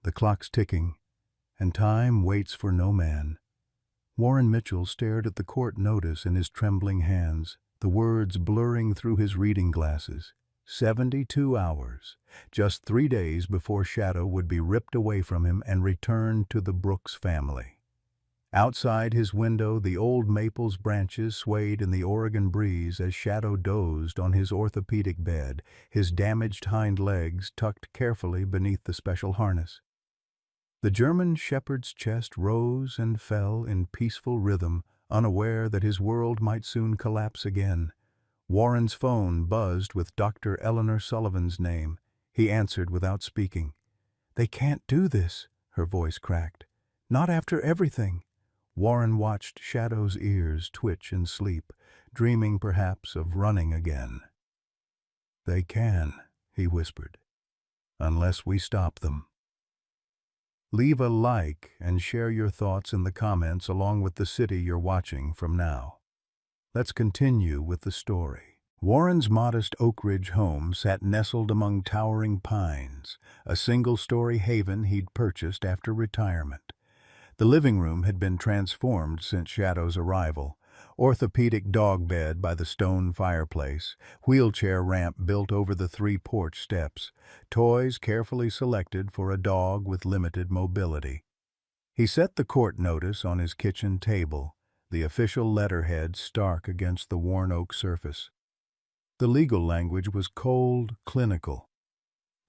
The clock's ticking, and time waits for no man. Warren Mitchell stared at the court notice in his trembling hands, the words blurring through his reading glasses. 72 hours, just 3 days before Shadow would be ripped away from him and returned to the Brooks family. Outside his window, the old maple's branches swayed in the Oregon breeze as Shadow dozed on his orthopedic bed, his damaged hind legs tucked carefully beneath the special harness. The German shepherd's chest rose and fell in peaceful rhythm, unaware that his world might soon collapse again. Warren's phone buzzed with Dr. Eleanor Sullivan's name. He answered without speaking. "They can't do this," her voice cracked. "Not after everything." Warren watched Shadow's ears twitch in sleep, dreaming perhaps of running again. "They can," he whispered, "unless we stop them." Leave a like and share your thoughts in the comments along with the city you're watching from now. Let's continue with the story. Warren's modest Oak Ridge home sat nestled among towering pines, a single-story haven he'd purchased after retirement. The living room had been transformed since Shadow's arrival. Orthopedic dog bed by the stone fireplace, wheelchair ramp built over the 3 porch steps, toys carefully selected for a dog with limited mobility. He set the court notice on his kitchen table, the official letterhead stark against the worn oak surface. The legal language was cold, clinical.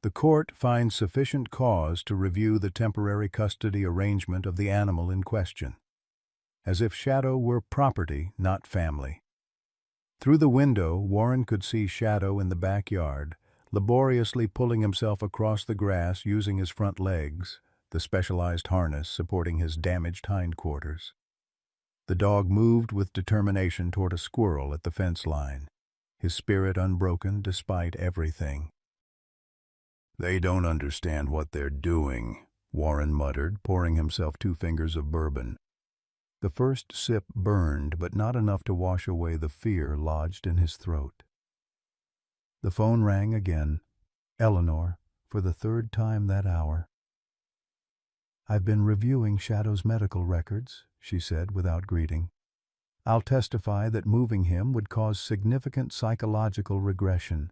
The court finds sufficient cause to review the temporary custody arrangement of the animal in question, as if Shadow were property, not family. Through the window, Warren could see Shadow in the backyard, laboriously pulling himself across the grass using his front legs, the specialized harness supporting his damaged hindquarters. The dog moved with determination toward a squirrel at the fence line, his spirit unbroken despite everything. "They don't understand what they're doing," Warren muttered, pouring himself 2 fingers of bourbon. The first sip burned, but not enough to wash away the fear lodged in his throat. The phone rang again. Eleanor, for the 3rd time that hour. "I've been reviewing Shadow's medical records," she said without greeting. "I'll testify that moving him would cause significant psychological regression.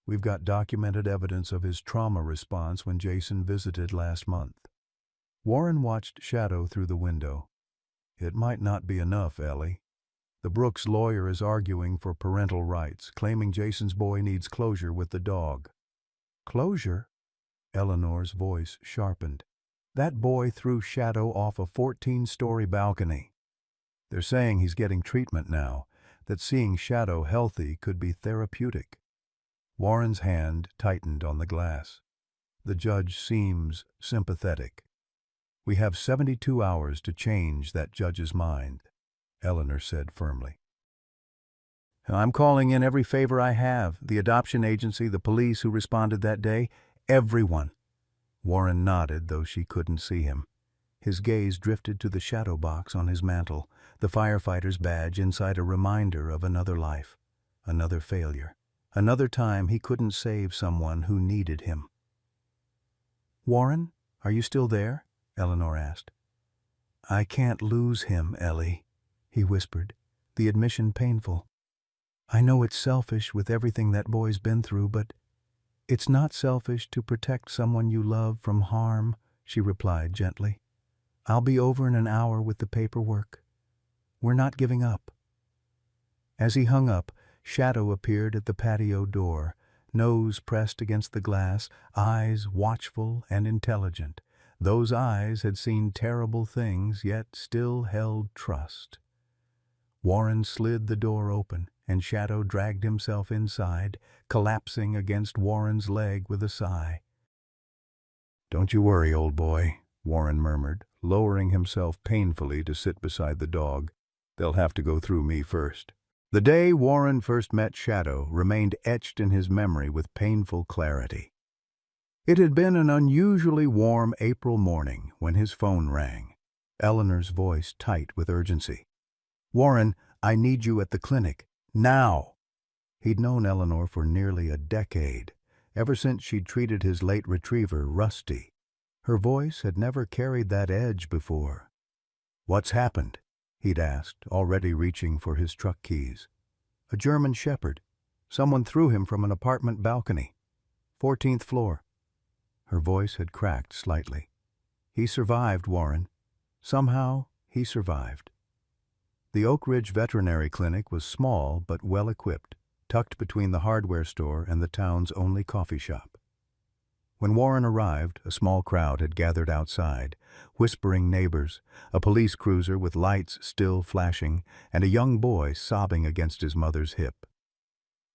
We've got documented evidence of his trauma response when Jason visited last month." Warren watched Shadow through the window. "It might not be enough, Ellie. The Brooks lawyer is arguing for parental rights, claiming Jason's boy needs closure with the dog." "Closure?" Eleanor's voice sharpened. "That boy threw Shadow off a 14-story balcony. They're saying he's getting treatment now, that seeing Shadow healthy could be therapeutic." Warren's hand tightened on the glass. "The judge seems sympathetic." "We have 72 hours to change that judge's mind," Eleanor said firmly. "I'm calling in every favor I have, the adoption agency, the police who responded that day, everyone." Warren nodded, though she couldn't see him. His gaze drifted to the shadow box on his mantel, the firefighter's badge inside a reminder of another life, another failure, another time he couldn't save someone who needed him. "Warren, are you still there?" Eleanor asked. "I can't lose him, Ellie," he whispered, the admission painful. "I know it's selfish with everything that boy's been through, but it's not selfish to protect someone you love from harm," she replied gently. "I'll be over in an hour with the paperwork. We're not giving up." As he hung up, Shadow appeared at the patio door, nose pressed against the glass, eyes watchful and intelligent. Those eyes had seen terrible things, yet still held trust. Warren slid the door open, and Shadow dragged himself inside, collapsing against Warren's leg with a sigh. "Don't you worry, old boy," Warren murmured, lowering himself painfully to sit beside the dog. "They'll have to go through me first." The day Warren first met Shadow remained etched in his memory with painful clarity. It had been an unusually warm April morning when his phone rang, Eleanor's voice tight with urgency. "Warren, I need you at the clinic. Now!" He'd known Eleanor for nearly a decade, ever since she'd treated his late retriever, Rusty. Her voice had never carried that edge before. "What's happened?" he'd asked, already reaching for his truck keys. "A German shepherd. Someone threw him from an apartment balcony. 14th floor." Her voice had cracked slightly. "He survived, Warren. Somehow, he survived." The Oak Ridge Veterinary Clinic was small but well-equipped, tucked between the hardware store and the town's only coffee shop. When Warren arrived, a small crowd had gathered outside, whispering neighbors, a police cruiser with lights still flashing, and a young boy sobbing against his mother's hip.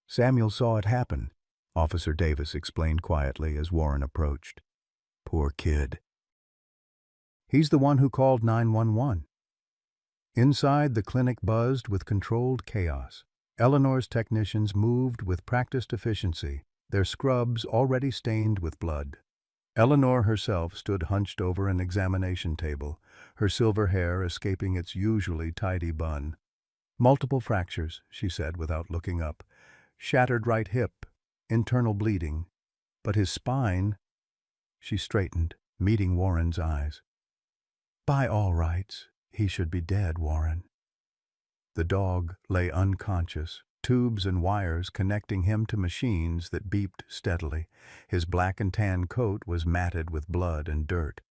"Samuel saw it happen," Officer Davis explained quietly as Warren approached. "Poor kid. He's the one who called 911. Inside, the clinic buzzed with controlled chaos. Eleanor's technicians moved with practiced efficiency, their scrubs already stained with blood. Eleanor herself stood hunched over an examination table, her silver hair escaping its usually tidy bun. "Multiple fractures," she said without looking up. "Shattered right hip, internal bleeding. But his spine—" She straightened, meeting Warren's eyes. "By all rights, he should be dead, Warren." The dog lay unconscious, tubes and wires connecting him to machines that beeped steadily. His black and tan coat was matted with blood and dirt.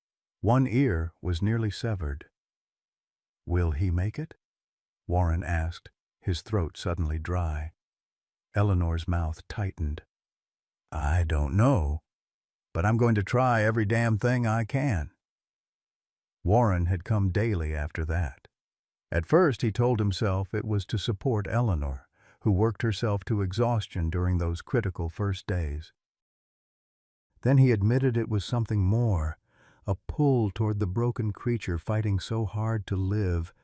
One ear was nearly severed. "Will he make it?" Warren asked, his throat suddenly dry. Eleanor's mouth tightened. "I don't know, but I'm going to try every damn thing I can." Warren had come daily after that. At first he told himself it was to support Eleanor, who worked herself to exhaustion during those critical first days. Then he admitted it was something more, a pull toward the broken creature fighting so hard to live.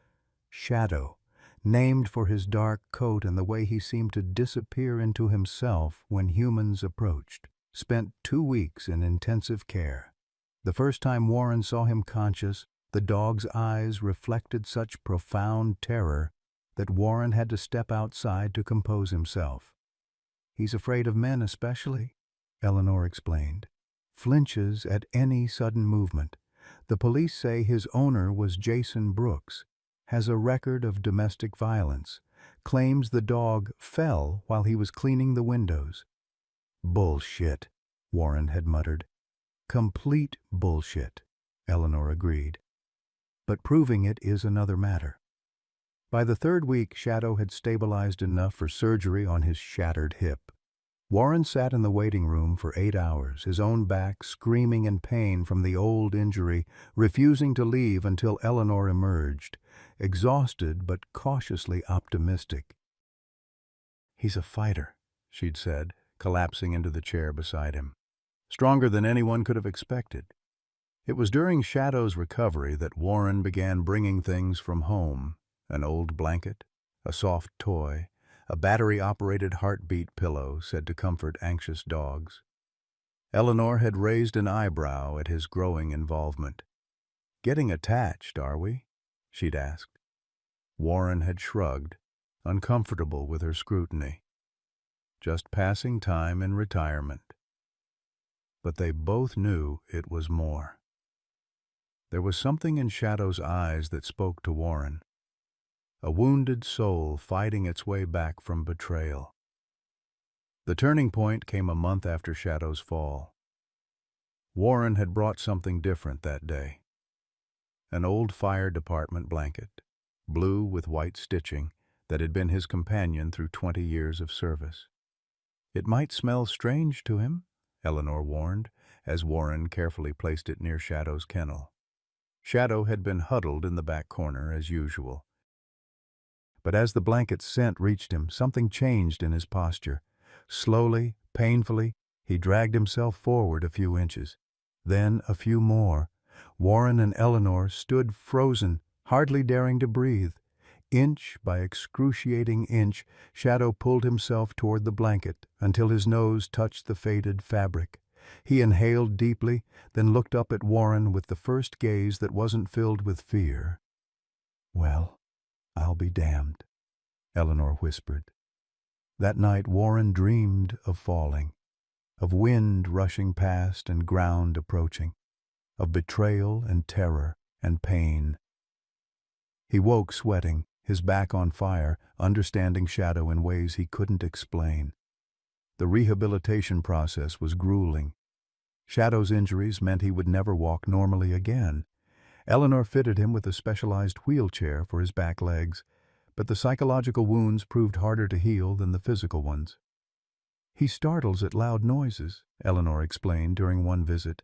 Shadow, named for his dark coat and the way he seemed to disappear into himself when humans approached, spent 2 weeks in intensive care. The first time Warren saw him conscious, the dog's eyes reflected such profound terror that Warren had to step outside to compose himself. "He's afraid of men especially," Eleanor explained. "Flinches at any sudden movement. The police say his owner was Jason Brooks, has a record of domestic violence, claims the dog fell while he was cleaning the windows." "Bullshit," Warren had muttered. "Complete bullshit," Eleanor agreed. "But proving it is another matter." By the 3rd week, Shadow had stabilized enough for surgery on his shattered hip. Warren sat in the waiting room for 8 hours, his own back screaming in pain from the old injury, refusing to leave until Eleanor emerged, exhausted but cautiously optimistic. "He's a fighter," she'd said, collapsing into the chair beside him. "Stronger than anyone could have expected." It was during Shadow's recovery that Warren began bringing things from home: an old blanket, a soft toy, a battery-operated heartbeat pillow said to comfort anxious dogs. Eleanor had raised an eyebrow at his growing involvement. "Getting attached, are we?" she'd asked. Warren had shrugged, uncomfortable with her scrutiny. "Just passing time in retirement." But they both knew it was more. There was something in Shadow's eyes that spoke to Warren. A wounded soul fighting its way back from betrayal. The turning point came a month after Shadow's fall. Warren had brought something different that day. An old fire department blanket, blue with white stitching, that had been his companion through 20 years of service. "It might smell strange to him," Eleanor warned, as Warren carefully placed it near Shadow's kennel. Shadow had been huddled in the back corner as usual. But as the blanket's scent reached him, something changed in his posture. Slowly, painfully, he dragged himself forward a few inches. Then a few more. Warren and Eleanor stood frozen, hardly daring to breathe. Inch by excruciating inch, Shadow pulled himself toward the blanket until his nose touched the faded fabric. He inhaled deeply, then looked up at Warren with the first gaze that wasn't filled with fear. "Well, I'll be damned," Eleanor whispered. That night Warren dreamed of falling, of wind rushing past and ground approaching, of betrayal and terror and pain. He woke sweating, his back on fire, understanding Shadow in ways he couldn't explain. The rehabilitation process was grueling. Shadow's injuries meant he would never walk normally again. Eleanor fitted him with a specialized wheelchair for his back legs, but the psychological wounds proved harder to heal than the physical ones. "He startles at loud noises," Eleanor explained during one visit.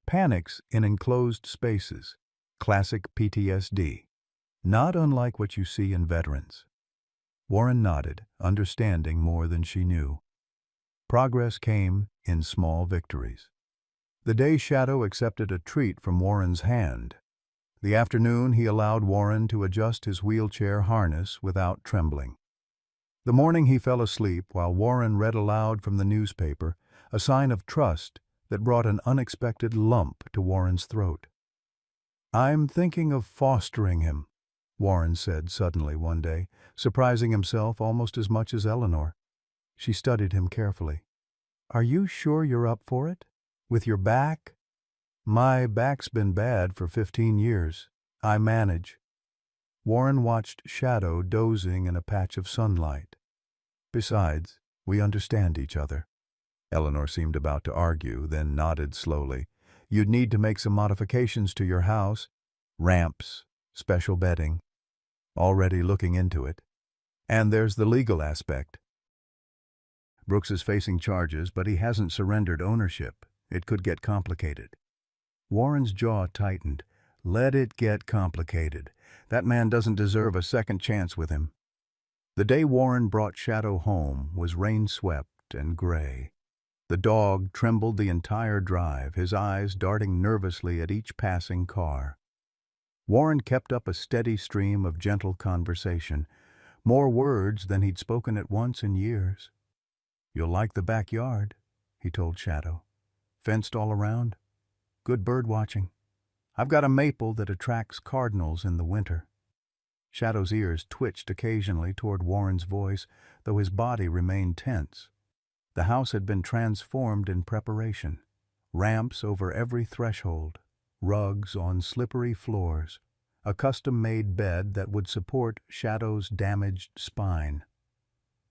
"Panics in enclosed spaces. Classic PTSD. Not unlike what you see in veterans." Warren nodded, understanding more than she knew. Progress came in small victories. The day Shadow accepted a treat from Warren's hand. The afternoon he allowed Warren to adjust his wheelchair harness without trembling. The morning he fell asleep while Warren read aloud from the newspaper, a sign of trust that brought an unexpected lump to Warren's throat. "I'm thinking of fostering him," Warren said suddenly one day, surprising himself almost as much as Eleanor. She studied him carefully. "Are you sure you're up for it? With your back?" "My back's been bad for 15 years. I manage." Warren watched Shadow dozing in a patch of sunlight. "Besides, we understand each other." Eleanor seemed about to argue, then nodded slowly. "You'd need to make some modifications to your house. Ramps, special bedding. Already looking into it. And there's the legal aspect. Brooks is facing charges, but he hasn't surrendered ownership. It could get complicated." Warren's jaw tightened. Let it get complicated. That man doesn't deserve a second chance with him. The day Warren brought Shadow home was rain-swept and gray. The dog trembled the entire drive, his eyes darting nervously at each passing car. Warren kept up a steady stream of gentle conversation, more words than he'd spoken at once in years. "You'll like the backyard," he told Shadow. "Fenced all around. Good bird watching. I've got a maple that attracts cardinals in the winter." Shadow's ears twitched occasionally toward Warren's voice, though his body remained tense. The house had been transformed in preparation. Ramps over every threshold, rugs on slippery floors, a custom-made bed that would support Shadow's damaged spine.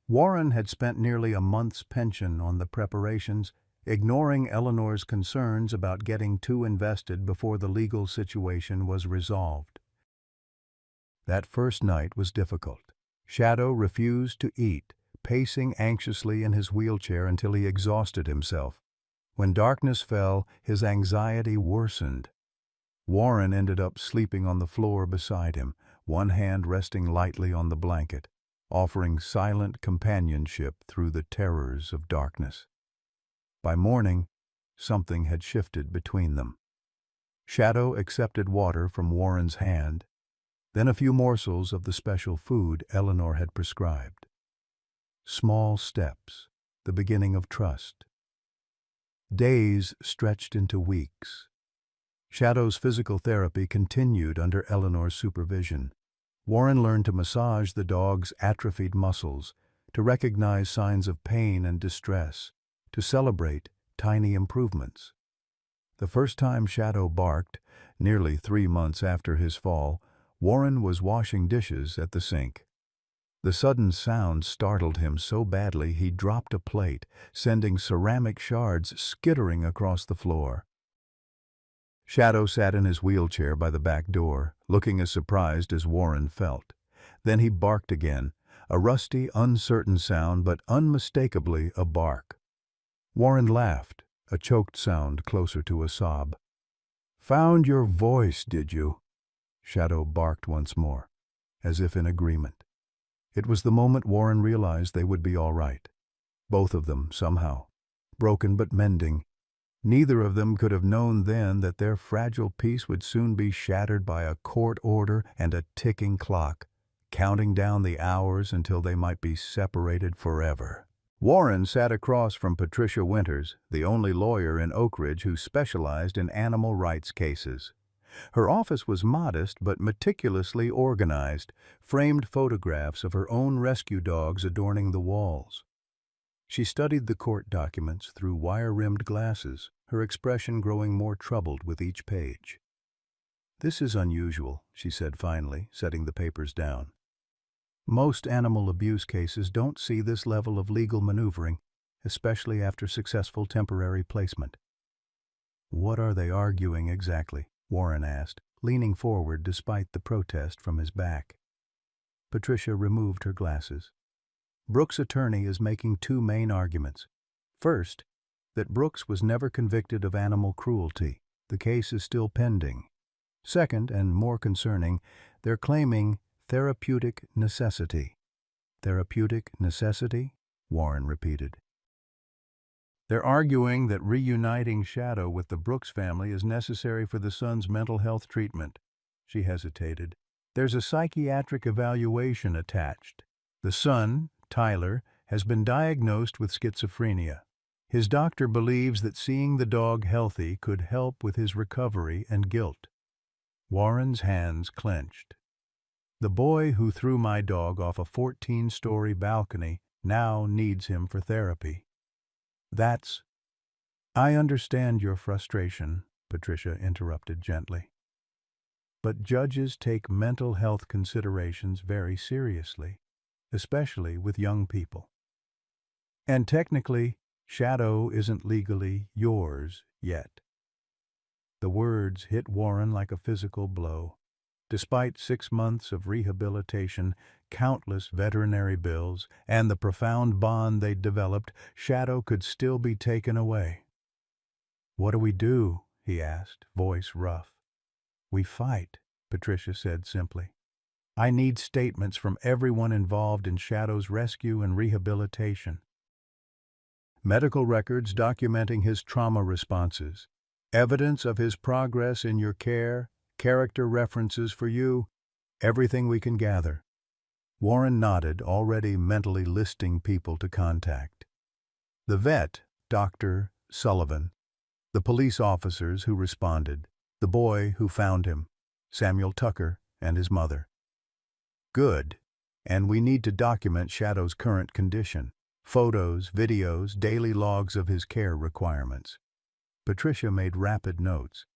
Warren had spent nearly a month's pension on the preparations, ignoring Eleanor's concerns about getting too invested before the legal situation was resolved. That first night was difficult. Shadow refused to eat, pacing anxiously in his wheelchair until he exhausted himself. When darkness fell, his anxiety worsened. Warren ended up sleeping on the floor beside him, one hand resting lightly on the blanket, offering silent companionship through the terrors of darkness. By morning, something had shifted between them. Shadow accepted water from Warren's hand, then a few morsels of the special food Eleanor had prescribed. Small steps, the beginning of trust. Days stretched into weeks. Shadow's physical therapy continued under Eleanor's supervision. Warren learned to massage the dog's atrophied muscles, to recognize signs of pain and distress, to celebrate tiny improvements. The first time Shadow barked, nearly 3 months after his fall, Warren was washing dishes at the sink. The sudden sound startled him so badly he dropped a plate, sending ceramic shards skittering across the floor. Shadow sat in his wheelchair by the back door, looking as surprised as Warren felt. Then he barked again, a rusty, uncertain sound, but unmistakably a bark. Warren laughed, a choked sound closer to a sob. "Found your voice, did you?" Shadow barked once more, as if in agreement. It was the moment Warren realized they would be all right. Both of them, somehow. Broken but mending. Neither of them could have known then that their fragile peace would soon be shattered by a court order and a ticking clock, counting down the hours until they might be separated forever. Warren sat across from Patricia Winters, the only lawyer in Oak Ridge who specialized in animal rights cases. Her office was modest but meticulously organized, framed photographs of her own rescue dogs adorning the walls. She studied the court documents through wire-rimmed glasses, her expression growing more troubled with each page. "This is unusual," she said finally, setting the papers down. "Most animal abuse cases don't see this level of legal maneuvering, especially after successful temporary placement." "What are they arguing exactly?" Warren asked, leaning forward despite the protest from his back. Patricia removed her glasses. "Brooks' attorney is making two main arguments. First, that Brooks was never convicted of animal cruelty. The case is still pending. Second, and more concerning, they're claiming therapeutic necessity." "Therapeutic necessity?" Warren repeated. "They're arguing that reuniting Shadow with the Brooks family is necessary for the son's mental health treatment." She hesitated. "There's a psychiatric evaluation attached. The son, Tyler, has been diagnosed with schizophrenia. His doctor believes that seeing the dog healthy could help with his recovery and guilt." Warren's hands clenched. "The boy who threw my dog off a 14-story balcony now needs him for therapy." "That's—" "I understand your frustration," Patricia interrupted gently. "But judges take mental health considerations very seriously, especially with young people. And technically, Shadow isn't legally yours yet." The words hit Warren like a physical blow. Despite 6 months of rehabilitation, countless veterinary bills, and the profound bond they'd developed, Shadow could still be taken away. "What do we do?" he asked, voice rough. "We fight," Patricia said simply. "I need statements from everyone involved in Shadow's rescue and rehabilitation. Medical records documenting his trauma responses, evidence of his progress in your care, character references for you, everything we can gather." Warren nodded, already mentally listing people to contact. The vet, Dr. Sullivan, the police officers who responded, the boy who found him, Samuel Tucker, and his mother. "Good. And we need to document Shadow's current condition. Photos, videos, daily logs of his care requirements." Patricia made rapid notes.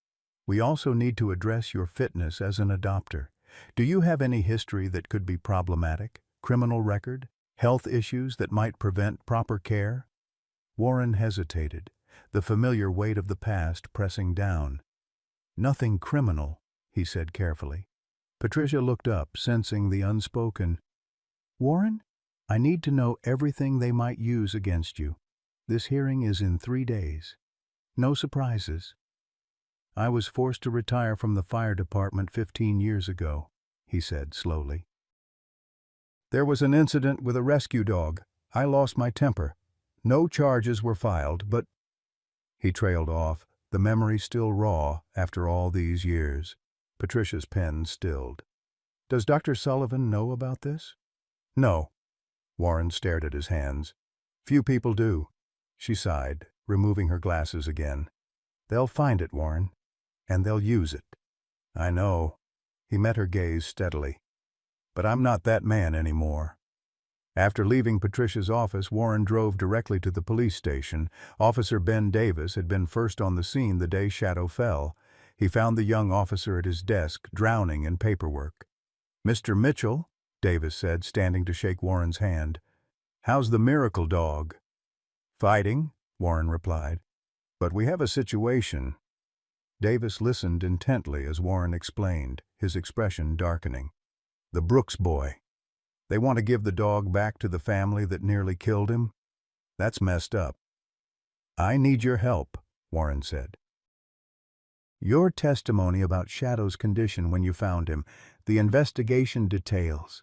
"We also need to address your fitness as an adopter. Do you have any history that could be problematic? Criminal record? Health issues that might prevent proper care?" Warren hesitated, the familiar weight of the past pressing down. "Nothing criminal," he said carefully. Patricia looked up, sensing the unspoken. "Warren, I need to know everything they might use against you. This hearing is in 3 days. No surprises." "I was forced to retire from the fire department 15 years ago," he said slowly. "There was an incident with a rescue dog. I lost my temper. No charges were filed, but—" He trailed off, the memory still raw after all these years. Patricia's pen stilled. "Does Dr. Sullivan know about this?" "No." Warren stared at his hands. "Few people do." She sighed, removing her glasses again. "They'll find it, Warren, and they'll use it." "I know." He met her gaze steadily. "But I'm not that man anymore." After leaving Patricia's office, Warren drove directly to the police station. Officer Ben Davis had been first on the scene the day Shadow fell. He found the young officer at his desk, drowning in paperwork. "Mr. Mitchell," Davis said, standing to shake Warren's hand. "How's the miracle dog?" "Fighting," Warren replied. "But we have a situation." Davis listened intently as Warren explained, his expression darkening. "The Brooks boy. They want to give the dog back to the family that nearly killed him. That's messed up." "I need your help," Warren said. "Your testimony about Shadow's condition when you found him, the investigation details."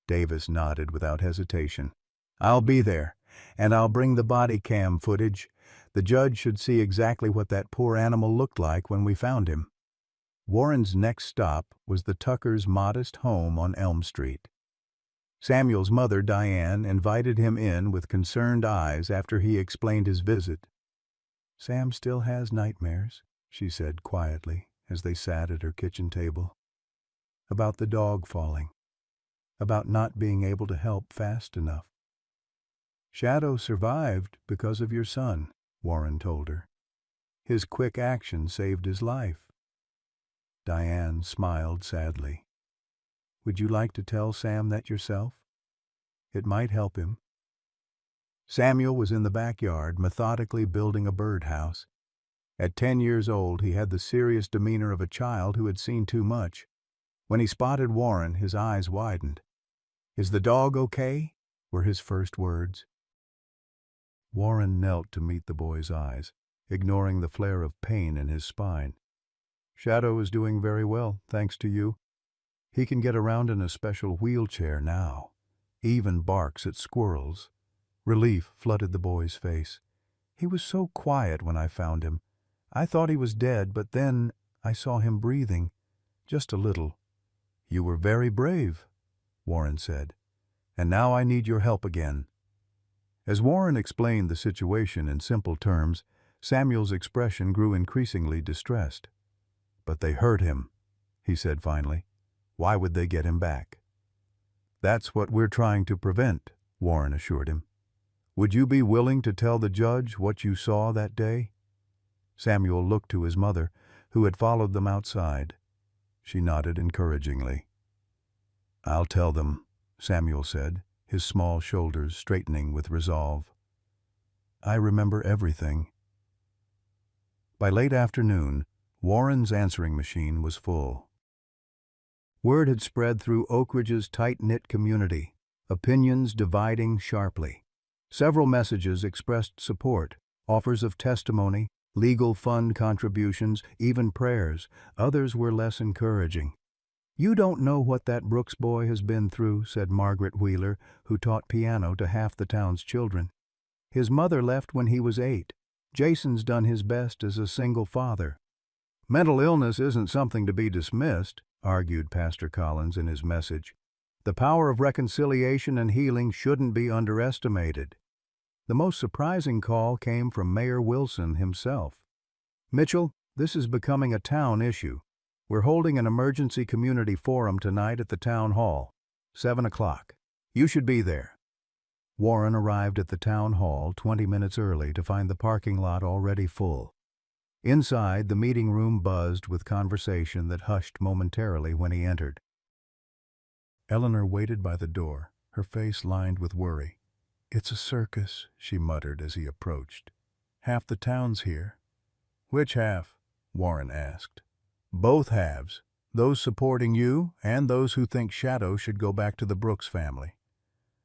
Davis nodded without hesitation. "I'll be there, and I'll bring the body cam footage. The judge should see exactly what that poor animal looked like when we found him." Warren's next stop was the Tuckers' modest home on Elm Street. Samuel's mother, Diane, invited him in with concerned eyes after he explained his visit. "Sam still has nightmares," she said quietly as they sat at her kitchen table. "About the dog falling. About not being able to help fast enough." Shadow survived because of your son, Warren told her. His quick action saved his life. Diane smiled sadly. Would you like to tell Sam that yourself? It might help him. Samuel was in the backyard, methodically building a birdhouse. At 10 years old, he had the serious demeanor of a child who had seen too much. When he spotted Warren, his eyes widened. "Is the dog okay?" were his first words. Warren knelt to meet the boy's eyes, ignoring the flare of pain in his spine. "Shadow is doing very well, thanks to you. He can get around in a special wheelchair now. Even barks at squirrels." Relief flooded the boy's face. "He was so quiet when I found him. I thought he was dead, but then I saw him breathing. Just a little." "You were very brave," Warren said. "And now I need your help again." As Warren explained the situation in simple terms, Samuel's expression grew increasingly distressed. "But they hurt him," he said finally. "Why would they get him back?" "That's what we're trying to prevent," Warren assured him. "Would you be willing to tell the judge what you saw that day?" Samuel looked to his mother, who had followed them outside. She nodded encouragingly. "I'll tell them," Samuel said, his small shoulders straightening with resolve. "I remember everything." By late afternoon, Warren's answering machine was full. Word had spread through Oak Ridge's tight-knit community, opinions dividing sharply. Several messages expressed support, offers of testimony, legal fund contributions, even prayers. Others were less encouraging. "You don't know what that Brooks boy has been through," said Margaret Wheeler, who taught piano to half the town's children. "His mother left when he was 8. Jason's done his best as a single father." "Mental illness isn't something to be dismissed," argued Pastor Collins in his message. "The power of reconciliation and healing shouldn't be underestimated." The most surprising call came from Mayor Wilson himself. "Mitchell, this is becoming a town issue. We're holding an emergency community forum tonight at the town hall, 7 o'clock. You should be there." Warren arrived at the town hall 20 minutes early to find the parking lot already full. Inside, the meeting room buzzed with conversation that hushed momentarily when he entered. Eleanor waited by the door, her face lined with worry. "It's a circus," she muttered as he approached. "Half the town's here." "Which half?" Warren asked. "Both halves, those supporting you and those who think Shadow should go back to the Brooks family."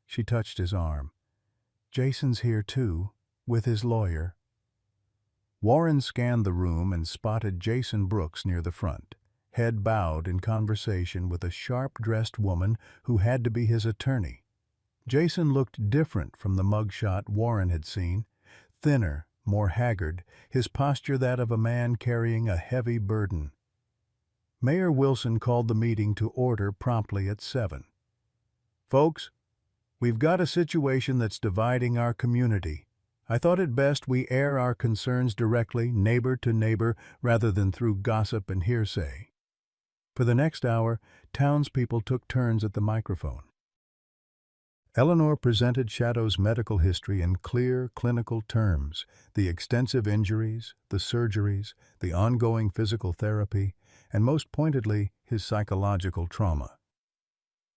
She touched his arm. "Jason's here too, with his lawyer." Warren scanned the room and spotted Jason Brooks near the front, head bowed in conversation with a sharp-dressed woman who had to be his attorney. Jason looked different from the mugshot Warren had seen, thinner, more haggard, his posture that of a man carrying a heavy burden. Mayor Wilson called the meeting to order promptly at 7. "Folks, we've got a situation that's dividing our community. I thought it best we air our concerns directly, neighbor to neighbor, rather than through gossip and hearsay." For the next hour, townspeople took turns at the microphone. Eleanor presented Shadow's medical history in clear, clinical terms, the extensive injuries, the surgeries, the ongoing physical therapy, and most pointedly, his psychological trauma.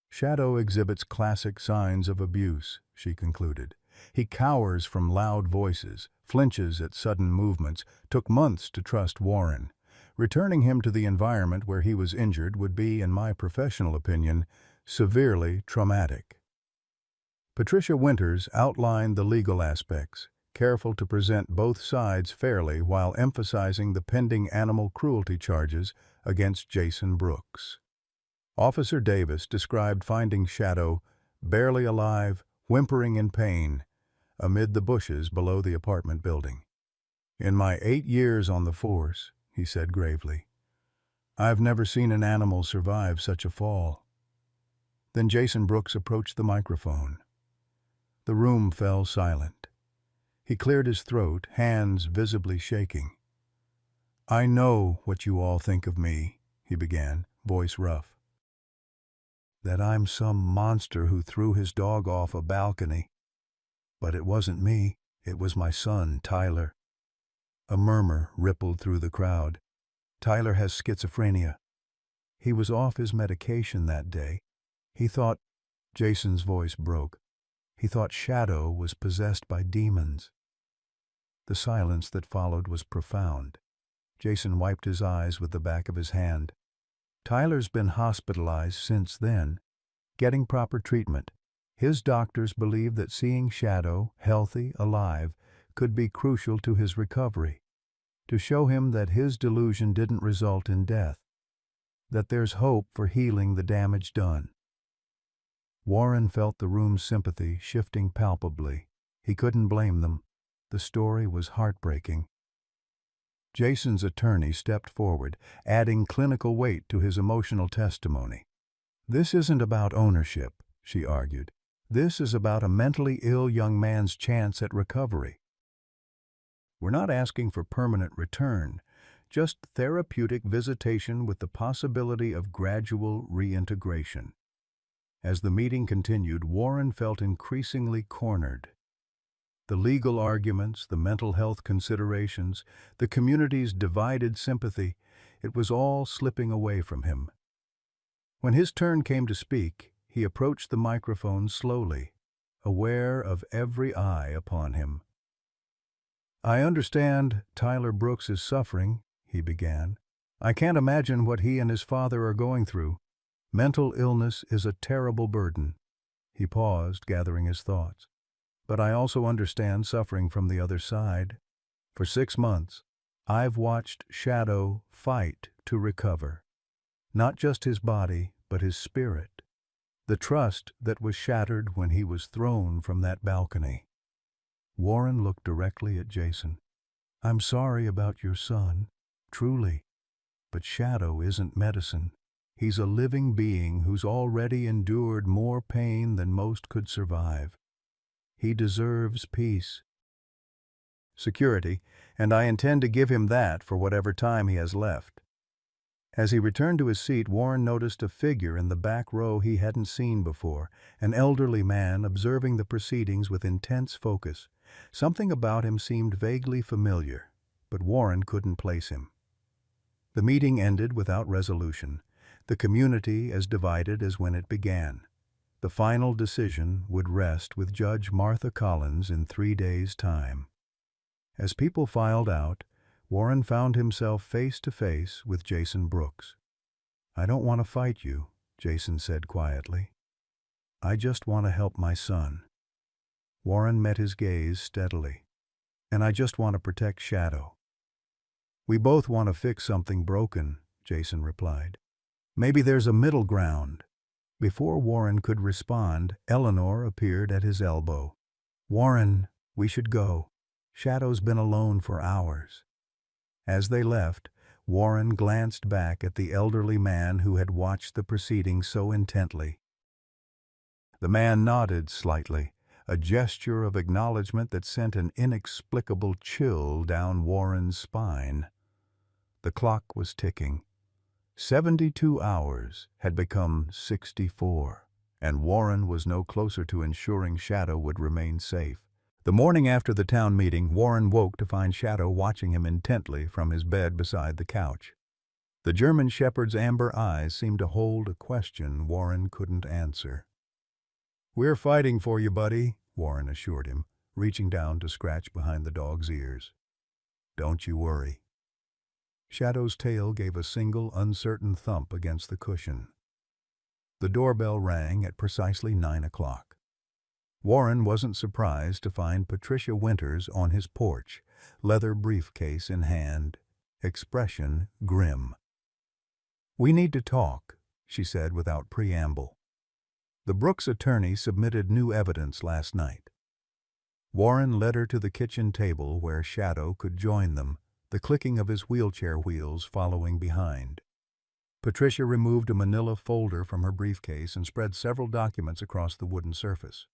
"Shadow exhibits classic signs of abuse," she concluded. "He cowers from loud voices, flinches at sudden movements, took months to trust Warren. Returning him to the environment where he was injured would be, in my professional opinion, severely traumatic." Patricia Winters outlined the legal aspects, careful to present both sides fairly while emphasizing the pending animal cruelty charges against Jason Brooks. Officer Davis described finding Shadow, barely alive, whimpering in pain, amid the bushes below the apartment building. "In my 8 years on the force," he said gravely, "I've never seen an animal survive such a fall." Then Jason Brooks approached the microphone. The room fell silent. He cleared his throat, hands visibly shaking. "I know what you all think of me," he began, voice rough. "That I'm some monster who threw his dog off a balcony. But it wasn't me. It was my son, Tyler. A murmur rippled through the crowd. Tyler has schizophrenia. He was off his medication that day. He thought, Jason's voice broke. He thought Shadow was possessed by demons. The silence that followed was profound. Jason wiped his eyes with the back of his hand. Tyler's been hospitalized since then, getting proper treatment. His doctors believe that seeing Shadow, healthy, alive, could be crucial to his recovery, to show him that his delusion didn't result in death, that there's hope for healing the damage done. Warren felt the room's sympathy shifting palpably. He couldn't blame them. The story was heartbreaking. Jason's attorney stepped forward, adding clinical weight to his emotional testimony. This isn't about ownership, she argued. This is about a mentally ill young man's chance at recovery. We're not asking for permanent return, just therapeutic visitation with the possibility of gradual reintegration. As the meeting continued, Warren felt increasingly cornered. The legal arguments, the mental health considerations, the community's divided sympathy, it was all slipping away from him. When his turn came to speak, he approached the microphone slowly, aware of every eye upon him. I understand Tyler Brooks is suffering, he began. I can't imagine what he and his father are going through. Mental illness is a terrible burden. He paused, gathering his thoughts. But I also understand suffering from the other side. For 6 months, I've watched Shadow fight to recover. Not just his body, but his spirit. The trust that was shattered when he was thrown from that balcony. Warren looked directly at Jason. I'm sorry about your son, truly. But Shadow isn't medicine. He's a living being who's already endured more pain than most could survive. He deserves peace. Security, and I intend to give him that for whatever time he has left. As he returned to his seat, Warren noticed a figure in the back row he hadn't seen before, an elderly man observing the proceedings with intense focus. Something about him seemed vaguely familiar, but Warren couldn't place him. The meeting ended without resolution, the community as divided as when it began. The final decision would rest with Judge Martha Collins in 3 days' time. As people filed out, Warren found himself face to face with Jason Brooks. I don't want to fight you, Jason said quietly. I just want to help my son. Warren met his gaze steadily. And I just want to protect Shadow. We both want to fix something broken, Jason replied. Maybe there's a middle ground. Before Warren could respond, Eleanor appeared at his elbow. Warren, we should go. Shadow's been alone for hours. As they left, Warren glanced back at the elderly man who had watched the proceedings so intently. The man nodded slightly, a gesture of acknowledgement that sent an inexplicable chill down Warren's spine. The clock was ticking. 72 hours had become 64, and Warren was no closer to ensuring Shadow would remain safe. The morning after the town meeting, Warren woke to find Shadow watching him intently from his bed beside the couch. The German Shepherd's amber eyes seemed to hold a question Warren couldn't answer. We're fighting for you, buddy, Warren assured him, reaching down to scratch behind the dog's ears. Don't you worry. Shadow's tail gave a single, uncertain thump against the cushion. The doorbell rang at precisely 9 o'clock. Warren wasn't surprised to find Patricia Winters on his porch, leather briefcase in hand, expression grim. We need to talk, she said without preamble. The Brooks attorney submitted new evidence last night. Warren led her to the kitchen table where Shadow could join them, the clicking of his wheelchair wheels following behind. Patricia removed a manila folder from her briefcase and spread several documents across the wooden surface.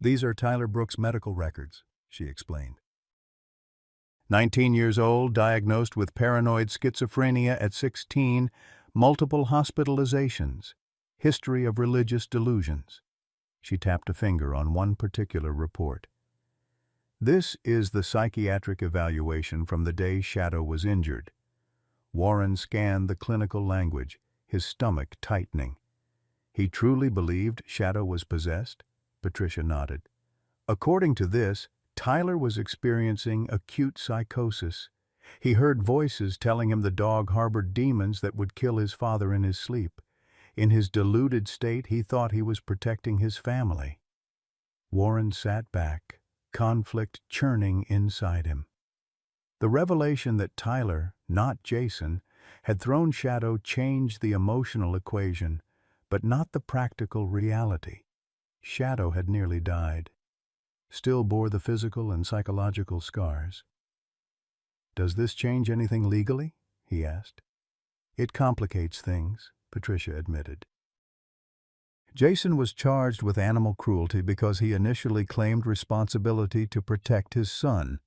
These are Tyler Brooks' medical records, she explained. 19 years old, diagnosed with paranoid schizophrenia at 16, multiple hospitalizations, history of religious delusions. She tapped a finger on one particular report. This is the psychiatric evaluation from the day Shadow was injured. Warren scanned the clinical language, his stomach tightening. He truly believed Shadow was possessed? Patricia nodded. According to this, Tyler was experiencing acute psychosis. He heard voices telling him the dog harbored demons that would kill his father in his sleep. In his deluded state, he thought he was protecting his family. Warren sat back, conflict churning inside him. The revelation that Tyler, not Jason, had thrown Shadow changed the emotional equation, but not the practical reality. Shadow had nearly died, still bore the physical and psychological scars. "Does this change anything legally?" he asked. "It complicates things," Patricia admitted. Jason was charged with animal cruelty because he initially claimed responsibility to protect his son.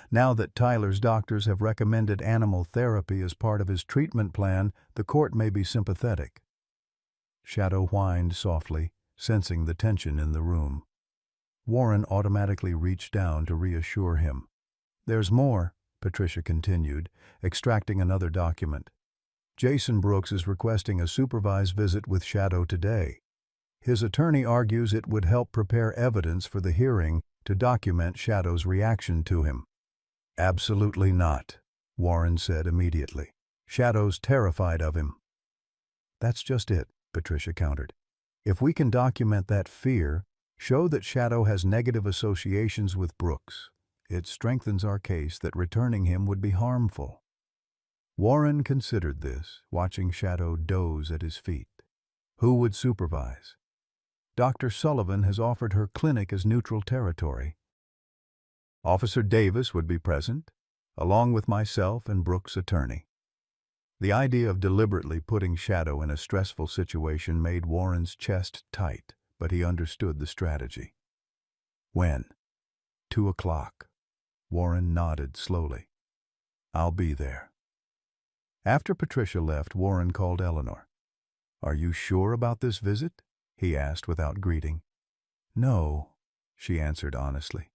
Now that Tyler's doctors have recommended animal therapy as part of his treatment plan, the court may be sympathetic. Shadow whined softly, sensing the tension in the room. Warren automatically reached down to reassure him. "There's more," Patricia continued, extracting another document. "Jason Brooks is requesting a supervised visit with Shadow today. His attorney argues it would help prepare evidence for the hearing to document Shadow's reaction to him." "Absolutely not," Warren said immediately. "Shadow's terrified of him." "That's just it," Patricia countered. "If we can document that fear, show that Shadow has negative associations with Brooks, it strengthens our case that returning him would be harmful." Warren considered this, watching Shadow doze at his feet. Who would supervise? Dr. Sullivan has offered her clinic as neutral territory. Officer Davis would be present, along with myself and Brooks' attorney. The idea of deliberately putting Shadow in a stressful situation made Warren's chest tight, but he understood the strategy. "When?" 2 o'clock. Warren nodded slowly. "I'll be there." After Patricia left, Warren called Eleanor. "Are you sure about this visit?" he asked without greeting. "No," she answered honestly.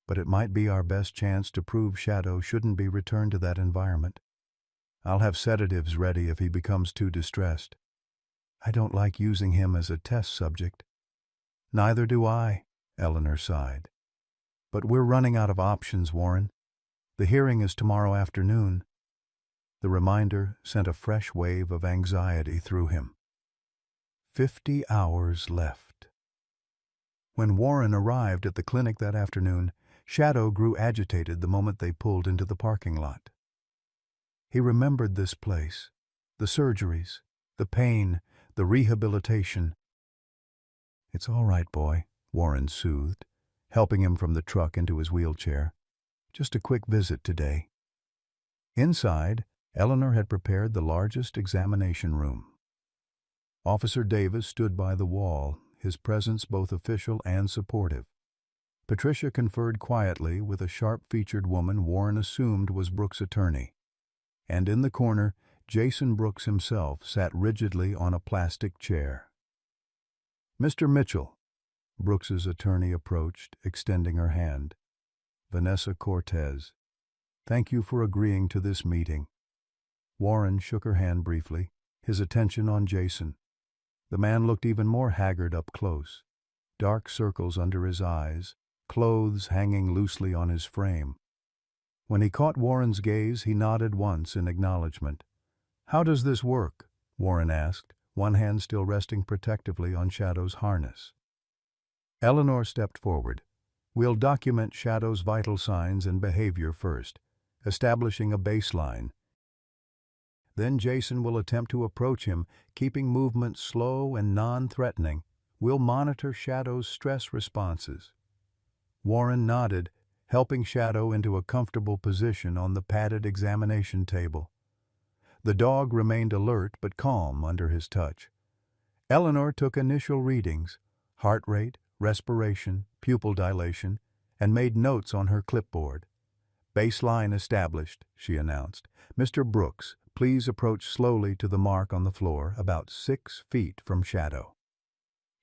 "But it might be our best chance to prove Shadow shouldn't be returned to that environment. I'll have sedatives ready if he becomes too distressed. I don't like using him as a test subject." "Neither do I," Eleanor sighed. "But we're running out of options, Warren. The hearing is tomorrow afternoon." The reminder sent a fresh wave of anxiety through him. 50 hours left. When Warren arrived at the clinic that afternoon, Shadow grew agitated the moment they pulled into the parking lot. He remembered this place, the surgeries, the pain, the rehabilitation. "It's all right, boy," Warren soothed, helping him from the truck into his wheelchair. "Just a quick visit today." Inside, Eleanor had prepared the largest examination room. Officer Davis stood by the wall, his presence both official and supportive. Patricia conferred quietly with a sharp-featured woman Warren assumed was Brooks' attorney. And in the corner, Jason Brooks himself sat rigidly on a plastic chair. "Mr. Mitchell," Brooks's attorney approached, extending her hand. "Vanessa Cortez. Thank you for agreeing to this meeting." Warren shook her hand briefly, his attention on Jason. The man looked even more haggard up close, dark circles under his eyes, clothes hanging loosely on his frame. When he caught Warren's gaze, he nodded once in acknowledgement. "How does this work?" Warren asked, one hand still resting protectively on Shadow's harness. Eleanor stepped forward. "We'll document Shadow's vital signs and behavior first, establishing a baseline. Then Jason will attempt to approach him, keeping movement slow and non-threatening. We'll monitor Shadow's stress responses." Warren nodded, helping Shadow into a comfortable position on the padded examination table. The dog remained alert but calm under his touch. Eleanor took initial readings, heart rate, respiration, pupil dilation, and made notes on her clipboard. "Baseline established," she announced. "Mr. Brooks, please approach slowly to the mark on the floor, about 6 feet from Shadow."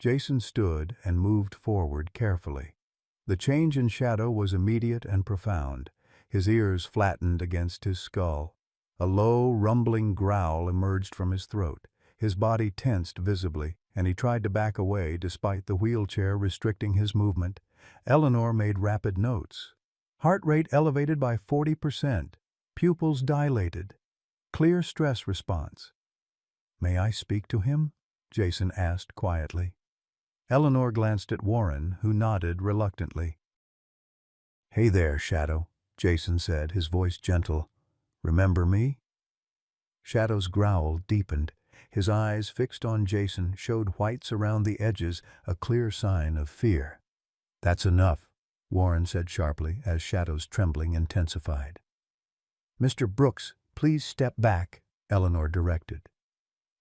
Jason stood and moved forward carefully. The change in Shadow was immediate and profound. His ears flattened against his skull. A low, rumbling growl emerged from his throat. His body tensed visibly, and he tried to back away despite the wheelchair restricting his movement. Eleanor made rapid notes. Heart rate elevated by 40%. Pupils dilated. Clear stress response. "May I speak to him?" Jason asked quietly. Eleanor glanced at Warren, who nodded reluctantly. "Hey there, Shadow," Jason said, his voice gentle. "Remember me?" Shadow's growl deepened. His eyes, fixed on Jason, showed whites around the edges, a clear sign of fear. "That's enough," Warren said sharply, as Shadow's trembling intensified. "Mr. Brooks, please step back," Eleanor directed.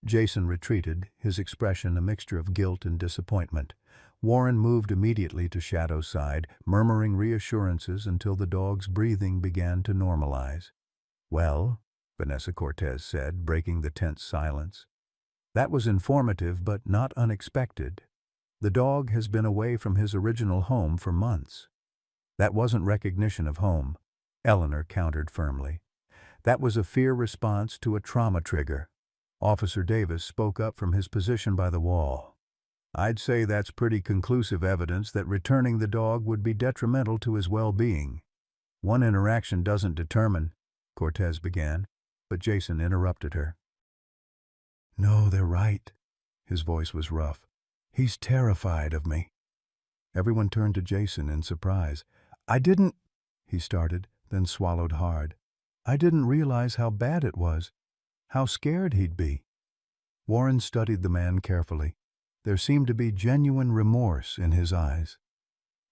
Jason retreated, his expression a mixture of guilt and disappointment. Warren moved immediately to Shadow's side, murmuring reassurances until the dog's breathing began to normalize. "Well," Vanessa Cortez said, breaking the tense silence. "That was informative but not unexpected. The dog has been away from his original home for months." "That wasn't recognition of home," Eleanor countered firmly. "That was a fear response to a trauma trigger." Officer Davis spoke up from his position by the wall. "I'd say that's pretty conclusive evidence that returning the dog would be detrimental to his well-being." "One interaction doesn't determine," Cortez began, but Jason interrupted her. "No, they're right." His voice was rough. "He's terrified of me." Everyone turned to Jason in surprise. "I didn't," he started, then swallowed hard. "I didn't realize how bad it was. How scared he'd be." Warren studied the man carefully. There seemed to be genuine remorse in his eyes.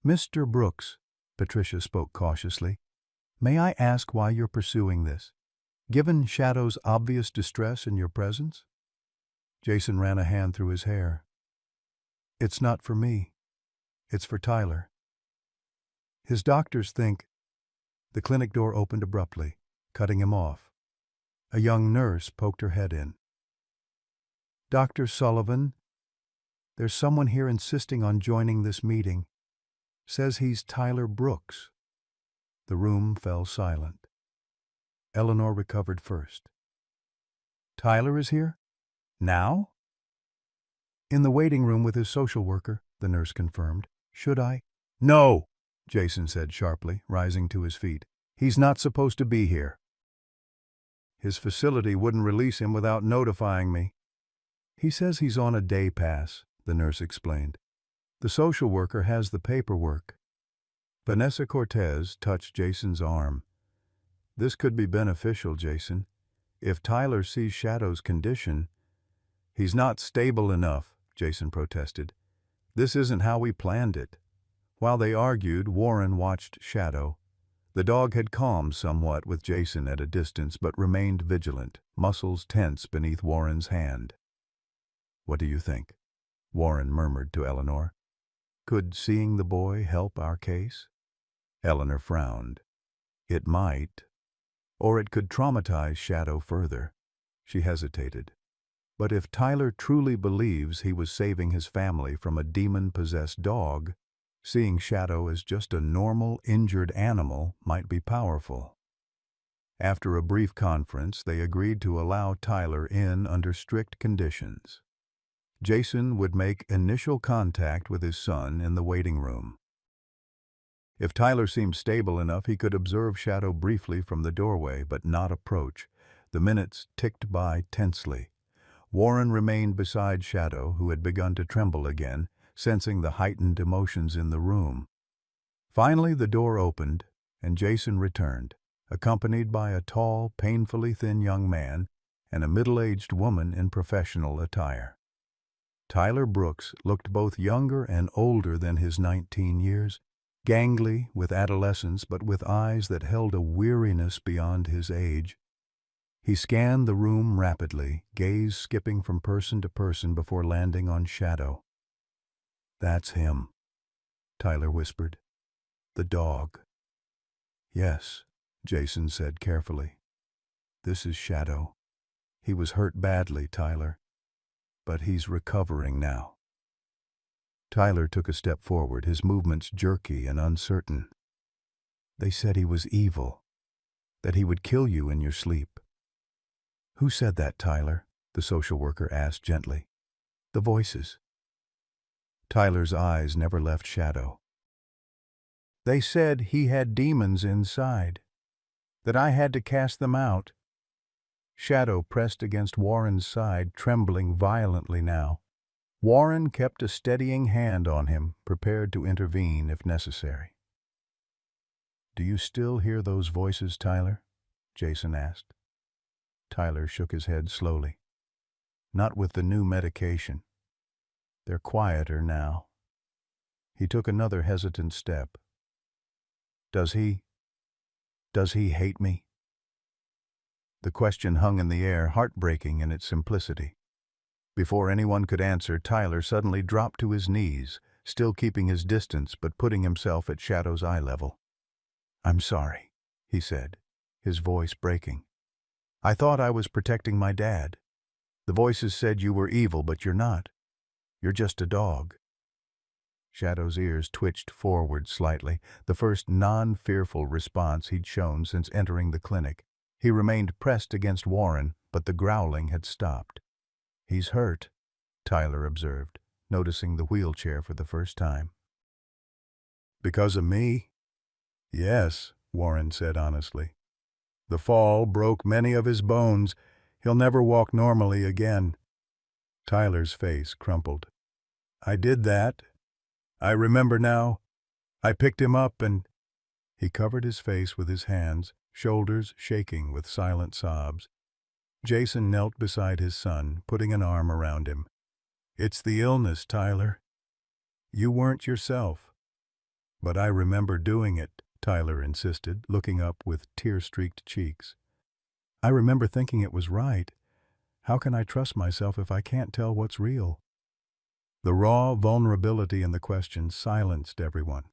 "Mr. Brooks," Patricia spoke cautiously, "may I ask why you're pursuing this, given Shadow's obvious distress in your presence?" Jason ran a hand through his hair. "It's not for me. It's for Tyler. His doctors think—" The clinic door opened abruptly, cutting him off. A young nurse poked her head in. "Dr. Sullivan, there's someone here insisting on joining this meeting. Says he's Tyler Brooks." The room fell silent. Eleanor recovered first. "Tyler is here? Now?" "In the waiting room with his social worker," the nurse confirmed. "Should I—" "No!" Jason said sharply, rising to his feet. "He's not supposed to be here. His facility wouldn't release him without notifying me." "He says he's on a day pass," the nurse explained. "The social worker has the paperwork." Vanessa Cortez touched Jason's arm. "This could be beneficial, Jason. If Tyler sees Shadow's condition—" "He's not stable enough," Jason protested. "This isn't how we planned it." While they argued, Warren watched Shadow. The dog had calmed somewhat with Jason at a distance, but remained vigilant, muscles tense beneath Warren's hand. "What do you think?" Warren murmured to Eleanor. "Could seeing the boy help our case?" Eleanor frowned. "It might. Or it could traumatize Shadow further." She hesitated. "But if Tyler truly believes he was saving his family from a demon-possessed dog, seeing Shadow as just a normal, injured animal might be powerful." After a brief conference, they agreed to allow Tyler in under strict conditions. Jason would make initial contact with his son in the waiting room. If Tyler seemed stable enough, he could observe Shadow briefly from the doorway, but not approach. The minutes ticked by tensely. Warren remained beside Shadow, who had begun to tremble again, sensing the heightened emotions in the room. Finally, the door opened, and Jason returned, accompanied by a tall, painfully thin young man and a middle-aged woman in professional attire. Tyler Brooks looked both younger and older than his 19 years, gangly with adolescence but with eyes that held a weariness beyond his age. He scanned the room rapidly, gaze skipping from person to person before landing on Shadow. "That's him," Tyler whispered. "The dog." "Yes," Jason said carefully. "This is Shadow. He was hurt badly, Tyler. But he's recovering now." Tyler took a step forward, his movements jerky and uncertain. They said he was evil, that he would kill you in your sleep. Who said that, Tyler? The social worker asked gently. The voices. Tyler's eyes never left Shadow. They said he had demons inside, that I had to cast them out. Shadow pressed against Warren's side, trembling violently now. Warren kept a steadying hand on him, prepared to intervene if necessary. Do you still hear those voices, Tyler? Jason asked. Tyler shook his head slowly. Not with the new medication. They're quieter now. He took another hesitant step. Does he hate me? The question hung in the air, heartbreaking in its simplicity. Before anyone could answer, Tyler suddenly dropped to his knees, still keeping his distance but putting himself at Shadow's eye level. I'm sorry, he said, his voice breaking. I thought I was protecting my dad. The voices said you were evil, but you're not. You're just a dog. Shadow's ears twitched forward slightly, the first non-fearful response he'd shown since entering the clinic. He remained pressed against Warren, but the growling had stopped. He's hurt, Tyler observed, noticing the wheelchair for the first time. Because of me? Yes, Warren said honestly. The fall broke many of his bones. He'll never walk normally again. Tyler's face crumpled. I did that. I remember now. I picked him up and... He covered his face with his hands, shoulders shaking with silent sobs. Jason knelt beside his son, putting an arm around him. It's the illness, Tyler. You weren't yourself. But I remember doing it, Tyler insisted, looking up with tear-streaked cheeks. I remember thinking it was right. How can I trust myself if I can't tell what's real? The raw vulnerability in the question silenced everyone.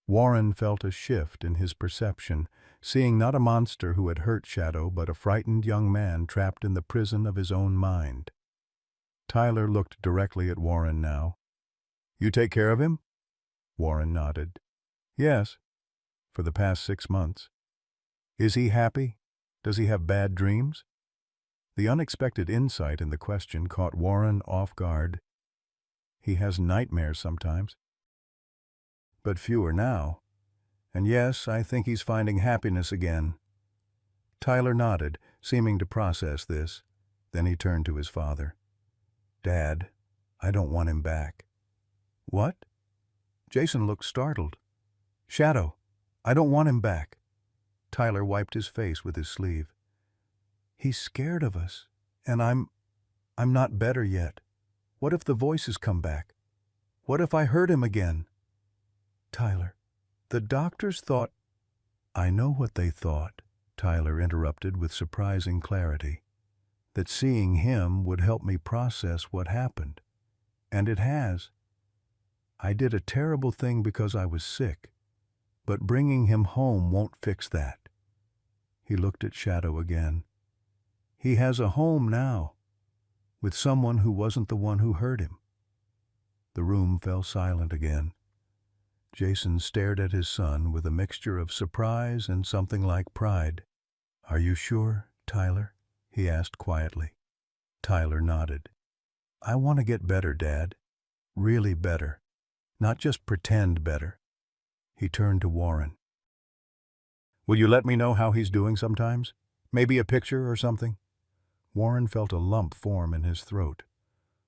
Warren felt a shift in his perception, seeing not a monster who had hurt Shadow, but a frightened young man trapped in the prison of his own mind. Tyler looked directly at Warren now. You take care of him? Warren nodded. Yes, for the past 6 months. Is he happy? Does he have bad dreams? The unexpected insight in the question caught Warren off guard. He has nightmares sometimes. But fewer now. And yes, I think he's finding happiness again. Tyler nodded, seeming to process this. Then he turned to his father. Dad, I don't want him back. What? Jason looked startled. Shadow, I don't want him back. Tyler wiped his face with his sleeve. He's scared of us, and I'm not better yet. What if the voices come back? What if I hurt him again? Tyler, the doctors thought... I know what they thought, Tyler interrupted with surprising clarity. That seeing him would help me process what happened. And it has. I did a terrible thing because I was sick, but bringing him home won't fix that. He looked at Shadow again. He has a home now, with someone who wasn't the one who hurt him. The room fell silent again. Jason stared at his son with a mixture of surprise and something like pride. Are you sure, Tyler? He asked quietly. Tyler nodded. I want to get better, Dad. Really better. Not just pretend better. He turned to Warren. Will you let me know how he's doing sometimes? Maybe a picture or something? Warren felt a lump form in his throat.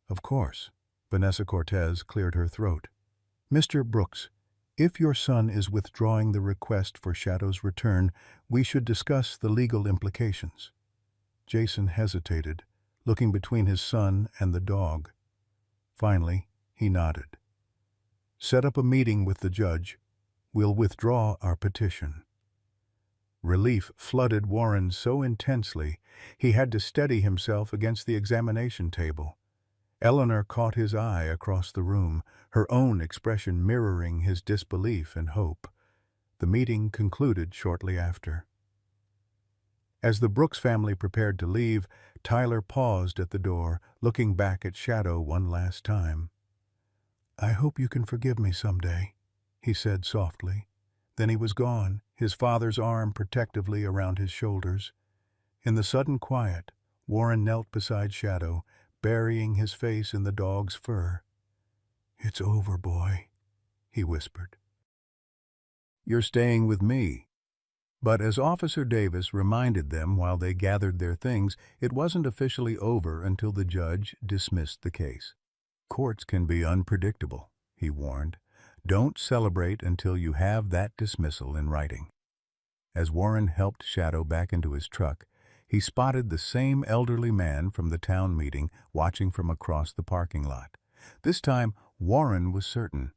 Of course. Vanessa Cortez cleared her throat. Mr. Brooks, if your son is withdrawing the request for Shadow's return, we should discuss the legal implications. Jason hesitated, looking between his son and the dog. Finally, he nodded. Set up a meeting with the judge. We'll withdraw our petition. Relief flooded Warren so intensely he had to steady himself against the examination table. Eleanor caught his eye across the room, her own expression mirroring his disbelief and hope. The meeting concluded shortly after. As the Brooks family prepared to leave, Tyler paused at the door, looking back at Shadow one last time. "I hope you can forgive me someday," he said softly. Then he was gone, his father's arm protectively around his shoulders. In the sudden quiet, Warren knelt beside Shadow, burying his face in the dog's fur. "It's over, boy," he whispered. "You're staying with me." But as Officer Davis reminded them while they gathered their things, it wasn't officially over until the judge dismissed the case. "Courts can be unpredictable," he warned. "Don't celebrate until you have that dismissal in writing." As Warren helped Shadow back into his truck, he spotted the same elderly man from the town meeting watching from across the parking lot. This time, Warren was certain.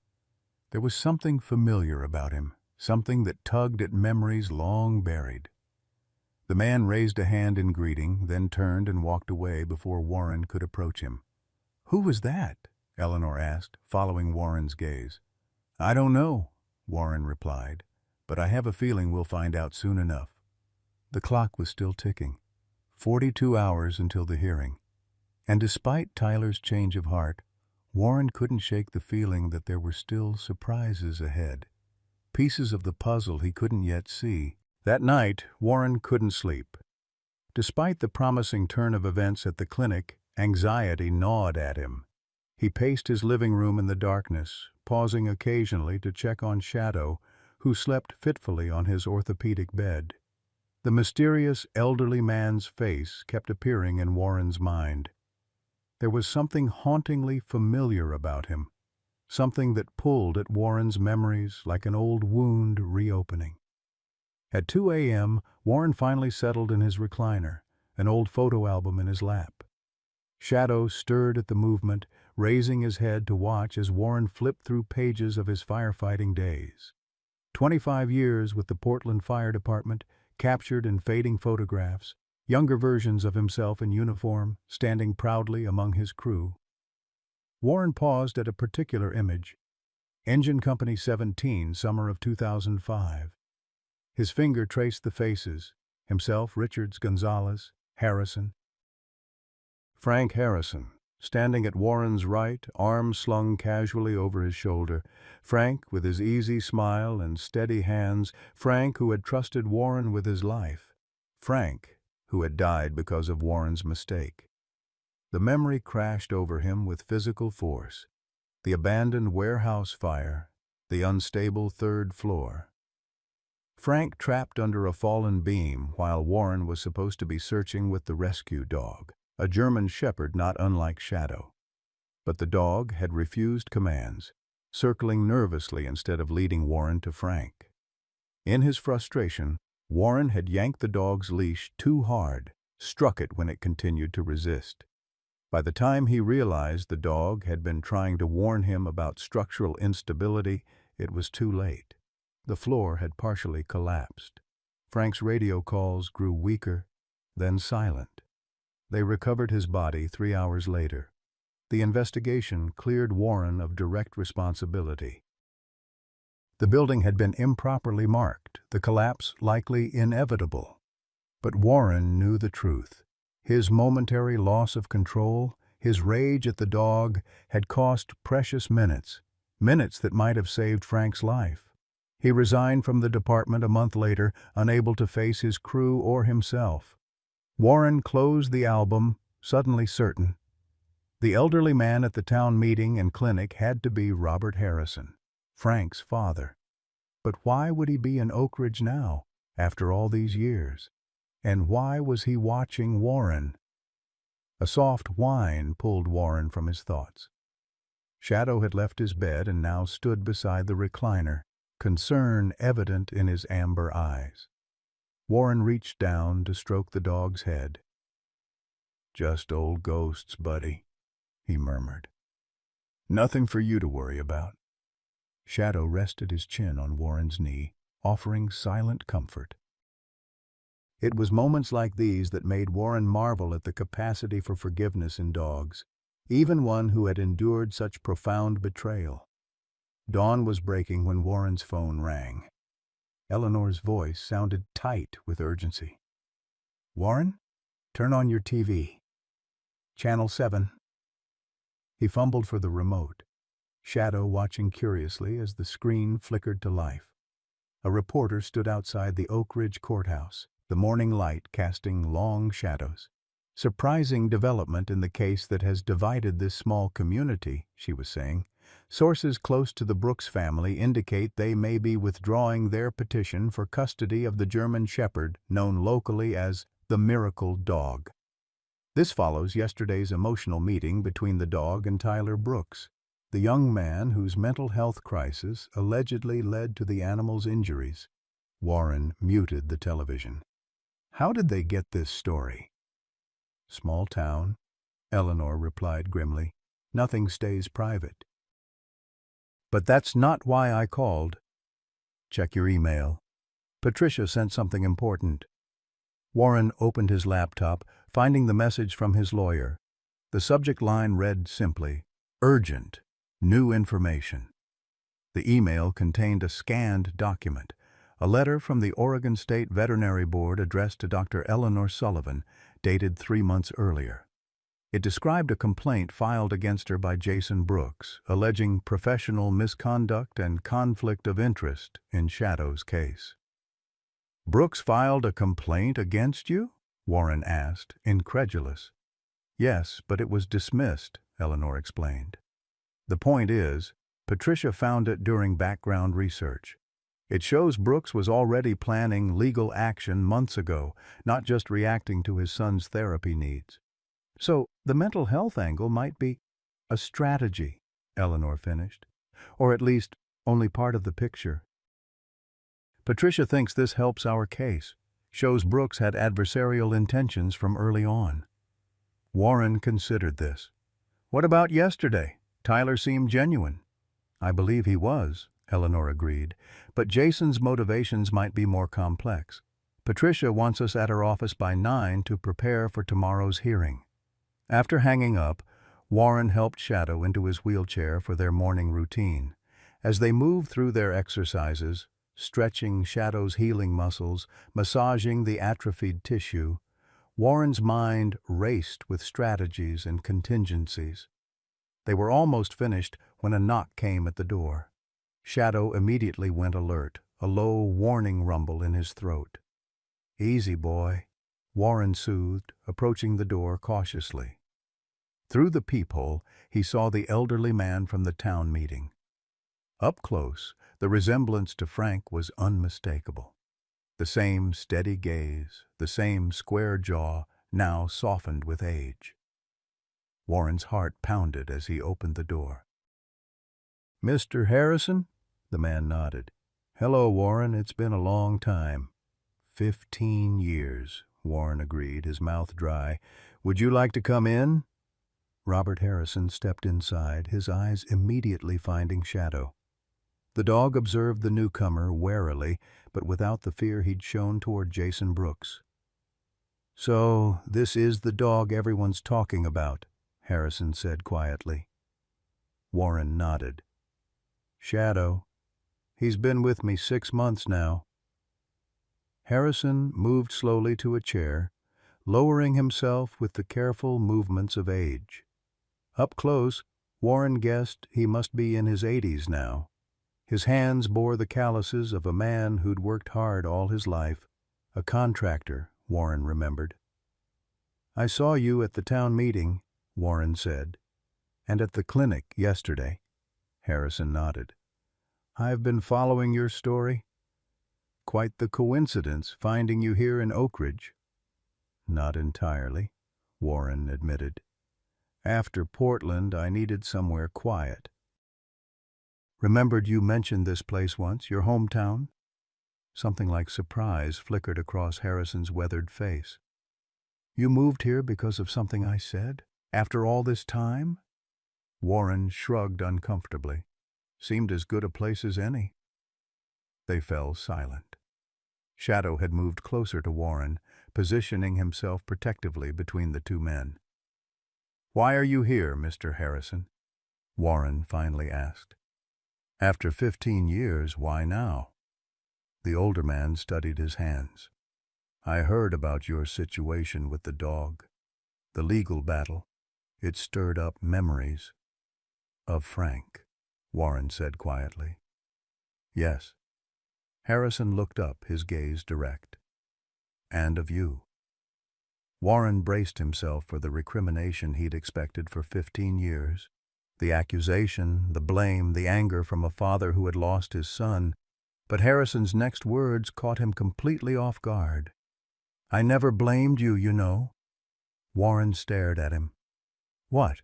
There was something familiar about him, something that tugged at memories long buried. The man raised a hand in greeting, then turned and walked away before Warren could approach him. "Who was that?" Eleanor asked, following Warren's gaze. "I don't know," Warren replied, "but I have a feeling we'll find out soon enough." The clock was still ticking. 42 hours until the hearing. And despite Tyler's change of heart, Warren couldn't shake the feeling that there were still surprises ahead. Pieces of the puzzle he couldn't yet see. That night, Warren couldn't sleep. Despite the promising turn of events at the clinic, anxiety gnawed at him. He paced his living room in the darkness, pausing occasionally to check on Shadow, who slept fitfully on his orthopedic bed. The mysterious elderly man's face kept appearing in Warren's mind. There was something hauntingly familiar about him, something that pulled at Warren's memories like an old wound reopening. At 2 a.m., Warren finally settled in his recliner, an old photo album in his lap. Shadow stirred at the movement, raising his head to watch as Warren flipped through pages of his firefighting days. 25 years with the Portland Fire Department, captured in fading photographs, younger versions of himself in uniform, standing proudly among his crew. Warren paused at a particular image. Engine Company 17, summer of 2005. His finger traced the faces, himself, Richards, Gonzalez, Harrison. Frank Harrison, standing at Warren's right, arms slung casually over his shoulder. Frank, with his easy smile and steady hands. Frank, who had trusted Warren with his life. Frank, who had died because of Warren's mistake. The memory crashed over him with physical force. The abandoned warehouse fire, the unstable third floor. Frank trapped under a fallen beam while Warren was supposed to be searching with the rescue dog, a German shepherd not unlike Shadow. But the dog had refused commands, circling nervously instead of leading Warren to Frank. In his frustration, Warren had yanked the dog's leash too hard, struck it when it continued to resist. By the time he realized the dog had been trying to warn him about structural instability, it was too late. The floor had partially collapsed. Frank's radio calls grew weaker, then silent. They recovered his body 3 hours later. The investigation cleared Warren of direct responsibility. The building had been improperly marked, the collapse likely inevitable. But Warren knew the truth. His momentary loss of control, his rage at the dog, had cost precious minutes, minutes that might have saved Frank's life. He resigned from the department a month later, unable to face his crew or himself. Warren closed the album, suddenly certain. The elderly man at the town meeting and clinic had to be Robert Harrison, Frank's father. But why would he be in Oak Ridge now, after all these years? And why was he watching Warren? A soft whine pulled Warren from his thoughts. Shadow had left his bed and now stood beside the recliner, concern evident in his amber eyes. Warren reached down to stroke the dog's head. "Just old ghosts, buddy," he murmured. "Nothing for you to worry about." Shadow rested his chin on Warren's knee, offering silent comfort. It was moments like these that made Warren marvel at the capacity for forgiveness in dogs, even one who had endured such profound betrayal. Dawn was breaking when Warren's phone rang. Eleanor's voice sounded tight with urgency. "Warren, turn on your TV. Channel 7. He fumbled for the remote. Shadow watching curiously as the screen flickered to life. A reporter stood outside the Oak Ridge courthouse, the morning light casting long shadows. "Surprising development in the case that has divided this small community," she was saying. "Sources close to the Brooks family indicate they may be withdrawing their petition for custody of the German Shepherd known locally as the Miracle Dog." This follows yesterday's emotional meeting between the dog and Tyler Brooks, the young man whose mental health crisis allegedly led to the animal's injuries. Warren muted the television. "How did they get this story?" "Small town," Eleanor replied grimly. "Nothing stays private." "But that's not why I called." "Check your email. Patricia sent something important." Warren opened his laptop, finding the message from his lawyer. The subject line read simply, "Urgent. New information." The email contained a scanned document, a letter from the Oregon State Veterinary Board addressed to Dr. Eleanor Sullivan, dated 3 months earlier. It described a complaint filed against her by Jason Brooks, alleging professional misconduct and conflict of interest in Shadow's case. "Brooks filed a complaint against you?" Warren asked, incredulous. "Yes, but it was dismissed," Eleanor explained. "The point is, Patricia found it during background research. It shows Brooks was already planning legal action months ago, not just reacting to his son's therapy needs." "So the mental health angle might be a strategy," Eleanor finished. "Or at least only part of the picture. Patricia thinks this helps our case, shows Brooks had adversarial intentions from early on." Warren considered this. "What about yesterday? Tyler seemed genuine." "I believe he was," Eleanor agreed, "but Jason's motivations might be more complex. Patricia wants us at her office by 9 to prepare for tomorrow's hearing." After hanging up, Warren helped Shadow into his wheelchair for their morning routine. As they moved through their exercises, stretching Shadow's healing muscles, massaging the atrophied tissue, Warren's mind raced with strategies and contingencies. They were almost finished when a knock came at the door. Shadow immediately went alert, a low warning rumble in his throat. "Easy, boy," Warren soothed, approaching the door cautiously. Through the peephole, he saw the elderly man from the town meeting. Up close, the resemblance to Frank was unmistakable. The same steady gaze, the same square jaw, now softened with age. Warren's heart pounded as he opened the door. "Mr. Harrison?" The man nodded. "Hello, Warren. It's been a long time." 15 years, Warren agreed, his mouth dry. "Would you like to come in?" Robert Harrison stepped inside, his eyes immediately finding Shadow. The dog observed the newcomer warily, but without the fear he'd shown toward Jason Brooks. "So, this is the dog everyone's talking about," Harrison said quietly. Warren nodded. "Shadow. He's been with me 6 months now." Harrison moved slowly to a chair, lowering himself with the careful movements of age. Up close, Warren guessed he must be in his 80s now. His hands bore the calluses of a man who'd worked hard all his life, a contractor, Warren remembered. "I saw you at the town meeting," Warren said. "And at the clinic yesterday." Harrison nodded. "I've been following your story. Quite the coincidence finding you here in Oak Ridge." "Not entirely," Warren admitted. "After Portland, I needed somewhere quiet. Remembered you mentioned this place once, your hometown?" Something like surprise flickered across Harrison's weathered face. "You moved here because of something I said? After all this time?" Warren shrugged uncomfortably. "Seemed as good a place as any." They fell silent. Shadow had moved closer to Warren, positioning himself protectively between the two men. "Why are you here, Mr. Harrison?" Warren finally asked. "After 15 years, why now?" The older man studied his hands. "I heard about your situation with the dog. The legal battle. It stirred up memories of Frank." Warren said quietly. Yes. Harrison looked up, his gaze direct. And of you. Warren braced himself for the recrimination he'd expected for 15 years. The accusation, the blame, the anger from a father who had lost his son. But Harrison's next words caught him completely off guard. I never blamed you, you know. Warren stared at him. What?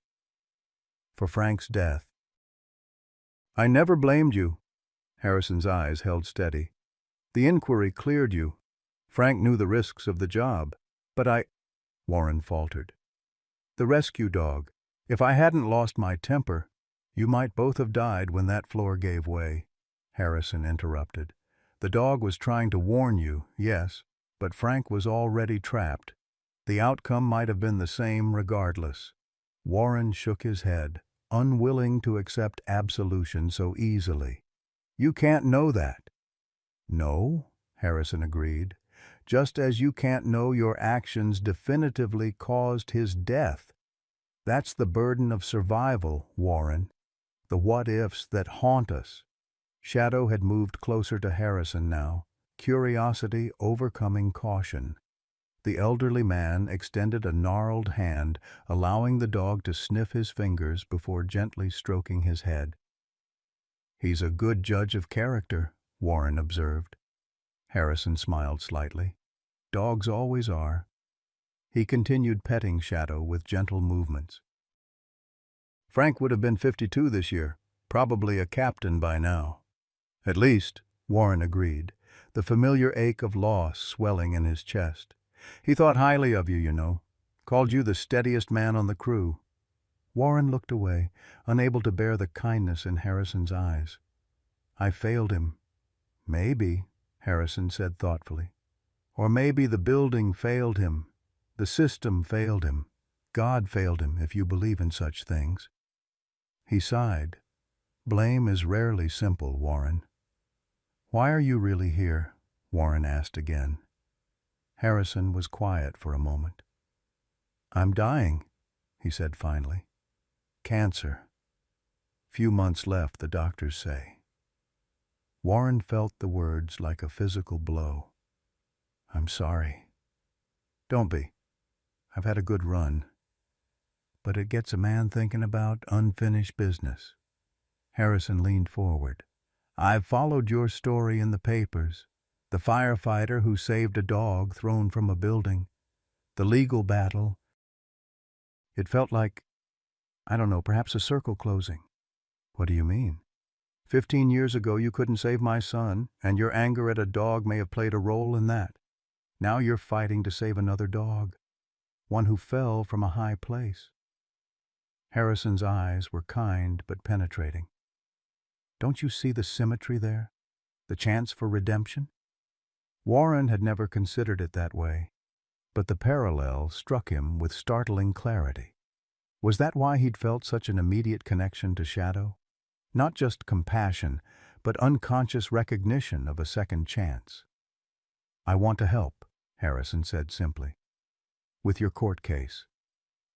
For Frank's death. I never blamed you. Harrison's eyes held steady. The inquiry cleared you. Frank knew the risks of the job. But Warren faltered. The rescue dog. If I hadn't lost my temper, you might both have died when that floor gave way. Harrison interrupted. The dog was trying to warn you, yes, but Frank was already trapped. The outcome might have been the same regardless. Warren shook his head, unwilling to accept absolution so easily. You can't know that. No, Harrison agreed, just as you can't know your actions definitively caused his death. That's the burden of survival, Warren. The what-ifs that haunt us. Shadow had moved closer to Harrison now, curiosity overcoming caution. The elderly man extended a gnarled hand, allowing the dog to sniff his fingers before gently stroking his head. He's a good judge of character, Warren observed. Harrison smiled slightly. Dogs always are. He continued petting Shadow with gentle movements. Frank would have been 52 this year, probably a captain by now. At least, Warren agreed, the familiar ache of loss swelling in his chest. He thought highly of you, you know. Called you the steadiest man on the crew. Warren looked away, unable to bear the kindness in Harrison's eyes. I failed him. Maybe, Harrison said thoughtfully. Or maybe the building failed him. The system failed him. God failed him, if you believe in such things. He sighed. Blame is rarely simple, Warren. Why are you really here? Warren asked again. Harrison was quiet for a moment. I'm dying, he said finally. Cancer. Few months left, the doctors say. Warren felt the words like a physical blow. I'm sorry. Don't be. I've had a good run. But it gets a man thinking about unfinished business. Harrison leaned forward. I've followed your story in the papers. The firefighter who saved a dog thrown from a building. The legal battle. It felt like, I don't know, perhaps a circle closing. What do you mean? 15 years ago you couldn't save my son, and your anger at a dog may have played a role in that. Now you're fighting to save another dog, one who fell from a high place. Harrison's eyes were kind but penetrating. Don't you see the symmetry there? The chance for redemption? Warren had never considered it that way, but the parallel struck him with startling clarity. Was that why he'd felt such an immediate connection to Shadow? Not just compassion, but unconscious recognition of a second chance. I want to help, Harrison said simply. With your court case.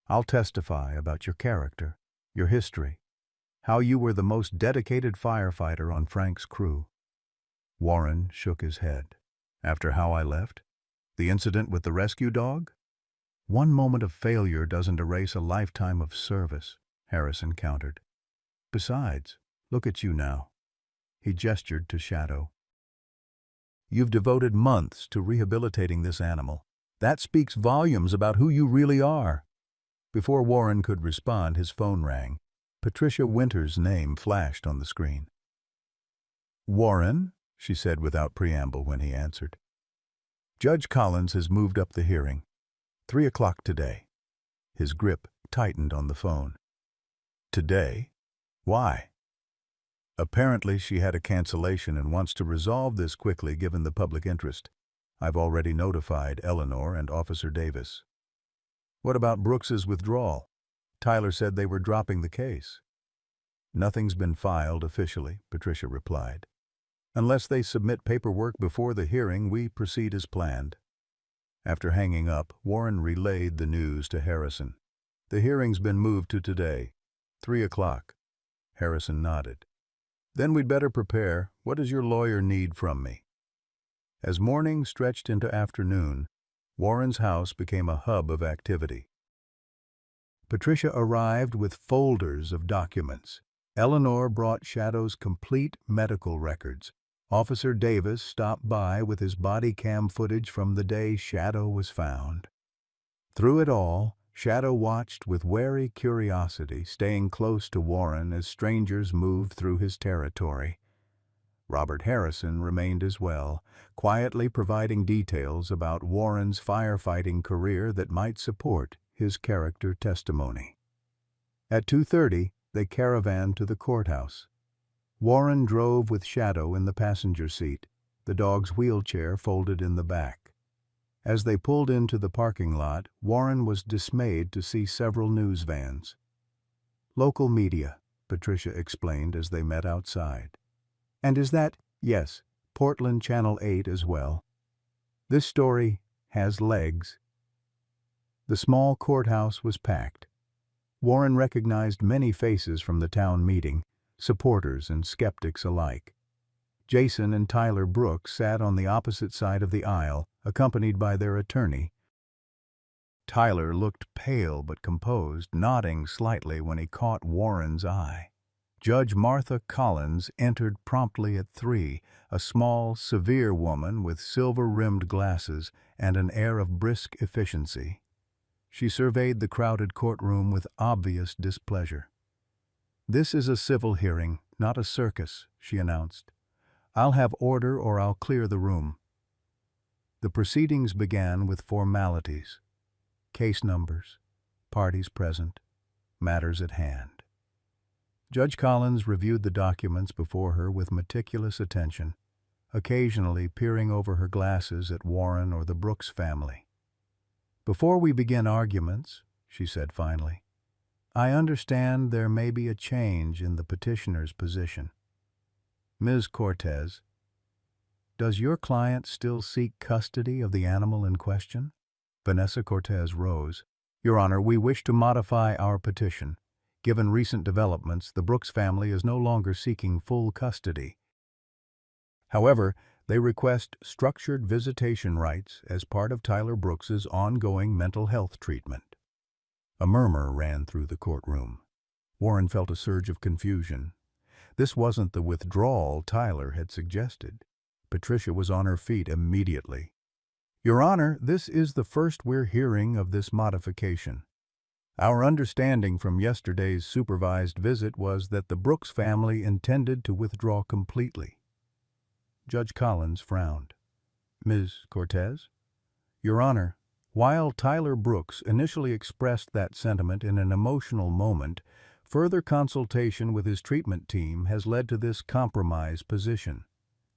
I'll testify about your character, your history, how you were the most dedicated firefighter on Frank's crew. Warren shook his head. After how I left? The incident with the rescue dog? One moment of failure doesn't erase a lifetime of service, Harrison countered. Besides, look at you now. He gestured to Shadow. You've devoted months to rehabilitating this animal. That speaks volumes about who you really are. Before Warren could respond, his phone rang. Patricia Winter's name flashed on the screen. Warren, she said without preamble when he answered. Judge Collins has moved up the hearing. 3 o'clock today. His grip tightened on the phone. Today? Why? Apparently she had a cancellation and wants to resolve this quickly given the public interest. I've already notified Eleanor and Officer Davis. What about Brooks's withdrawal? Tyler said they were dropping the case. Nothing's been filed officially, Patricia replied. Unless they submit paperwork before the hearing, we proceed as planned. After hanging up, Warren relayed the news to Harrison. The hearing's been moved to today, 3 o'clock. Harrison nodded. Then we'd better prepare. What does your lawyer need from me? As morning stretched into afternoon, Warren's house became a hub of activity. Patricia arrived with folders of documents. Eleanor brought Shadow's complete medical records. Officer Davis stopped by with his body cam footage from the day Shadow was found. Through it all, Shadow watched with wary curiosity, staying close to Warren as strangers moved through his territory. Robert Harrison remained as well, quietly providing details about Warren's firefighting career that might support his character testimony. At 2:30, they caravanned to the courthouse. Warren drove with Shadow in the passenger seat, the dog's wheelchair folded in the back. As they pulled into the parking lot, Warren was dismayed to see several news vans. "Local media," Patricia explained as they met outside. "And is that—" "Yes, Portland Channel 8 as well. This story has legs." The small courthouse was packed. Warren recognized many faces from the town meeting, supporters and skeptics alike. Jason and Tyler Brooks sat on the opposite side of the aisle, accompanied by their attorney. Tyler looked pale but composed, nodding slightly when he caught Warren's eye. Judge Martha Collins entered promptly at 3, a small, severe woman with silver-rimmed glasses and an air of brisk efficiency. She surveyed the crowded courtroom with obvious displeasure. "This is a civil hearing, not a circus," she announced. "I'll have order or I'll clear the room." The proceedings began with formalities. Case numbers, parties present, matters at hand. Judge Collins reviewed the documents before her with meticulous attention, occasionally peering over her glasses at Warren or the Brooks family. "Before we begin arguments," she said finally, "I understand there may be a change in the petitioner's position. Ms. Cortez, does your client still seek custody of the animal in question?" Vanessa Cortez rose. "Your Honor, we wish to modify our petition. Given recent developments, the Brooks family is no longer seeking full custody. However, they request structured visitation rights as part of Tyler Brooks's ongoing mental health treatment." A murmur ran through the courtroom. Warren felt a surge of confusion. This wasn't the withdrawal Tyler had suggested. Patricia was on her feet immediately. "Your Honor, this is the first we're hearing of this modification. Our understanding from yesterday's supervised visit was that the Brooks family intended to withdraw completely." Judge Collins frowned. "Ms. Cortez?" "Your Honor, while Tyler Brooks initially expressed that sentiment in an emotional moment, further consultation with his treatment team has led to this compromise position.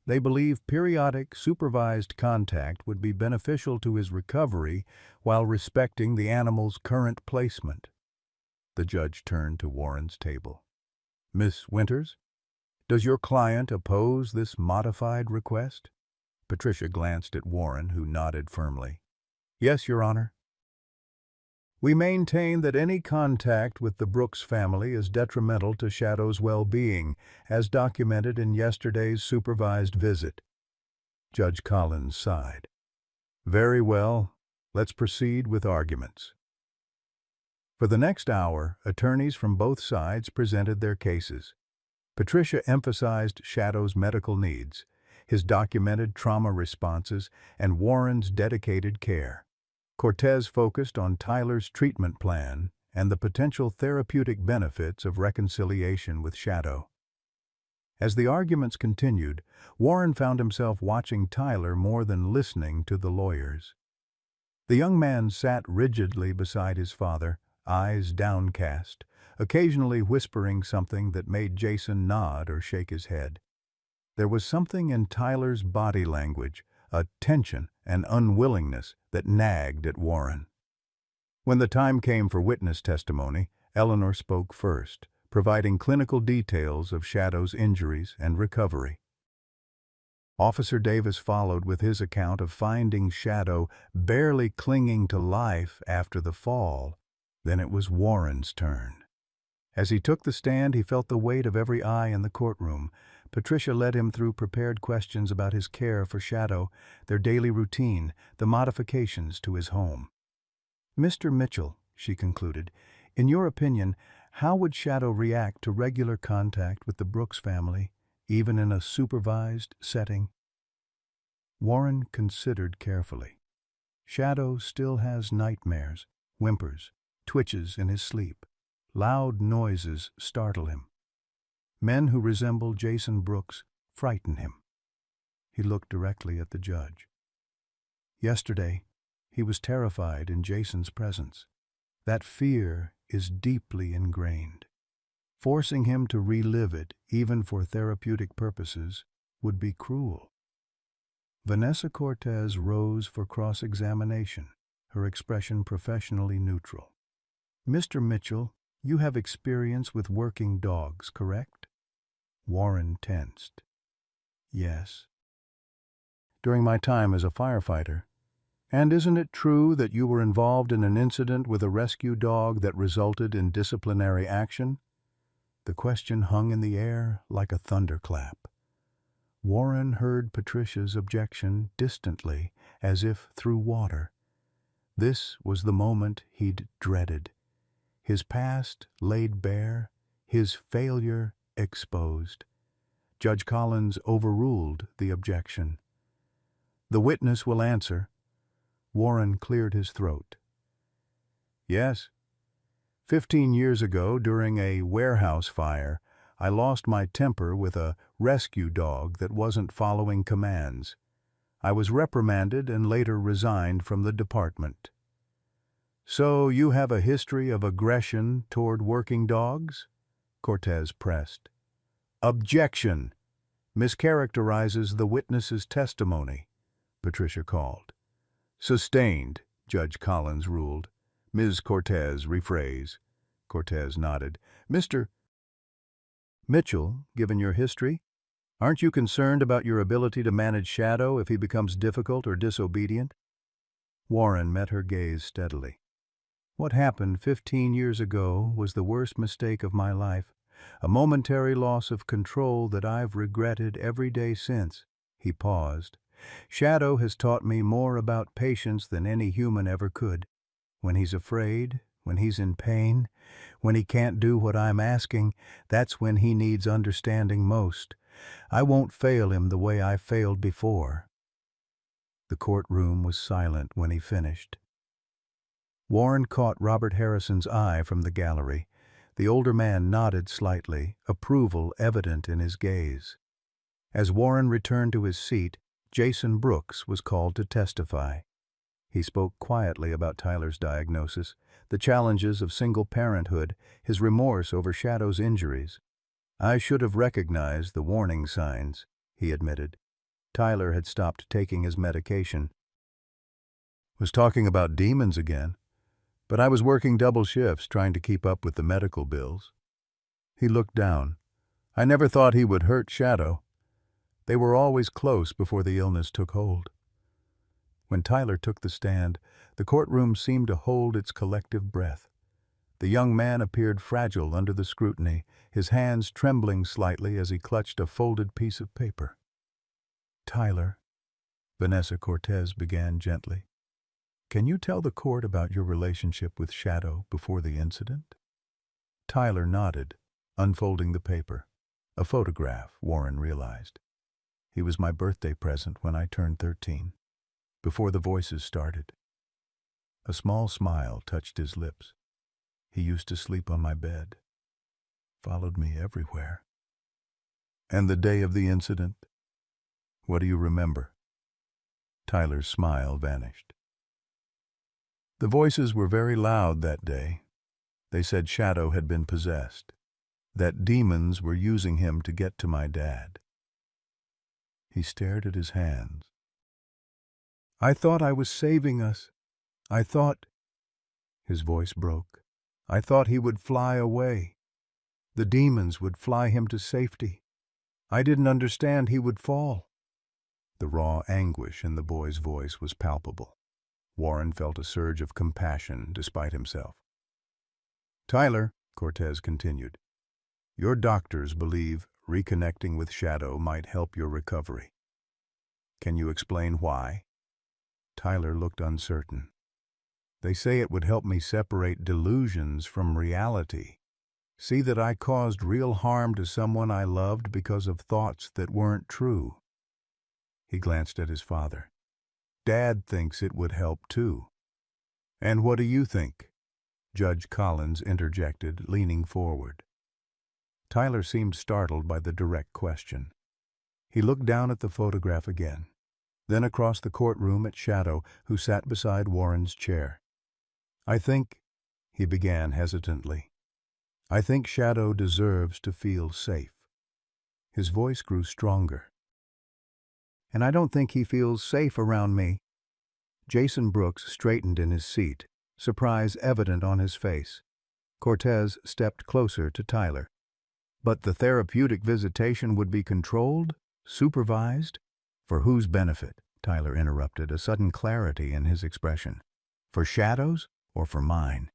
They believe periodic, supervised contact would be beneficial to his recovery while respecting the animal's current placement." The judge turned to Warren's table. "Miss Winters, does your client oppose this modified request?" Patricia glanced at Warren, who nodded firmly. "Yes, Your Honor. We maintain that any contact with the Brooks family is detrimental to Shadow's well-being, as documented in yesterday's supervised visit." Judge Collins sighed. "Very well. Let's proceed with arguments." For the next hour, attorneys from both sides presented their cases. Patricia emphasized Shadow's medical needs, his documented trauma responses, and Warren's dedicated care. Cortez focused on Tyler's treatment plan and the potential therapeutic benefits of reconciliation with Shadow. As the arguments continued, Warren found himself watching Tyler more than listening to the lawyers. The young man sat rigidly beside his father, eyes downcast, occasionally whispering something that made Jason nod or shake his head. There was something in Tyler's body language, a tension and unwillingness that nagged at Warren. When the time came for witness testimony, Eleanor spoke first, providing clinical details of Shadow's injuries and recovery. Officer Davis followed with his account of finding Shadow barely clinging to life after the fall. Then it was Warren's turn. As he took the stand, he felt the weight of every eye in the courtroom. Patricia led him through prepared questions about his care for Shadow, their daily routine, the modifications to his home. "Mr. Mitchell," she concluded, "in your opinion, how would Shadow react to regular contact with the Brooks family, even in a supervised setting?" Warren considered carefully. Shadow still has nightmares, whimpers, twitches in his sleep. Loud noises startle him. Men who resemble Jason Brooks frighten him. He looked directly at the judge. Yesterday, he was terrified in Jason's presence. That fear is deeply ingrained. Forcing him to relive it, even for therapeutic purposes, would be cruel. Vanessa Cortez rose for cross-examination, her expression professionally neutral. "Mr. Mitchell, you have experience with working dogs, correct?" Warren tensed. "Yes." "During my time as a firefighter. And isn't it true that you were involved in an incident with a rescue dog that resulted in disciplinary action?" The question hung in the air like a thunderclap. Warren heard Patricia's objection distantly, as if through water. This was the moment he'd dreaded. His past laid bare, his failure exposed. Judge Collins overruled the objection. "The witness will answer." Warren cleared his throat. "Yes. 15 years ago, during a warehouse fire, I lost my temper with a rescue dog that wasn't following commands. I was reprimanded and later resigned from the department." "So you have a history of aggression toward working dogs?" Cortez pressed. "Objection! Mischaracterizes the witness's testimony," Patricia called. "Sustained," Judge Collins ruled. "Ms. Cortez, rephrase." Cortez nodded. "Mr. Mitchell, given your history, aren't you concerned about your ability to manage Shadow if he becomes difficult or disobedient?" Warren met her gaze steadily. "What happened 15 years ago was the worst mistake of my life, a momentary loss of control that I've regretted every day since." He paused. "Shadow has taught me more about patience than any human ever could. When he's afraid, when he's in pain, when he can't do what I'm asking, that's when he needs understanding most. I won't fail him the way I failed before." The courtroom was silent when he finished. Warren caught Robert Harrison's eye from the gallery. The older man nodded slightly, approval evident in his gaze. As Warren returned to his seat, Jason Brooks was called to testify. He spoke quietly about Tyler's diagnosis, the challenges of single parenthood, his remorse over Shadow's injuries. "I should have recognized the warning signs," he admitted. Tyler had stopped taking his medication. "Was talking about demons again. But I was working double shifts trying to keep up with the medical bills." He looked down. "I never thought he would hurt Shadow. They were always close before the illness took hold." When Tyler took the stand, the courtroom seemed to hold its collective breath. The young man appeared fragile under the scrutiny, his hands trembling slightly as he clutched a folded piece of paper. "Tyler," Vanessa Cortez began gently, "can you tell the court about your relationship with Shadow before the incident?" Tyler nodded, unfolding the paper. A photograph, Warren realized. "He was my birthday present when I turned 13, before the voices started." A small smile touched his lips. "He used to sleep on my bed, followed me everywhere." "And the day of the incident? What do you remember?" Tyler's smile vanished. "The voices were very loud that day. They said Shadow had been possessed, that demons were using him to get to my dad." He stared at his hands. "I thought I was saving us. I thought—" His voice broke. "I thought he would fly away. The demons would fly him to safety. I didn't understand he would fall." The raw anguish in the boy's voice was palpable. Warren felt a surge of compassion despite himself. "Tyler, Cortez continued. Your doctors believe reconnecting with Shadow might help your recovery. Can you explain why? Tyler looked uncertain. They say it would help me separate delusions from reality. See that I caused real harm to someone I loved because of thoughts that weren't true. He glanced at his father. Dad thinks it would help too. And what do you think? Judge Collins interjected, leaning forward. Tyler seemed startled by the direct question. He looked down at the photograph again, then across the courtroom at Shadow, who sat beside Warren's chair. I think, he began hesitantly, I think Shadow deserves to feel safe. His voice grew stronger. And I don't think he feels safe around me. Jason Brooks straightened in his seat, surprise evident on his face. Cortez stepped closer to Tyler. But the therapeutic visitation would be controlled? Supervised? For whose benefit? Tyler interrupted, a sudden clarity in his expression. For Shadow's or for mine?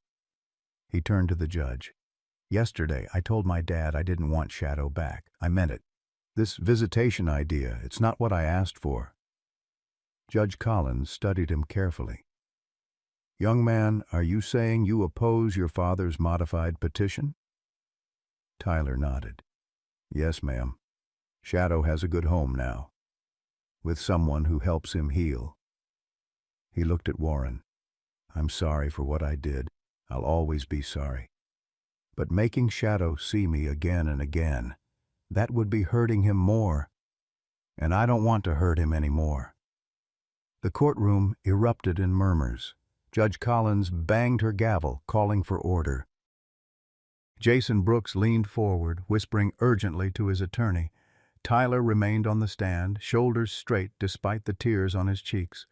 He turned to the judge. Yesterday, I told my dad I didn't want Shadow back. I meant it. This visitation idea, it's not what I asked for. Judge Collins studied him carefully. Young man, are you saying you oppose your father's modified petition? Tyler nodded. Yes, ma'am. Shadow has a good home now, with someone who helps him heal. He looked at Warren. I'm sorry for what I did. I'll always be sorry. But making Shadow see me again and again, that would be hurting him more. And I don't want to hurt him anymore. The courtroom erupted in murmurs. Judge Collins banged her gavel, calling for order. Jason Brooks leaned forward, whispering urgently to his attorney. Tyler remained on the stand, shoulders straight despite the tears on his cheeks.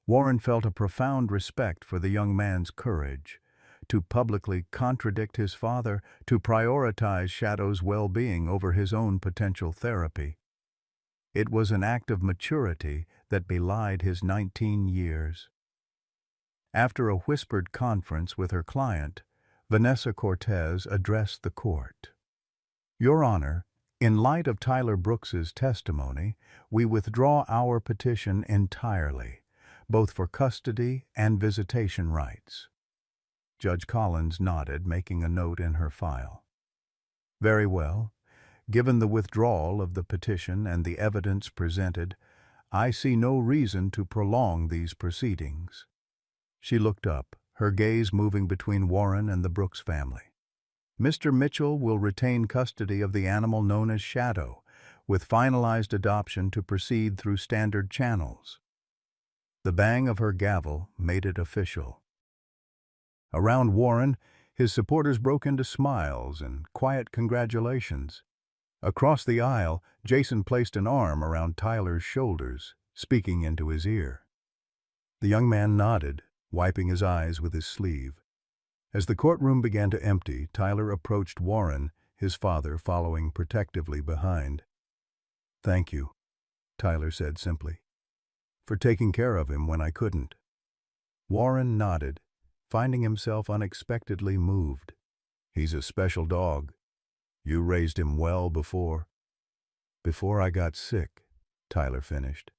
Warren felt a profound respect for the young man's courage. To publicly contradict his father, to prioritize Shadow's well-being over his own potential therapy. It was an act of maturity that belied his 19 years. After a whispered conference with her client, Vanessa Cortez addressed the court. Your Honor, in light of Tyler Brooks's testimony, we withdraw our petition entirely, both for custody and visitation rights. Judge Collins nodded, making a note in her file. Very well. Given the withdrawal of the petition and the evidence presented, I see no reason to prolong these proceedings. She looked up, her gaze moving between Warren and the Brooks family. Mr. Mitchell will retain custody of the animal known as Shadow, with finalized adoption to proceed through standard channels. The bang of her gavel made it official. Around Warren, his supporters broke into smiles and quiet congratulations. Across the aisle, Jason placed an arm around Tyler's shoulders, speaking into his ear. The young man nodded, wiping his eyes with his sleeve. As the courtroom began to empty, Tyler approached Warren, his father following protectively behind. Thank you, Tyler said simply, for taking care of him when I couldn't. Warren nodded, finding himself unexpectedly moved. He's a special dog. You raised him well before I got sick, Tyler finished.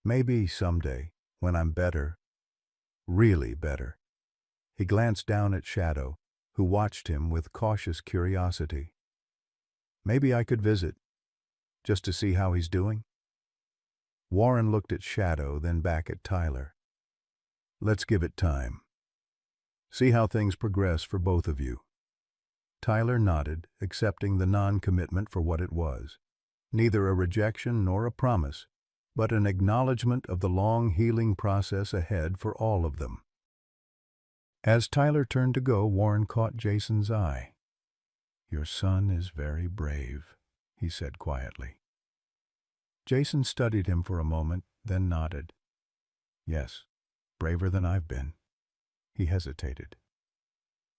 Maybe someday, when I'm better, really better. He glanced down at Shadow, who watched him with cautious curiosity. Maybe I could visit, just to see how he's doing. Warren looked at Shadow, then back at Tyler. Let's give it time. See how things progress for both of you. Tyler nodded, accepting the non-commitment for what it was. Neither a rejection nor a promise, but an acknowledgement of the long healing process ahead for all of them. As Tyler turned to go, Warren caught Jason's eye. Your son is very brave, he said quietly. Jason studied him for a moment, then nodded. Yes, braver than I've been. He hesitated.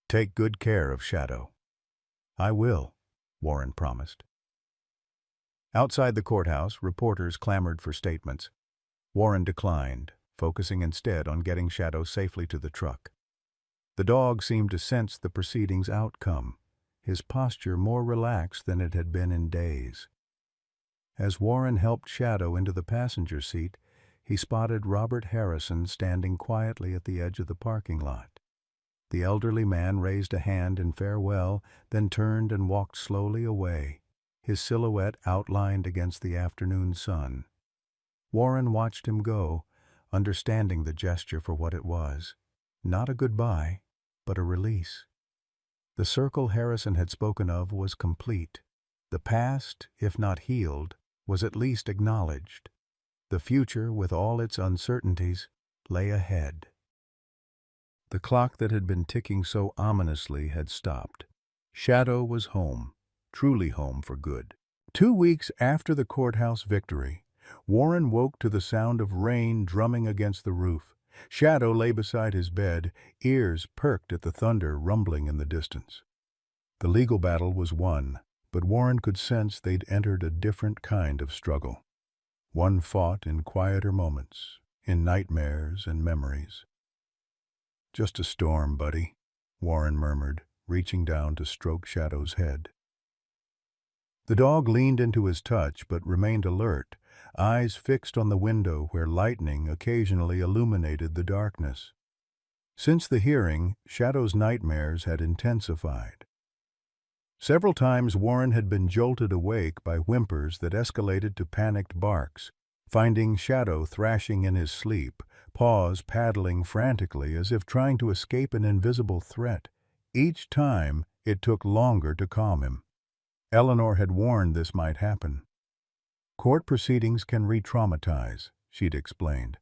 Take good care of Shadow. I will, Warren promised. Outside the courthouse, reporters clamored for statements. Warren declined, focusing instead on getting Shadow safely to the truck. The dog seemed to sense the proceedings' outcome, his posture more relaxed than it had been in days. As Warren helped Shadow into the passenger seat, he spotted Robert Harrison standing quietly at the edge of the parking lot. The elderly man raised a hand in farewell, then turned and walked slowly away, his silhouette outlined against the afternoon sun. Warren watched him go, understanding the gesture for what it was. Not a goodbye, but a release. The circle Harrison had spoken of was complete. The past, if not healed, was at least acknowledged. The future, with all its uncertainties, lay ahead. The clock that had been ticking so ominously had stopped. Shadow was home, truly home for good. 2 weeks after the courthouse victory, Warren woke to the sound of rain drumming against the roof. Shadow lay beside his bed, ears perked at the thunder rumbling in the distance. The legal battle was won, but Warren could sense they'd entered a different kind of struggle. One fought in quieter moments, in nightmares and memories. "Just a storm, buddy," Warren murmured, reaching down to stroke Shadow's head. The dog leaned into his touch but remained alert, eyes fixed on the window where lightning occasionally illuminated the darkness. Since the hearing, Shadow's nightmares had intensified. Several times Warren had been jolted awake by whimpers that escalated to panicked barks, finding Shadow thrashing in his sleep, paws paddling frantically as if trying to escape an invisible threat. Each time, it took longer to calm him. Eleanor had warned this might happen. "Court proceedings can re-traumatize," she'd explained.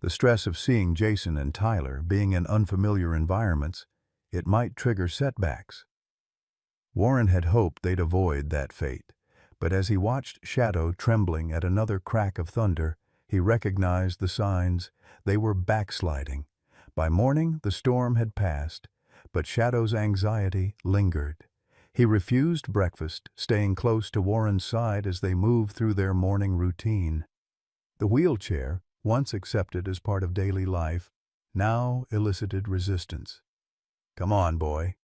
The stress of seeing Jason and Tyler being in unfamiliar environments, it might trigger setbacks. Warren had hoped they'd avoid that fate, but as he watched Shadow trembling at another crack of thunder, he recognized the signs. They were backsliding. By morning, the storm had passed, but Shadow's anxiety lingered. He refused breakfast, staying close to Warren's side as they moved through their morning routine. The wheelchair, once accepted as part of daily life, now elicited resistance. "Come on, boy,"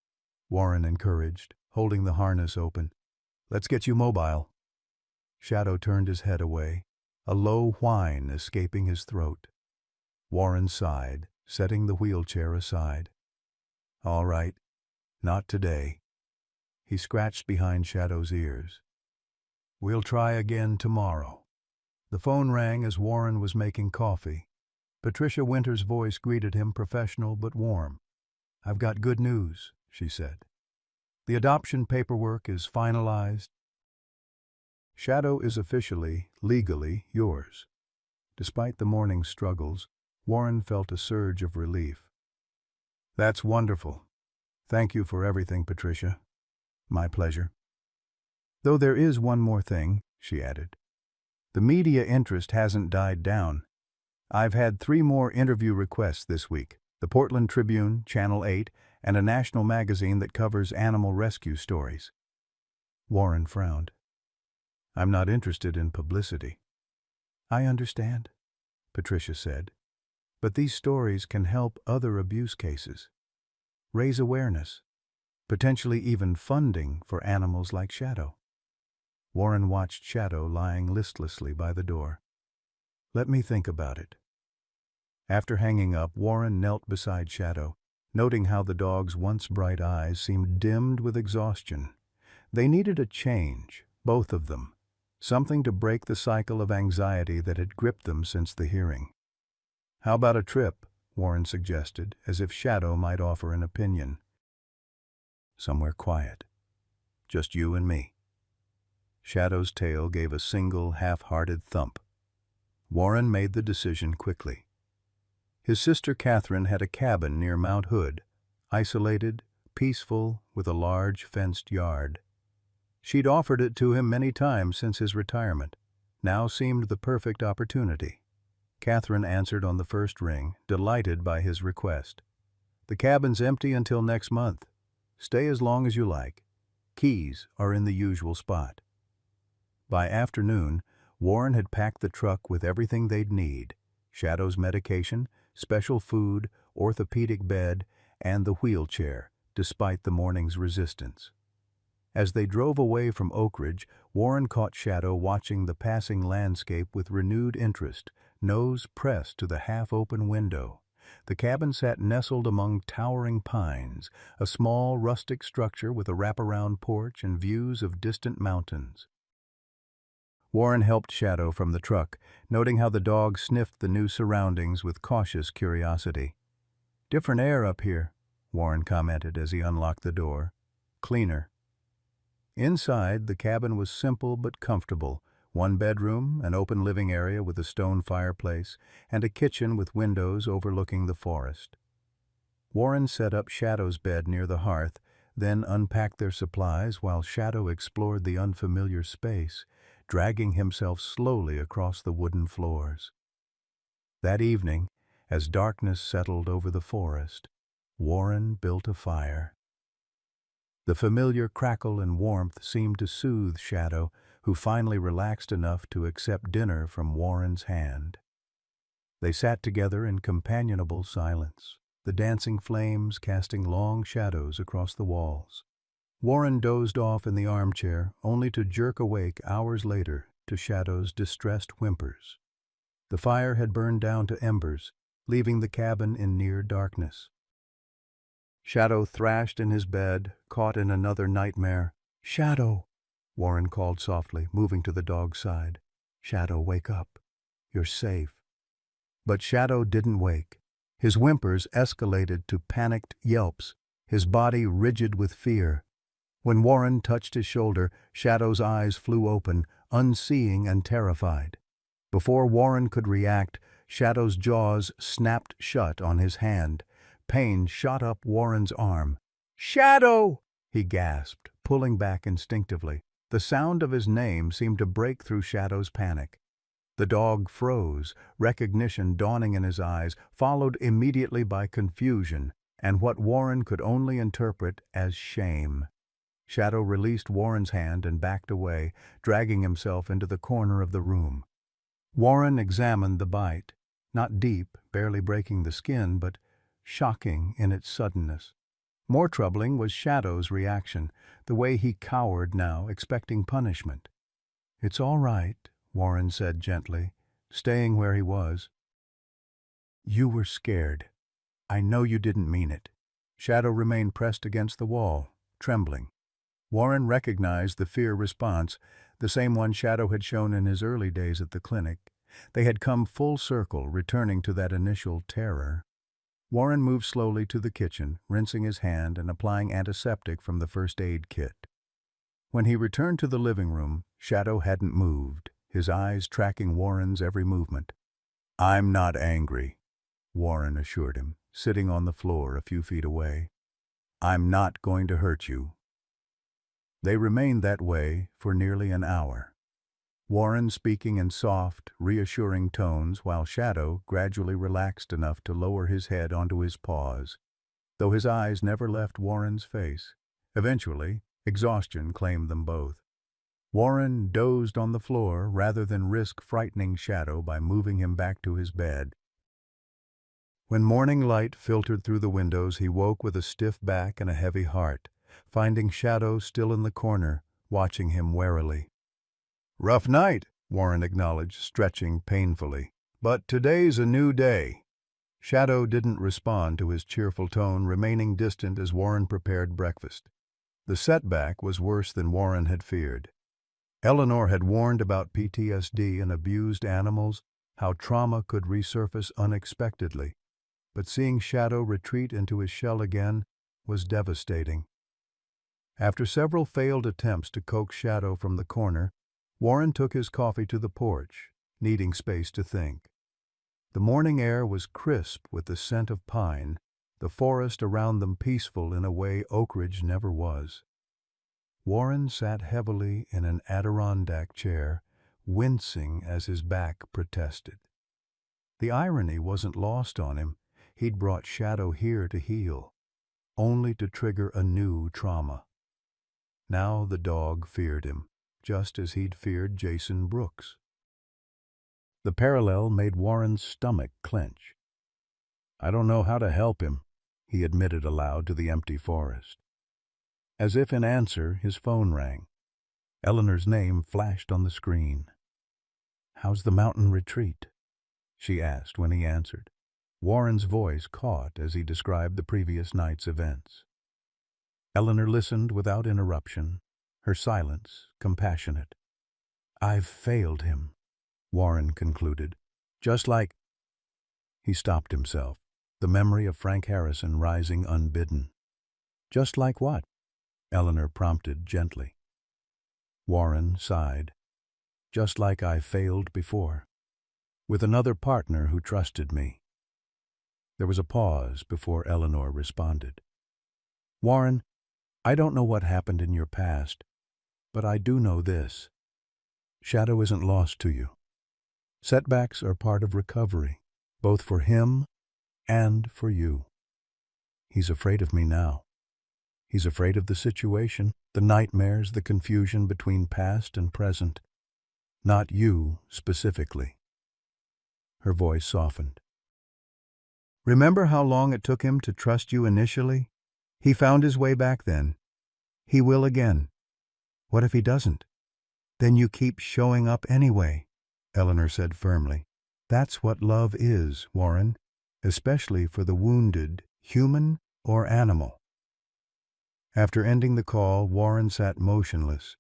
Warren encouraged, holding the harness open. "Let's get you mobile." Shadow turned his head away, a low whine escaping his throat. Warren sighed, setting the wheelchair aside. "All right, not today." He scratched behind Shadow's ears. "We'll try again tomorrow." The phone rang as Warren was making coffee. Patricia Winter's voice greeted him, professional but warm. "I've got good news," she said. "The adoption paperwork is finalized. Shadow is officially, legally yours." Despite the morning's struggles, Warren felt a surge of relief. "That's wonderful. Thank you for everything, Patricia." "My pleasure." "Though there is one more thing," she added. "The media interest hasn't died down. I've had 3 more interview requests this week: the Portland Tribune, Channel 8, and a national magazine that covers animal rescue stories." Warren frowned. "I'm not interested in publicity." "I understand," Patricia said. "But these stories can help other abuse cases. Raise awareness. Potentially even funding for animals like Shadow." Warren watched Shadow lying listlessly by the door. "Let me think about it." After hanging up, Warren knelt beside Shadow, noting how the dog's once bright eyes seemed dimmed with exhaustion. They needed a change, both of them, something to break the cycle of anxiety that had gripped them since the hearing. "How about a trip?" Warren suggested, as if Shadow might offer an opinion. "Somewhere quiet. Just you and me." Shadow's tail gave a single, half-hearted thump. Warren made the decision quickly. His sister Catherine had a cabin near Mount Hood, isolated, peaceful, with a large fenced yard. She'd offered it to him many times since his retirement. Now seemed the perfect opportunity. Catherine answered on the first ring, delighted by his request. "The cabin's empty until next month. Stay as long as you like. Keys are in the usual spot." By afternoon, Warren had packed the truck with everything they'd need: Shadow's medication, special food, orthopedic bed, and the wheelchair, despite the morning's resistance. As they drove away from Oak Ridge, Warren caught Shadow watching the passing landscape with renewed interest, nose pressed to the half-open window. The cabin sat nestled among towering pines, a small rustic structure with a wraparound porch and views of distant mountains. Warren helped Shadow from the truck, noting how the dog sniffed the new surroundings with cautious curiosity. "Different air up here," Warren commented as he unlocked the door. "Cleaner." Inside, the cabin was simple but comfortable. One bedroom, an open living area with a stone fireplace, and a kitchen with windows overlooking the forest. Warren set up Shadow's bed near the hearth, then unpacked their supplies while Shadow explored the unfamiliar space, dragging himself slowly across the wooden floors. That evening, as darkness settled over the forest, Warren built a fire. The familiar crackle and warmth seemed to soothe Shadow, who finally relaxed enough to accept dinner from Warren's hand. They sat together in companionable silence, the dancing flames casting long shadows across the walls. Warren dozed off in the armchair, only to jerk awake hours later to Shadow's distressed whimpers. The fire had burned down to embers, leaving the cabin in near darkness. Shadow thrashed in his bed, caught in another nightmare. "Shadow!" Warren called softly, moving to the dog's side. "Shadow, wake up. You're safe." But Shadow didn't wake. His whimpers escalated to panicked yelps, his body rigid with fear. When Warren touched his shoulder, Shadow's eyes flew open, unseeing and terrified. Before Warren could react, Shadow's jaws snapped shut on his hand. Pain shot up Warren's arm. "Shadow!" he gasped, pulling back instinctively. The sound of his name seemed to break through Shadow's panic. The dog froze, recognition dawning in his eyes, followed immediately by confusion, and what Warren could only interpret as shame. Shadow released Warren's hand and backed away, dragging himself into the corner of the room. Warren examined the bite, not deep, barely breaking the skin, but shocking in its suddenness. More troubling was Shadow's reaction, the way he cowered now, expecting punishment. "It's all right," Warren said gently, staying where he was. "You were scared. I know you didn't mean it." Shadow remained pressed against the wall, trembling. Warren recognized the fear response, the same one Shadow had shown in his early days at the clinic. They had come full circle, returning to that initial terror. Warren moved slowly to the kitchen, rinsing his hand and applying antiseptic from the first aid kit. When he returned to the living room, Shadow hadn't moved, his eyes tracking Warren's every movement. "I'm not angry," Warren assured him, sitting on the floor a few feet away. "I'm not going to hurt you." They remained that way for nearly an hour. Warren speaking in soft, reassuring tones while Shadow gradually relaxed enough to lower his head onto his paws, though his eyes never left Warren's face. Eventually, exhaustion claimed them both. Warren dozed on the floor rather than risk frightening Shadow by moving him back to his bed. When morning light filtered through the windows, he woke with a stiff back and a heavy heart, finding Shadow still in the corner, watching him warily. "Rough night," Warren acknowledged, stretching painfully. "But today's a new day." Shadow didn't respond to his cheerful tone, remaining distant as Warren prepared breakfast. The setback was worse than Warren had feared. Eleanor had warned about PTSD and abused animals, how trauma could resurface unexpectedly. But seeing Shadow retreat into his shell again was devastating. After several failed attempts to coax Shadow from the corner, Warren took his coffee to the porch, needing space to think. The morning air was crisp with the scent of pine, the forest around them peaceful in a way Oak Ridge never was. Warren sat heavily in an Adirondack chair, wincing as his back protested. The irony wasn't lost on him. He'd brought Shadow here to heal, only to trigger a new trauma. Now the dog feared him, just as he'd feared Jason Brooks. The parallel made Warren's stomach clench. "I don't know how to help him," he admitted aloud to the empty forest. As if in answer, his phone rang. Eleanor's name flashed on the screen. "How's the mountain retreat?" she asked when he answered. Warren's voice caught as he described the previous night's events. Eleanor listened without interruption, her silence compassionate. "I've failed him," Warren concluded. "Just like—" He stopped himself, the memory of Frank Harrison rising unbidden. "Just like what?" Eleanor prompted gently. Warren sighed. "Just like I failed before. With another partner who trusted me." There was a pause before Eleanor responded. "Warren, I don't know what happened in your past, but I do know this. Shadow isn't lost to you. Setbacks are part of recovery, both for him and for you. He's afraid of me now. He's afraid of the situation, the nightmares, the confusion between past and present. Not you specifically." Her voice softened. "Remember how long it took him to trust you initially? He found his way back then. He will again. What if he doesn't? Then you keep showing up anyway," Eleanor said firmly. "That's what love is, Warren, especially for the wounded, human or animal." After ending the call, Warren sat motionless,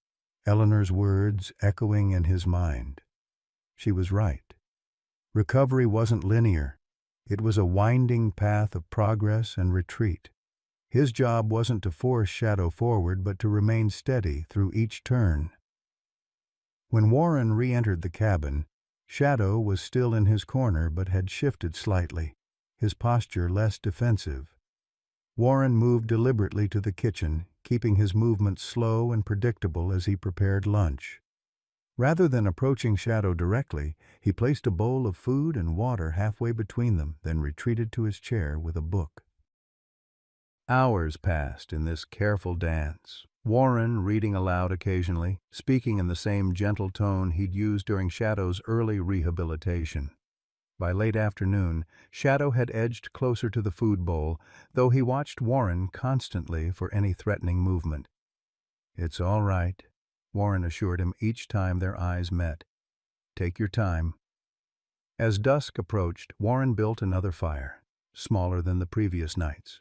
Eleanor's words echoing in his mind. She was right. Recovery wasn't linear. It was a winding path of progress and retreat. His job wasn't to force Shadow forward, but to remain steady through each turn. When Warren re-entered the cabin, Shadow was still in his corner but had shifted slightly, his posture less defensive. Warren moved deliberately to the kitchen, keeping his movements slow and predictable as he prepared lunch. Rather than approaching Shadow directly, he placed a bowl of food and water halfway between them, then retreated to his chair with a book. Hours passed in this careful dance, Warren reading aloud occasionally, speaking in the same gentle tone he'd used during Shadow's early rehabilitation. By late afternoon, Shadow had edged closer to the food bowl, though he watched Warren constantly for any threatening movement. "It's all right," Warren assured him each time their eyes met. "Take your time." As dusk approached, Warren built another fire, smaller than the previous nights.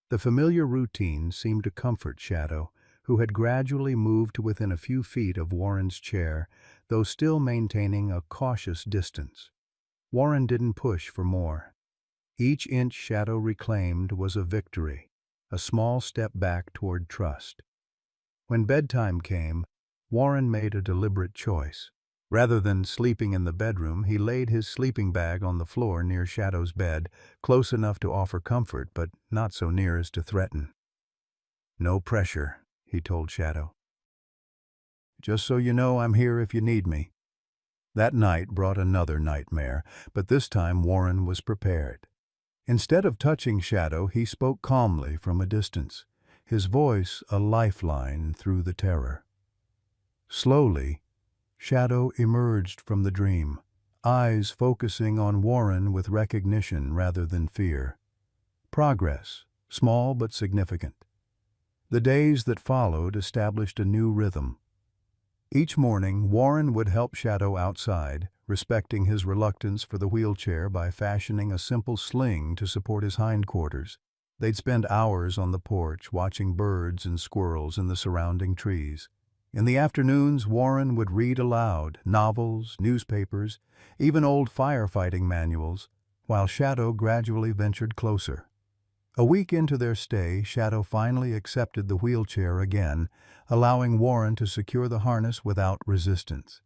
The familiar routine seemed to comfort Shadow, who had gradually moved to within a few feet of Warren's chair, though still maintaining a cautious distance. Warren didn't push for more. Each inch Shadow reclaimed was a victory, a small step back toward trust. When bedtime came, Warren made a deliberate choice. Rather than sleeping in the bedroom, he laid his sleeping bag on the floor near Shadow's bed, close enough to offer comfort, but not so near as to threaten. "No pressure," he told Shadow. "Just so you know, I'm here if you need me." That night brought another nightmare, but this time Warren was prepared. Instead of touching Shadow, he spoke calmly from a distance, his voice a lifeline through the terror. Slowly, Shadow emerged from the dream, eyes focusing on Warren with recognition rather than fear. Progress, small but significant. The days that followed established a new rhythm. Each morning, Warren would help Shadow outside, respecting his reluctance for the wheelchair by fashioning a simple sling to support his hindquarters. They'd spend hours on the porch watching birds and squirrels in the surrounding trees. In the afternoons, Warren would read aloud, novels, newspapers, even old firefighting manuals, while Shadow gradually ventured closer. A week into their stay, Shadow finally accepted the wheelchair again, allowing Warren to secure the harness without resistance.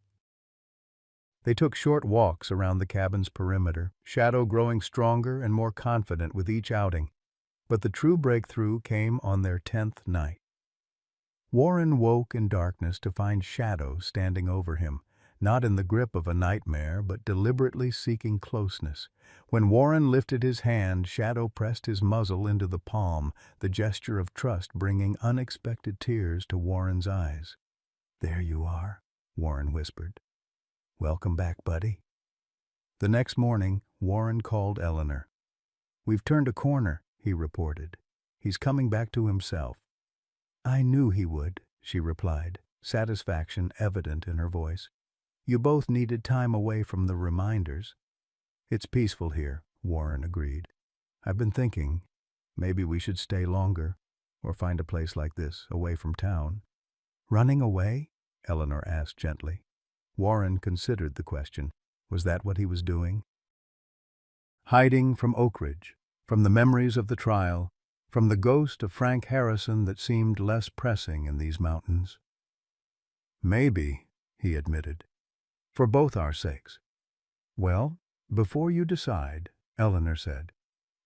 They took short walks around the cabin's perimeter, Shadow growing stronger and more confident with each outing. But the true breakthrough came on their 10th night. Warren woke in darkness to find Shadow standing over him, not in the grip of a nightmare, but deliberately seeking closeness. When Warren lifted his hand, Shadow pressed his muzzle into the palm, the gesture of trust bringing unexpected tears to Warren's eyes. "There you are," Warren whispered. "Welcome back, buddy." The next morning, Warren called Eleanor. "We've turned a corner," he reported. "He's coming back to himself." "I knew he would," she replied, satisfaction evident in her voice. "You both needed time away from the reminders." "It's peaceful here," Warren agreed. "I've been thinking, maybe we should stay longer, or find a place like this, away from town." "Running away?" Eleanor asked gently. Warren considered the question. Was that what he was doing? Hiding from Oak Ridge, from the memories of the trial, from the ghost of Frank Harrison that seemed less pressing in these mountains. "Maybe," he admitted, "for both our sakes." "Well, before you decide," Eleanor said,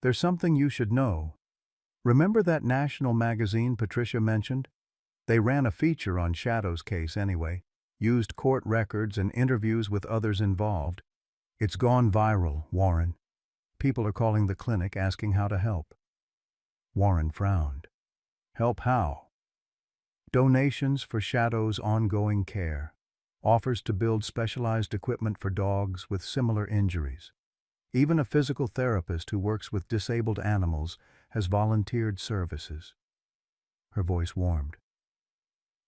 "there's something you should know. Remember that national magazine Patricia mentioned? They ran a feature on Shadow's case anyway, used court records and interviews with others involved. It's gone viral, Warren. People are calling the clinic asking how to help." Warren frowned. "Help how?" "Donations for Shadow's ongoing care. Offers to build specialized equipment for dogs with similar injuries. Even a physical therapist who works with disabled animals has volunteered services." Her voice warmed.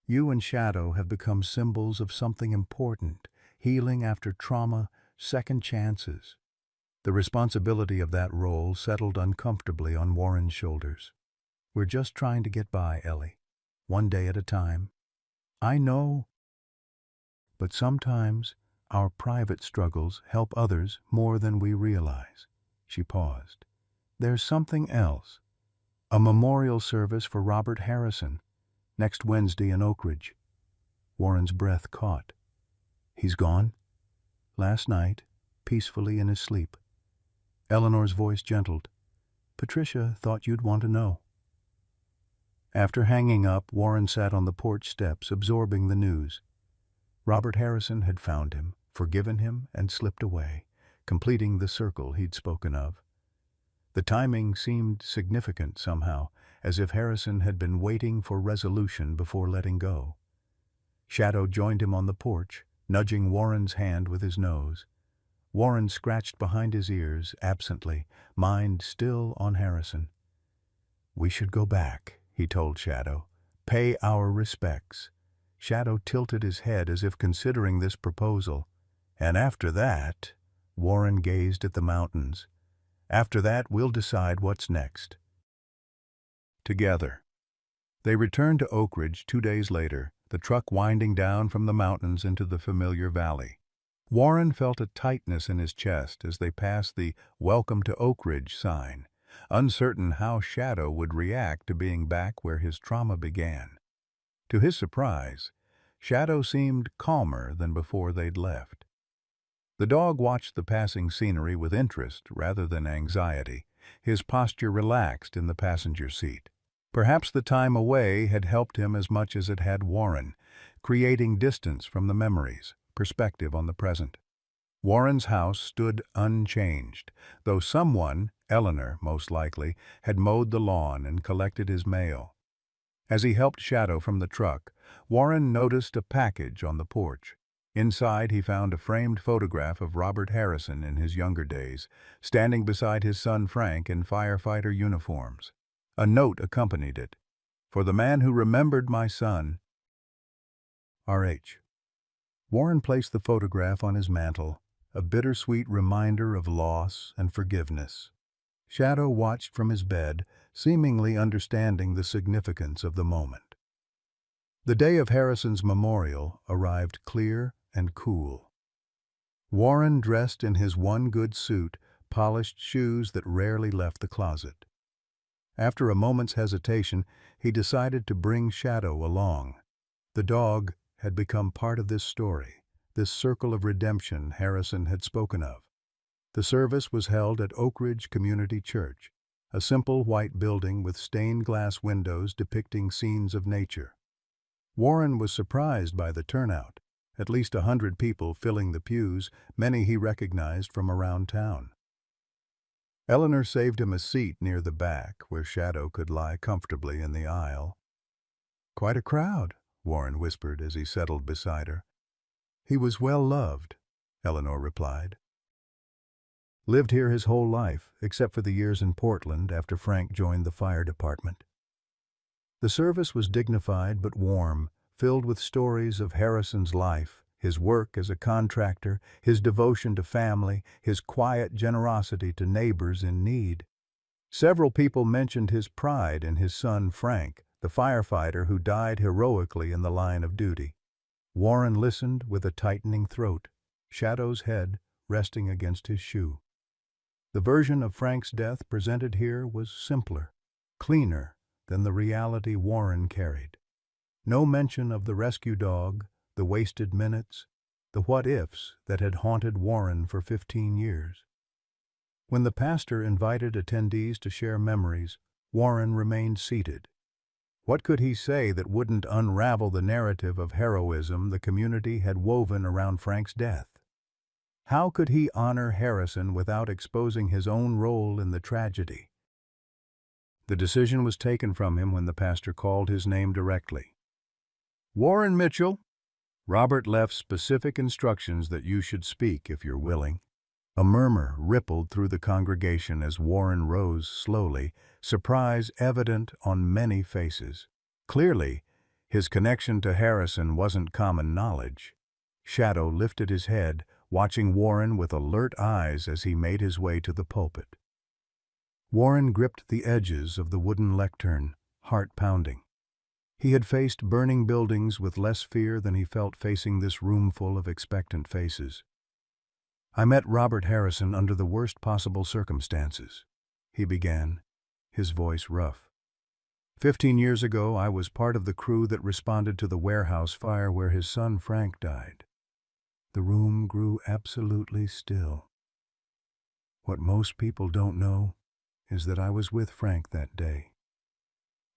"You and Shadow have become symbols of something important, healing after trauma, second chances." The responsibility of that role settled uncomfortably on Warren's shoulders. "We're just trying to get by, Ellie. One day at a time." "I know. But sometimes our private struggles help others more than we realize." She paused. "There's something else. A memorial service for Robert Harrison, next Wednesday in Oak Ridge." Warren's breath caught. "He's gone?" "Last night, peacefully in his sleep." Eleanor's voice gentled. "Patricia thought you'd want to know." After hanging up, Warren sat on the porch steps, absorbing the news. Robert Harrison had found him, forgiven him, and slipped away, completing the circle he'd spoken of. The timing seemed significant somehow, as if Harrison had been waiting for resolution before letting go. Shadow joined him on the porch, nudging Warren's hand with his nose. Warren scratched behind his ears, absently, mind still on Harrison. "We should go back," he told Shadow. "Pay our respects." Shadow tilted his head as if considering this proposal. "And after that," Warren gazed at the mountains, "after that we'll decide what's next." Together. They returned to Oak Ridge 2 days later, the truck winding down from the mountains into the familiar valley. Warren felt a tightness in his chest as they passed the "Welcome to Oak Ridge" sign, uncertain how Shadow would react to being back where his trauma began. To his surprise, Shadow seemed calmer than before they'd left. The dog watched the passing scenery with interest rather than anxiety, his posture relaxed in the passenger seat. Perhaps the time away had helped him as much as it had Warren, creating distance from the memories, perspective on the present. Warren's house stood unchanged, though someone, Eleanor most likely, had mowed the lawn and collected his mail. As he helped Shadow from the truck, Warren noticed a package on the porch. Inside he found a framed photograph of Robert Harrison in his younger days, standing beside his son Frank in firefighter uniforms. A note accompanied it. "For the man who remembered my son, R.H." Warren placed the photograph on his mantel, a bittersweet reminder of loss and forgiveness. Shadow watched from his bed, seemingly understanding the significance of the moment. The day of Harrison's memorial arrived clear and cool. Warren dressed in his one good suit, polished shoes that rarely left the closet. After a moment's hesitation, he decided to bring Shadow along. The dog had become part of this story, this circle of redemption Harrison had spoken of. The service was held at Oak Ridge Community Church, a simple white building with stained glass windows depicting scenes of nature. Warren was surprised by the turnout, at least 100 people filling the pews, many he recognized from around town. Eleanor saved him a seat near the back, where Shadow could lie comfortably in the aisle. "Quite a crowd," Warren whispered as he settled beside her. "He was well loved," Eleanor replied. Lived here his whole life, except for the years in Portland after Frank joined the fire department. The service was dignified but warm, filled with stories of Harrison's life, his work as a contractor, his devotion to family, his quiet generosity to neighbors in need. Several people mentioned his pride in his son Frank, the firefighter who died heroically in the line of duty. Warren listened with a tightening throat, Shadow's head resting against his shoe. The version of Frank's death presented here was simpler, cleaner than the reality Warren carried. No mention of the rescue dog, the wasted minutes, the what-ifs that had haunted Warren for 15 years. When the pastor invited attendees to share memories, Warren remained seated. What could he say that wouldn't unravel the narrative of heroism the community had woven around Frank's death? How could he honor Harrison without exposing his own role in the tragedy? The decision was taken from him when the pastor called his name directly. "Warren Mitchell, Robert left specific instructions that you should speak if you're willing." A murmur rippled through the congregation as Warren rose slowly, surprise evident on many faces. Clearly, his connection to Harrison wasn't common knowledge. Shadow lifted his head, watching Warren with alert eyes as he made his way to the pulpit. Warren gripped the edges of the wooden lectern, heart pounding. He had faced burning buildings with less fear than he felt facing this room full of expectant faces. "I met Robert Harrison under the worst possible circumstances," he began, his voice rough. 15 years ago, I was part of the crew that responded to the warehouse fire where his son Frank died. The room grew absolutely still. What most people don't know is that I was with Frank that day.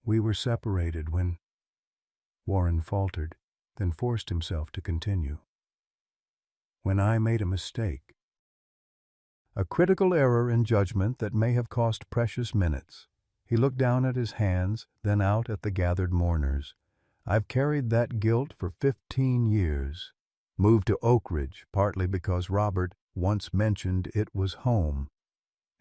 We were separated when... Warren faltered, then forced himself to continue. "When I made a mistake. A critical error in judgment that may have cost precious minutes." He looked down at his hands, then out at the gathered mourners. "I've carried that guilt for 15 years. Moved to Oak Ridge, partly because Robert once mentioned it was home.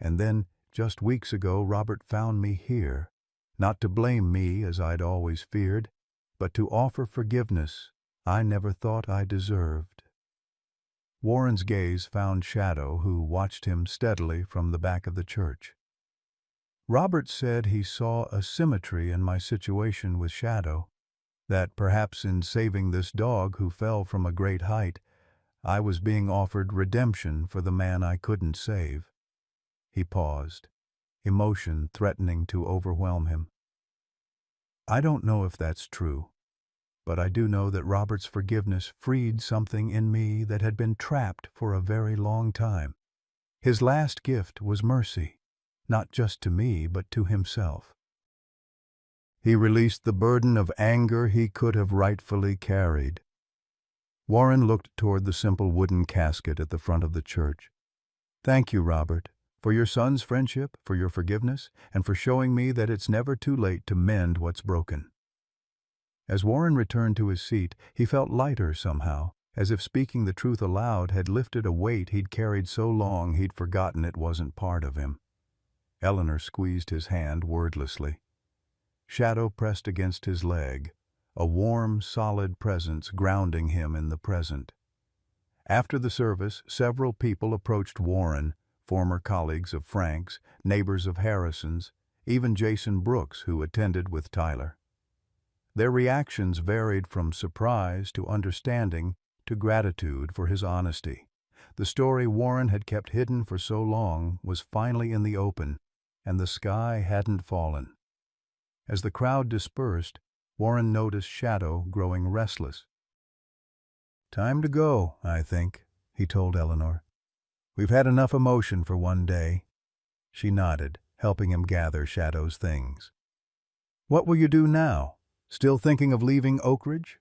And then, just weeks ago, Robert found me here, not to blame me as I'd always feared, but to offer forgiveness I never thought I deserved." Warren's gaze found Shadow, who watched him steadily from the back of the church. "Robert said he saw a symmetry in my situation with Shadow, that perhaps in saving this dog who fell from a great height, I was being offered redemption for the man I couldn't save." He paused, emotion threatening to overwhelm him. "I don't know if that's true, but I do know that Robert's forgiveness freed something in me that had been trapped for a very long time. His last gift was mercy, not just to me, but to himself. He released the burden of anger he could have rightfully carried." Warren looked toward the simple wooden casket at the front of the church. "Thank you, Robert, for your son's friendship, for your forgiveness, and for showing me that it's never too late to mend what's broken." As Warren returned to his seat, he felt lighter somehow, as if speaking the truth aloud had lifted a weight he'd carried so long he'd forgotten it wasn't part of him. Eleanor squeezed his hand wordlessly. Shadow pressed against his leg, a warm, solid presence grounding him in the present. After the service, several people approached Warren, former colleagues of Frank's, neighbors of Harrison's, even Jason Brooks, who attended with Tyler. Their reactions varied from surprise to understanding to gratitude for his honesty. The story Warren had kept hidden for so long was finally in the open, and the sky hadn't fallen. As the crowd dispersed, Warren noticed Shadow growing restless. "Time to go, I think," he told Eleanor. "We've had enough emotion for one day." She nodded, helping him gather Shadow's things. "What will you do now? Still thinking of leaving Oak Ridge?"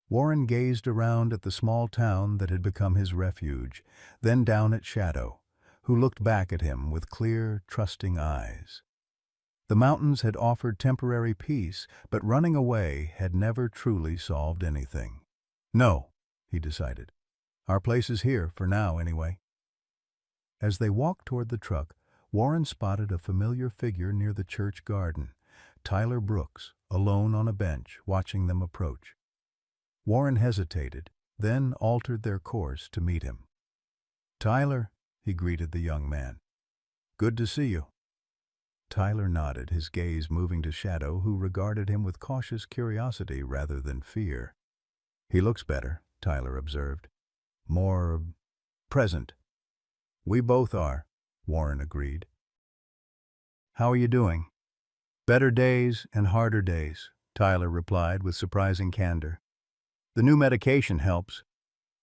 Warren gazed around at the small town that had become his refuge, then down at Shadow, who looked back at him with clear, trusting eyes. The mountains had offered temporary peace, but running away had never truly solved anything. "No," he decided. "Our place is here, for now anyway." As they walked toward the truck, Warren spotted a familiar figure near the church garden, Tyler Brooks, alone on a bench, watching them approach. Warren hesitated, then altered their course to meet him. "Tyler," he greeted the young man. "Good to see you." Tyler nodded, his gaze moving to Shadow, who regarded him with cautious curiosity rather than fear. "He looks better," Tyler observed. "More present." "We both are," Warren agreed. "How are you doing?" "Better days and harder days," Tyler replied with surprising candor. "The new medication helps.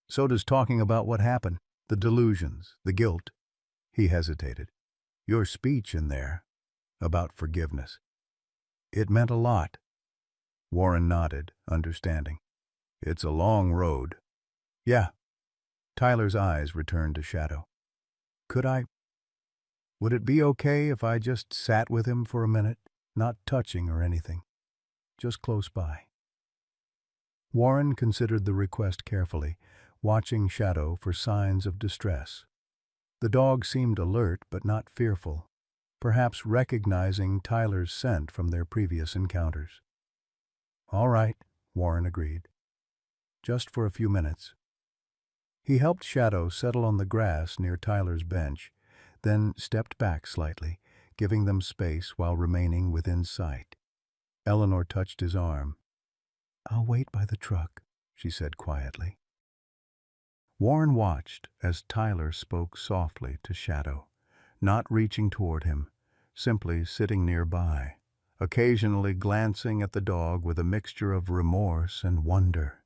So does talking about what happened, the delusions, the guilt." He hesitated. "Your speech in there, about forgiveness. It meant a lot." Warren nodded, understanding. "It's a long road." "Yeah." Tyler's eyes returned to Shadow. Would it be okay if I just sat with him for a minute, not touching or anything, just close by?" Warren considered the request carefully, watching Shadow for signs of distress. The dog seemed alert but not fearful, perhaps recognizing Tyler's scent from their previous encounters. "All right," Warren agreed. "Just for a few minutes." He helped Shadow settle on the grass near Tyler's bench, then stepped back slightly, giving them space while remaining within sight. Eleanor touched his arm. "I'll wait by the truck," she said quietly. Warren watched as Tyler spoke softly to Shadow, not reaching toward him, simply sitting nearby, occasionally glancing at the dog with a mixture of remorse and wonder.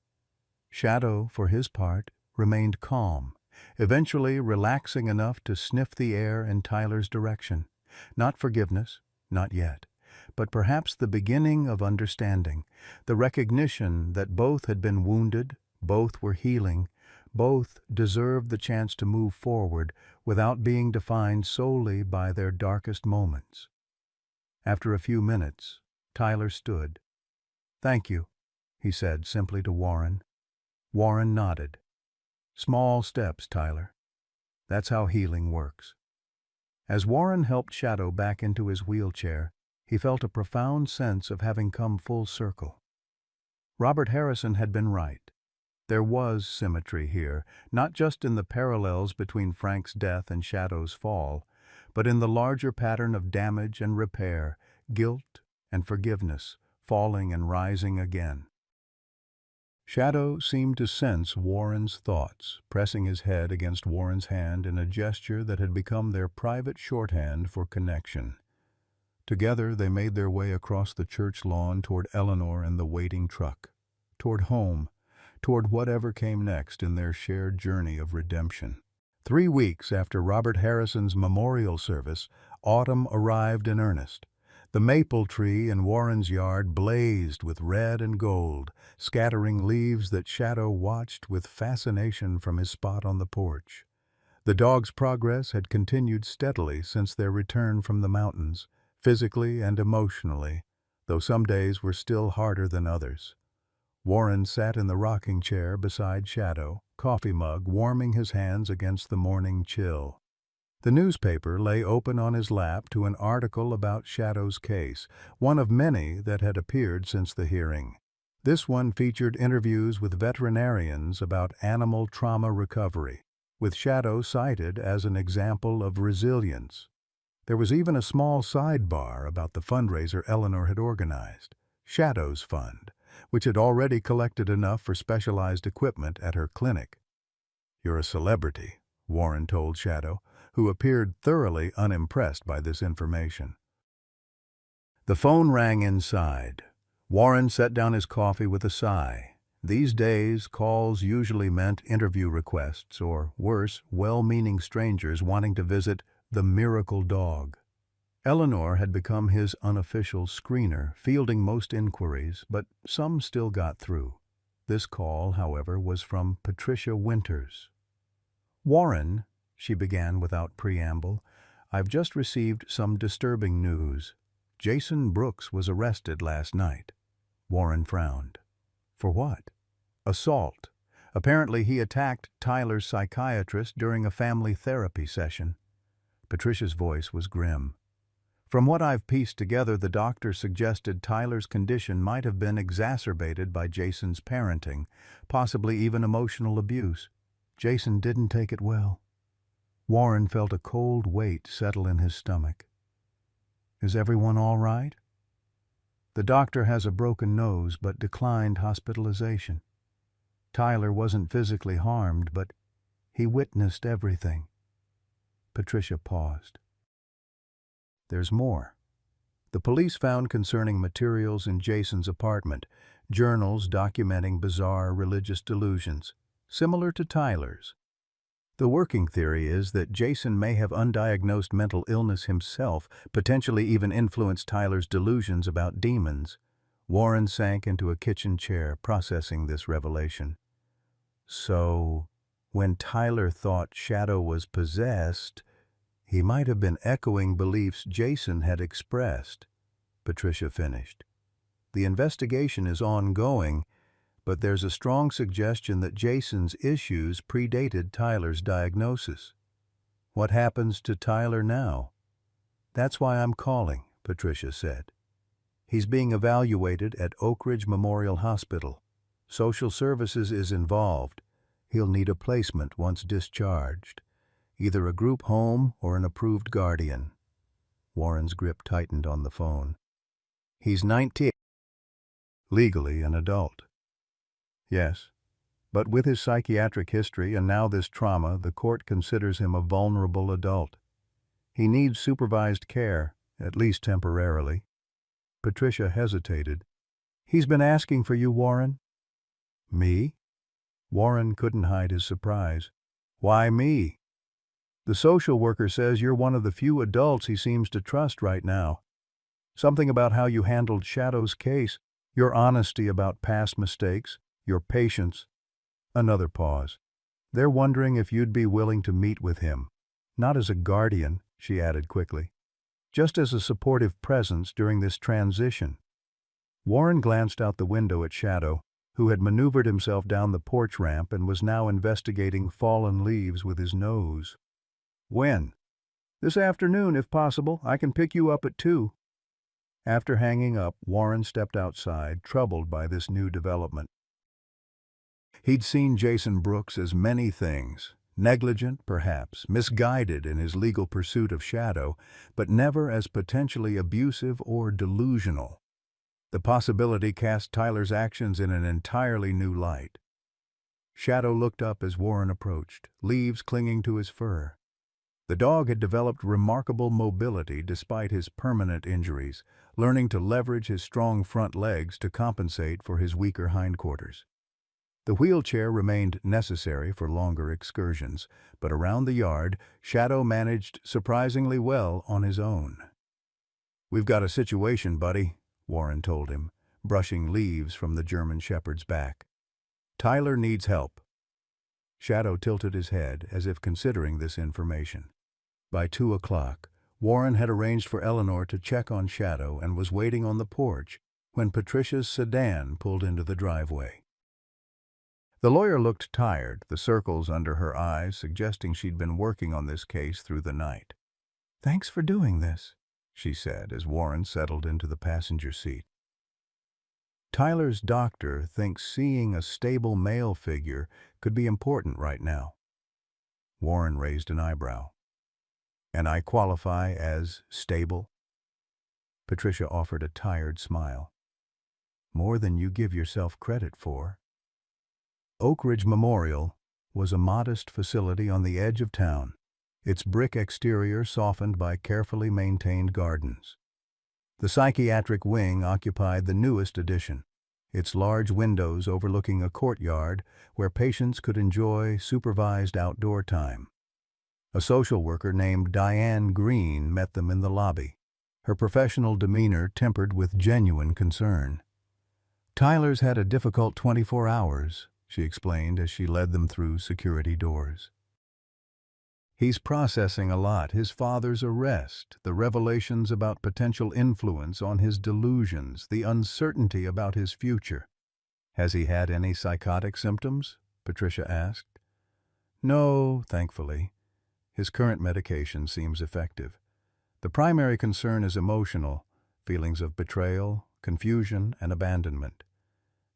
Shadow, for his part, remained calm, eventually relaxing enough to sniff the air in Tyler's direction. Not forgiveness, not yet, but perhaps the beginning of understanding, the recognition that both had been wounded, both were healing, both deserved the chance to move forward without being defined solely by their darkest moments. After a few minutes, Tyler stood. "Thank you," he said simply to Warren. Warren nodded. "Small steps, Tyler. That's how healing works." As Warren helped Shadow back into his wheelchair, he felt a profound sense of having come full circle. Robert Harrison had been right. There was symmetry here, not just in the parallels between Frank's death and Shadow's fall, but in the larger pattern of damage and repair, guilt and forgiveness, falling and rising again. Shadow seemed to sense Warren's thoughts, pressing his head against Warren's hand in a gesture that had become their private shorthand for connection. Together they made their way across the church lawn toward Eleanor and the waiting truck, toward home, toward whatever came next in their shared journey of redemption. 3 weeks after Robert Harrison's memorial service, autumn arrived in earnest. The maple tree in Warren's yard blazed with red and gold, scattering leaves that Shadow watched with fascination from his spot on the porch. The dog's progress had continued steadily since their return from the mountains, physically and emotionally, though some days were still harder than others. Warren sat in the rocking chair beside Shadow, coffee mug warming his hands against the morning chill. The newspaper lay open on his lap to an article about Shadow's case, one of many that had appeared since the hearing. This one featured interviews with veterinarians about animal trauma recovery, with Shadow cited as an example of resilience. There was even a small sidebar about the fundraiser Eleanor had organized, Shadow's Fund, which had already collected enough for specialized equipment at her clinic. "You're a celebrity," Warren told Shadow, who appeared thoroughly unimpressed by this information. The phone rang inside. Warren set down his coffee with a sigh. These days, calls usually meant interview requests, or worse, well-meaning strangers wanting to visit the miracle dog. Eleanor had become his unofficial screener, fielding most inquiries, but some still got through. This call, however, was from Patricia Winters. "Warren," she began without preamble, "I've just received some disturbing news. Jason Brooks was arrested last night." Warren frowned. "For what?" "Assault. Apparently he attacked Tyler's psychiatrist during a family therapy session." Patricia's voice was grim. From what I've pieced together, the doctor suggested Tyler's condition might have been exacerbated by Jason's parenting, possibly even emotional abuse. Jason didn't take it well. Warren felt a cold weight settle in his stomach. Is everyone all right? The doctor has a broken nose but declined hospitalization. Tyler wasn't physically harmed, but he witnessed everything. Patricia paused. There's more. The police found concerning materials in Jason's apartment, journals documenting bizarre religious delusions, similar to Tyler's. The working theory is that Jason may have undiagnosed mental illness himself, potentially even influenced Tyler's delusions about demons. Warren sank into a kitchen chair, processing this revelation. So, when Tyler thought Shadow was possessed, he might have been echoing beliefs Jason had expressed, Patricia finished. The investigation is ongoing, but there's a strong suggestion that Jason's issues predated Tyler's diagnosis. What happens to Tyler now? That's why I'm calling, Patricia said. He's being evaluated at Oak Ridge Memorial Hospital. Social services is involved. He'll need a placement once discharged. Either a group home or an approved guardian. Warren's grip tightened on the phone. He's 19. Legally an adult. Yes, but with his psychiatric history and now this trauma, the court considers him a vulnerable adult. He needs supervised care, at least temporarily. Patricia hesitated. He's been asking for you, Warren. Me? Warren couldn't hide his surprise. Why me? The social worker says you're one of the few adults he seems to trust right now. Something about how you handled Shadow's case, your honesty about past mistakes, your patience. Another pause. They're wondering if you'd be willing to meet with him. Not as a guardian, she added quickly. Just as a supportive presence during this transition. Warren glanced out the window at Shadow, who had maneuvered himself down the porch ramp and was now investigating fallen leaves with his nose. When? This afternoon, if possible. I can pick you up at 2. After hanging up, Warren stepped outside, troubled by this new development. He'd seen Jason Brooks as many things, negligent, perhaps, misguided in his legal pursuit of Shadow, but never as potentially abusive or delusional. The possibility cast Tyler's actions in an entirely new light. Shadow looked up as Warren approached, leaves clinging to his fur. The dog had developed remarkable mobility despite his permanent injuries, learning to leverage his strong front legs to compensate for his weaker hindquarters. The wheelchair remained necessary for longer excursions, but around the yard, Shadow managed surprisingly well on his own. We've got a situation, buddy, Warren told him, brushing leaves from the German Shepherd's back. Tyler needs help. Shadow tilted his head as if considering this information. By 2 o'clock, Warren had arranged for Eleanor to check on Shadow and was waiting on the porch when Patricia's sedan pulled into the driveway. The lawyer looked tired, the circles under her eyes suggesting she'd been working on this case through the night. Thanks for doing this, she said as Warren settled into the passenger seat. Tyler's doctor thinks seeing a stable male figure could be important right now. Warren raised an eyebrow. And I qualify as stable? Patricia offered a tired smile. More than you give yourself credit for. Oak Ridge Memorial was a modest facility on the edge of town, its brick exterior softened by carefully maintained gardens. The psychiatric wing occupied the newest addition, its large windows overlooking a courtyard where patients could enjoy supervised outdoor time. A social worker named Diane Green met them in the lobby, her professional demeanor tempered with genuine concern. Tyler's had a difficult 24 hours, she explained as she led them through security doors. He's processing a lot, his father's arrest, the revelations about potential influence on his delusions, the uncertainty about his future. Has he had any psychotic symptoms? Patricia asked. No, thankfully. His current medication seems effective. The primary concern is emotional, feelings of betrayal, confusion, and abandonment.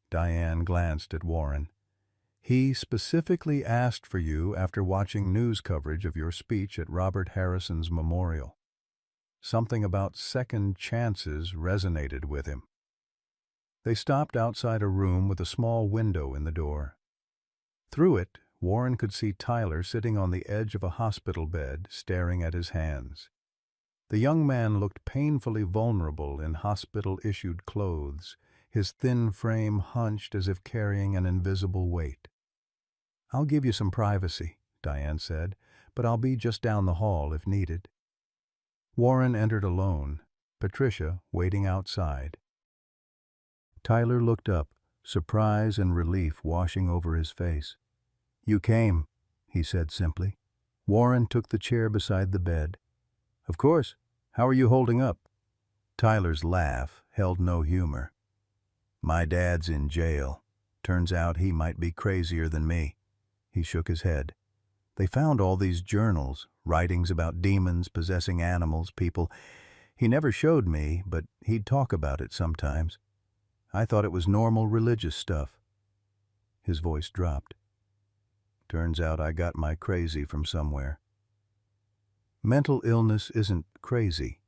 Diane glanced at Warren. He specifically asked for you after watching news coverage of your speech at Robert Harrison's memorial. Something about second chances resonated with him. They stopped outside a room with a small window in the door. Through it, Warren could see Tyler sitting on the edge of a hospital bed, staring at his hands. The young man looked painfully vulnerable in hospital-issued clothes, his thin frame hunched as if carrying an invisible weight. "I'll give you some privacy," Diane said, "but I'll be just down the hall if needed." Warren entered alone, Patricia waiting outside. Tyler looked up, surprise and relief washing over his face. "You came," he said simply. Warren took the chair beside the bed. "Of course. How are you holding up?" Tyler's laugh held no humor. "My dad's in jail. Turns out he might be crazier than me." He shook his head. "They found all these journals, writings about demons possessing animals, people. He never showed me, but he'd talk about it sometimes. I thought it was normal religious stuff." His voice dropped. "Turns out I got my crazy from somewhere." "Mental illness isn't crazy,"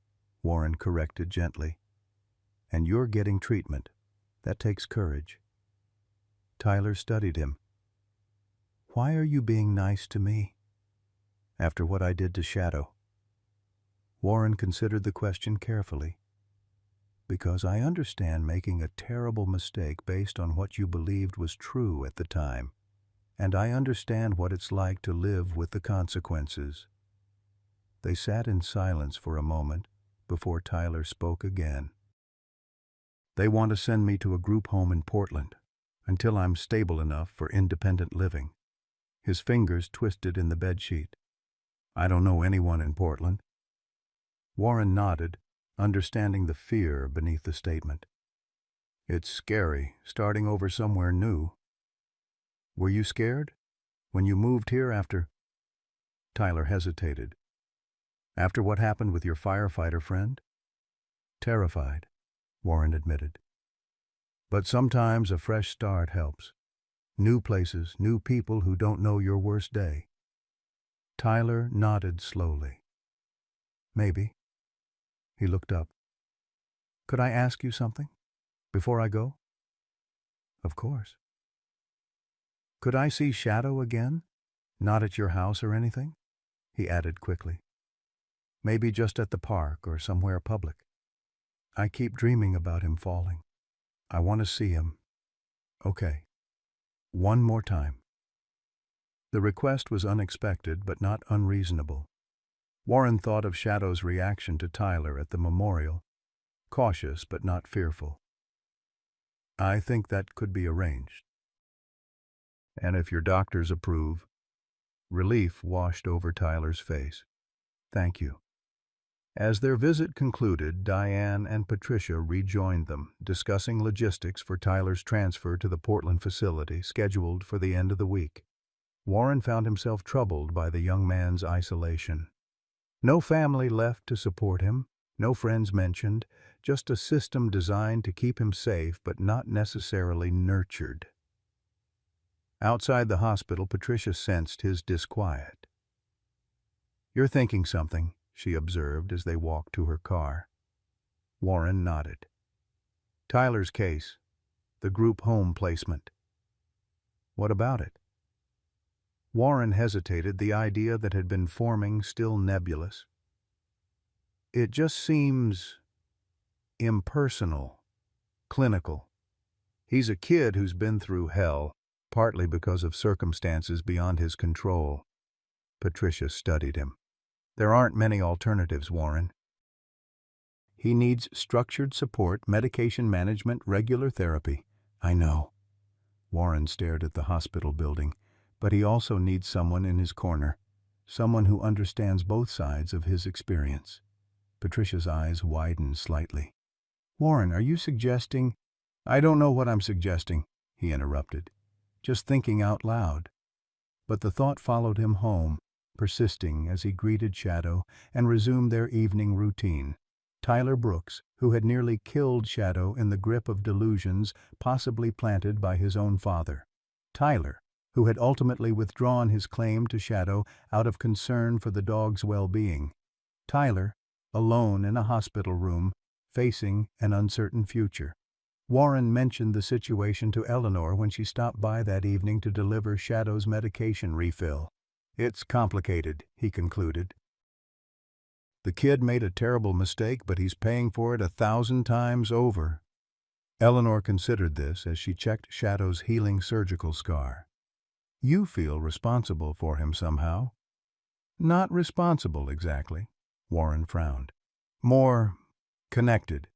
Warren corrected gently. "And you're getting treatment. That takes courage." Tyler studied him. "Why are you being nice to me?" "After what I did to Shadow." Warren considered the question carefully. "Because I understand making a terrible mistake based on what you believed was true at the time. And I understand what it's like to live with the consequences." They sat in silence for a moment before Tyler spoke again. "They want to send me to a group home in Portland until I'm stable enough for independent living." His fingers twisted in the bedsheet. "I don't know anyone in Portland." Warren nodded, understanding the fear beneath the statement. "It's scary, starting over somewhere new." "Were you scared? When you moved here after—" Tyler hesitated. "After what happened with your firefighter friend?" "Terrified," Warren admitted. "But sometimes a fresh start helps. New places, new people who don't know your worst day." Tyler nodded slowly. "Maybe." He looked up. "Could I ask you something before I go?" "Of course." "Could I see Shadow again? Not at your house or anything?" he added quickly. "Maybe just at the park or somewhere public. I keep dreaming about him falling. I want to see him." "Okay. One more time." The request was unexpected but not unreasonable. Warren thought of Shadow's reaction to Tyler at the memorial, cautious but not fearful. "I think that could be arranged. And if your doctors approve." Relief washed over Tyler's face. "Thank you." As their visit concluded, Diane and Patricia rejoined them, discussing logistics for Tyler's transfer to the Portland facility, scheduled for the end of the week. Warren found himself troubled by the young man's isolation. No family left to support him, no friends mentioned, just a system designed to keep him safe but not necessarily nurtured. Outside the hospital, Patricia sensed his disquiet. "You're thinking something," she observed as they walked to her car. Warren nodded. "Tyler's case, the group home placement." "What about it?" Warren hesitated, the idea that had been forming still nebulous. "It just seems impersonal, clinical. He's a kid who's been through hell, partly because of circumstances beyond his control." Patricia studied him. "There aren't many alternatives, Warren. He needs structured support, medication management, regular therapy." "I know." Warren stared at the hospital building. "But he also needs someone in his corner, someone who understands both sides of his experience." Patricia's eyes widened slightly. "Warren, are you suggesting—" "I don't know what I'm suggesting," he interrupted. "Just thinking out loud." But the thought followed him home, persisting as he greeted Shadow and resumed their evening routine. Tyler Brooks, who had nearly killed Shadow in the grip of delusions possibly planted by his own father. Tyler, who had ultimately withdrawn his claim to Shadow out of concern for the dog's well-being. Tyler, alone in a hospital room, facing an uncertain future. Warren mentioned the situation to Eleanor when she stopped by that evening to deliver Shadow's medication refill. "It's complicated," he concluded. "The kid made a terrible mistake, but he's paying for it 1,000 times over." Eleanor considered this as she checked Shadow's healing surgical scar. "You feel responsible for him somehow." "Not responsible, exactly." Warren frowned. "More connected.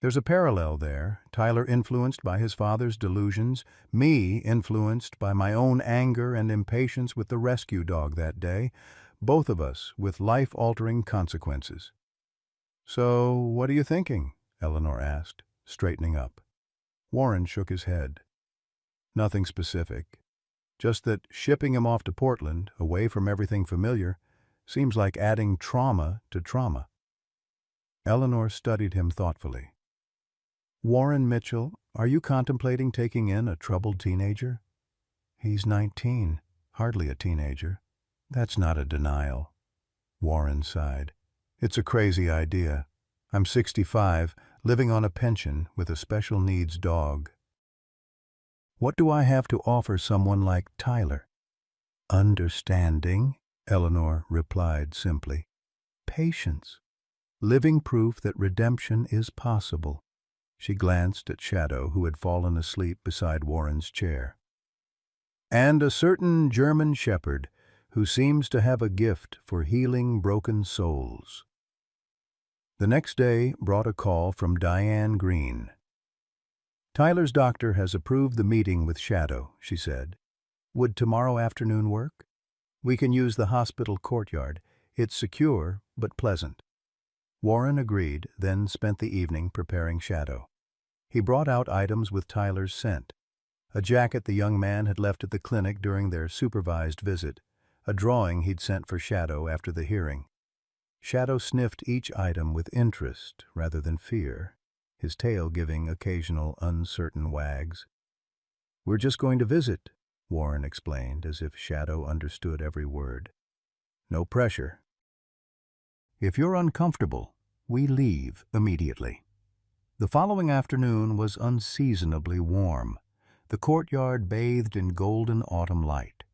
There's a parallel there, Tyler influenced by his father's delusions, me influenced by my own anger and impatience with the rescue dog that day, both of us with life-altering consequences." "So, what are you thinking?" Eleanor asked, straightening up. Warren shook his head. "Nothing specific. Just that shipping him off to Portland, away from everything familiar, seems like adding trauma to trauma." Eleanor studied him thoughtfully. "Warren Mitchell, are you contemplating taking in a troubled teenager?" "He's 19, hardly a teenager." "That's not a denial." Warren sighed. "It's a crazy idea. I'm 65, living on a pension with a special needs dog. What do I have to offer someone like Tyler?" "Understanding," Eleanor replied simply. "Patience. Living proof that redemption is possible." She glanced at Shadow, who had fallen asleep beside Warren's chair. "And a certain German shepherd who seems to have a gift for healing broken souls." The next day brought a call from Diane Green. "Tyler's doctor has approved the meeting with Shadow," she said. "Would tomorrow afternoon work? We can use the hospital courtyard. It's secure but pleasant." Warren agreed, then spent the evening preparing Shadow. He brought out items with Tyler's scent: a jacket the young man had left at the clinic during their supervised visit, a drawing he'd sent for Shadow after the hearing. Shadow sniffed each item with interest rather than fear, his tail giving occasional uncertain wags. "We're just going to visit," Warren explained, as if Shadow understood every word. "No pressure. If you're uncomfortable, we leave immediately." The following afternoon was unseasonably warm. The courtyard bathed in golden autumn light.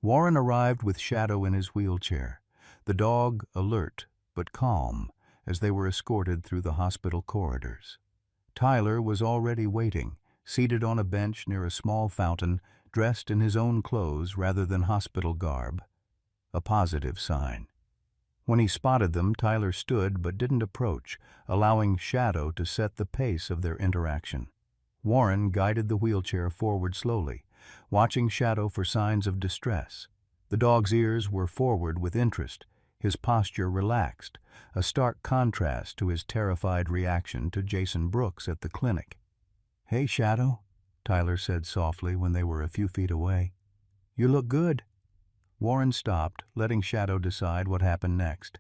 Warren arrived with Shadow in his wheelchair, the dog alert but calm as they were escorted through the hospital corridors. Tyler was already waiting, seated on a bench near a small fountain, dressed in his own clothes rather than hospital garb. A positive sign. When he spotted them, Tyler stood but didn't approach, allowing Shadow to set the pace of their interaction. Warren guided the wheelchair forward slowly, watching Shadow for signs of distress. The dog's ears were forward with interest, his posture relaxed, a stark contrast to his terrified reaction to Jason Brooks at the clinic. "Hey, Shadow," Tyler said softly when they were a few feet away. "You look good." Warren stopped, letting Shadow decide what happened next.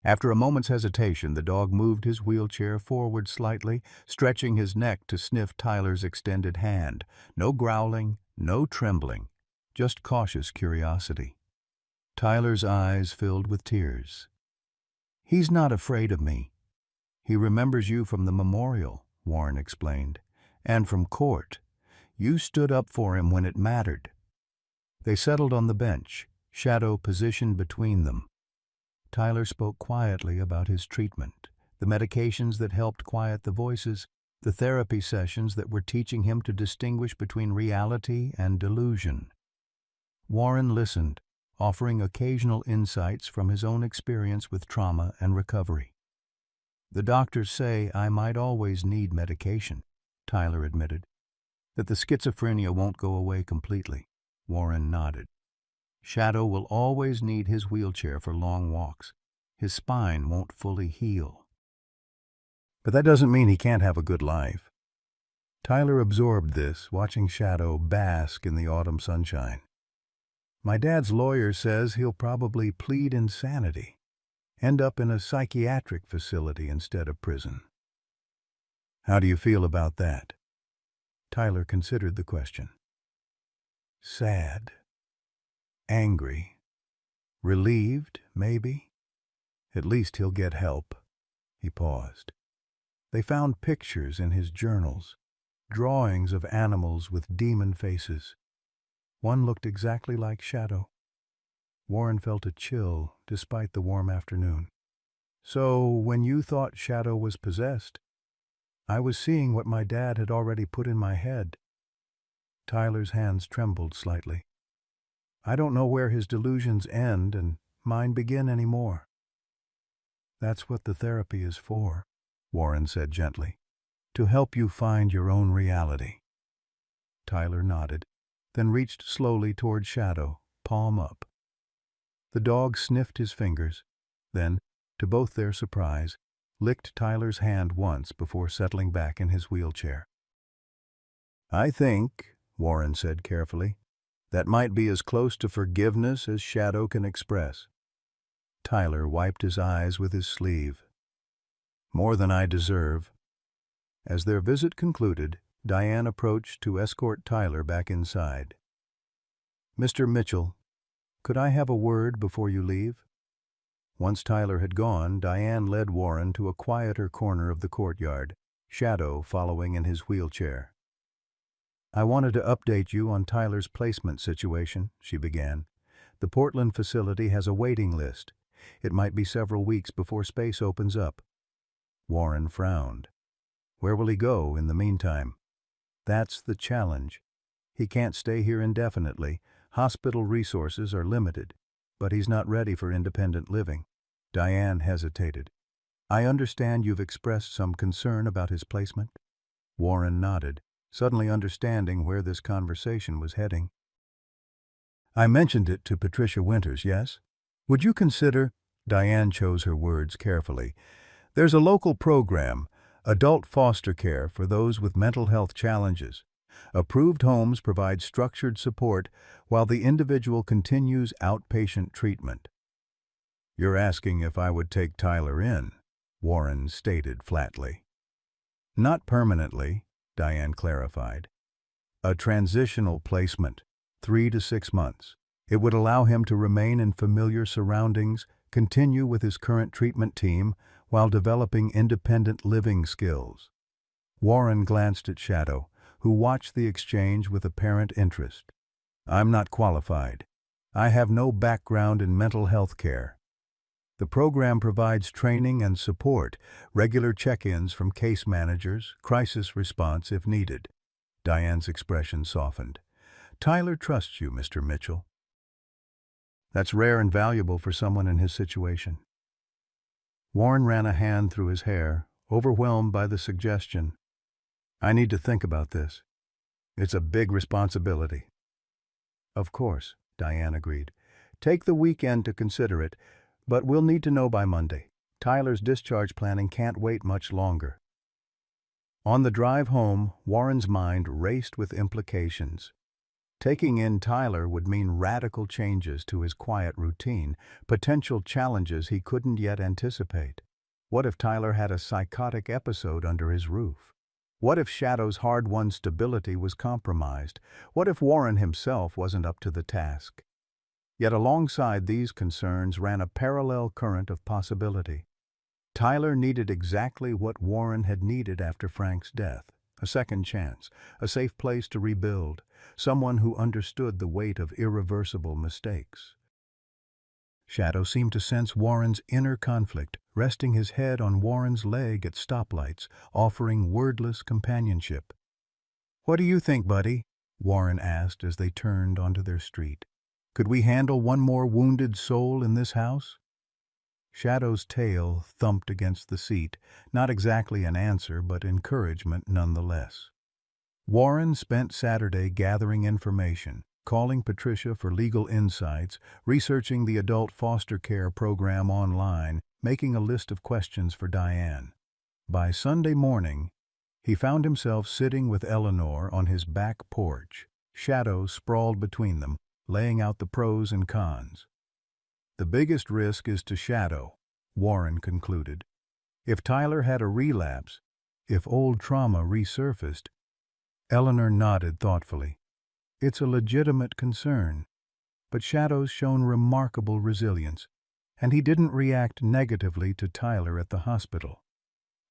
After a moment's hesitation, the dog moved his wheelchair forward slightly, stretching his neck to sniff Tyler's extended hand. No growling, no trembling, just cautious curiosity. Tyler's eyes filled with tears. "He's not afraid of me. He remembers you from the memorial," Warren explained, "and from court. You stood up for him when it mattered." They settled on the bench, Shadow positioned between them. Tyler spoke quietly about his treatment, the medications that helped quiet the voices, the therapy sessions that were teaching him to distinguish between reality and delusion. Warren listened, offering occasional insights from his own experience with trauma and recovery. "The doctors say I might always need medication," Tyler admitted. "That the schizophrenia won't go away completely." Warren nodded. "Shadow will always need his wheelchair for long walks. His spine won't fully heal." "But that doesn't mean he can't have a good life." Tyler absorbed this, watching Shadow bask in the autumn sunshine. My dad's lawyer says he'll probably plead insanity, end up in a psychiatric facility instead of prison. How do you feel about that? Tyler considered the question. Sad. Angry. Relieved, maybe? At least he'll get help. He paused. They found pictures in his journals, drawings of animals with demon faces. One looked exactly like Shadow. Warren felt a chill despite the warm afternoon. So, when you thought Shadow was possessed, I was seeing what my dad had already put in my head. Tyler's hands trembled slightly. I don't know where his delusions end and mine begin anymore. That's what the therapy is for, Warren said gently, to help you find your own reality. Tyler nodded, then reached slowly toward Shadow, palm up. The dog sniffed his fingers, then, to both their surprise, licked Tyler's hand once before settling back in his wheelchair. I think, Warren said carefully, that might be as close to forgiveness as Shadow can express. Tyler wiped his eyes with his sleeve. More than I deserve. As their visit concluded, Diane approached to escort Tyler back inside. Mr. Mitchell, could I have a word before you leave? Once Tyler had gone, Diane led Warren to a quieter corner of the courtyard, Shadow following in his wheelchair. I wanted to update you on Tyler's placement situation, she began. The Portland facility has a waiting list. It might be several weeks before space opens up. Warren frowned. Where will he go in the meantime? That's the challenge. He can't stay here indefinitely. Hospital resources are limited, but he's not ready for independent living. Diane hesitated. I understand you've expressed some concern about his placement? Warren nodded, suddenly understanding where this conversation was heading. I mentioned it to Patricia Winters, yes? Would you consider, Diane chose her words carefully, there's a local program, adult foster care for those with mental health challenges. Approved homes provide structured support while the individual continues outpatient treatment. You're asking if I would take Tyler in, Warren stated flatly. Not permanently, Diane clarified. A transitional placement, 3 to 6 months. It would allow him to remain in familiar surroundings, continue with his current treatment team, while developing independent living skills. Warren glanced at Shadow, who watched the exchange with apparent interest. I'm not qualified. I have no background in mental health care. The program provides training and support, regular check-ins from case managers, crisis response if needed. Diane's expression softened. Tyler trusts you, Mr. Mitchell. That's rare and valuable for someone in his situation. Warren ran a hand through his hair, overwhelmed by the suggestion. I need to think about this. It's a big responsibility. Of course, Diane agreed. Take the weekend to consider it, but we'll need to know by Monday. Tyler's discharge planning can't wait much longer. On the drive home, Warren's mind raced with implications. Taking in Tyler would mean radical changes to his quiet routine, potential challenges he couldn't yet anticipate. What if Tyler had a psychotic episode under his roof? What if Shadow's hard-won stability was compromised? What if Warren himself wasn't up to the task? Yet alongside these concerns ran a parallel current of possibility. Tyler needed exactly what Warren had needed after Frank's death. A second chance, a safe place to rebuild, someone who understood the weight of irreversible mistakes. Shadow seemed to sense Warren's inner conflict, resting his head on Warren's leg at stoplights, offering wordless companionship. What do you think, buddy? Warren asked as they turned onto their street. Could we handle one more wounded soul in this house? Shadow's tail thumped against the seat, not exactly an answer, but encouragement nonetheless. Warren spent Saturday gathering information, calling Patricia for legal insights, researching the adult foster care program online, making a list of questions for Diane. By Sunday morning, he found himself sitting with Eleanor on his back porch, Shadow sprawled between them, laying out the pros and cons. "The biggest risk is to Shadow," Warren concluded. "If Tyler had a relapse, if old trauma resurfaced—" Eleanor nodded thoughtfully. "It's a legitimate concern, but Shadow's shown remarkable resilience, and he didn't react negatively to Tyler at the hospital.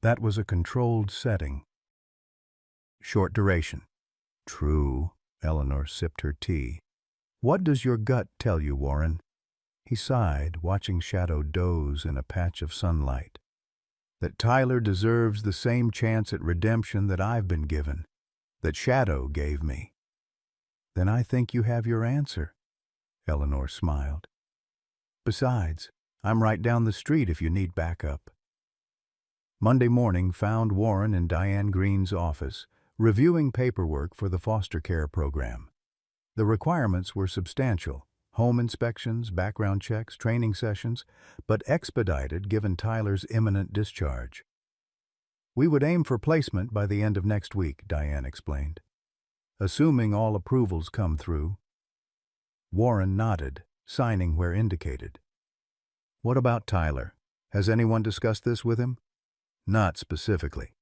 That was a controlled setting. Short duration." "True." Eleanor sipped her tea. "What does your gut tell you, Warren?" He sighed, watching Shadow doze in a patch of sunlight. "That Tyler deserves the same chance at redemption that I've been given, that Shadow gave me." "Then I think you have your answer," Eleanor smiled. "Besides, I'm right down the street if you need backup." Monday morning found Warren in Diane Green's office, reviewing paperwork for the foster care program. The requirements were substantial: home inspections, background checks, training sessions, but expedited given Tyler's imminent discharge. "We would aim for placement by the end of next week," Diane explained. "Assuming all approvals come through." Warren nodded, signing where indicated. "What about Tyler? Has anyone discussed this with him?" "Not specifically.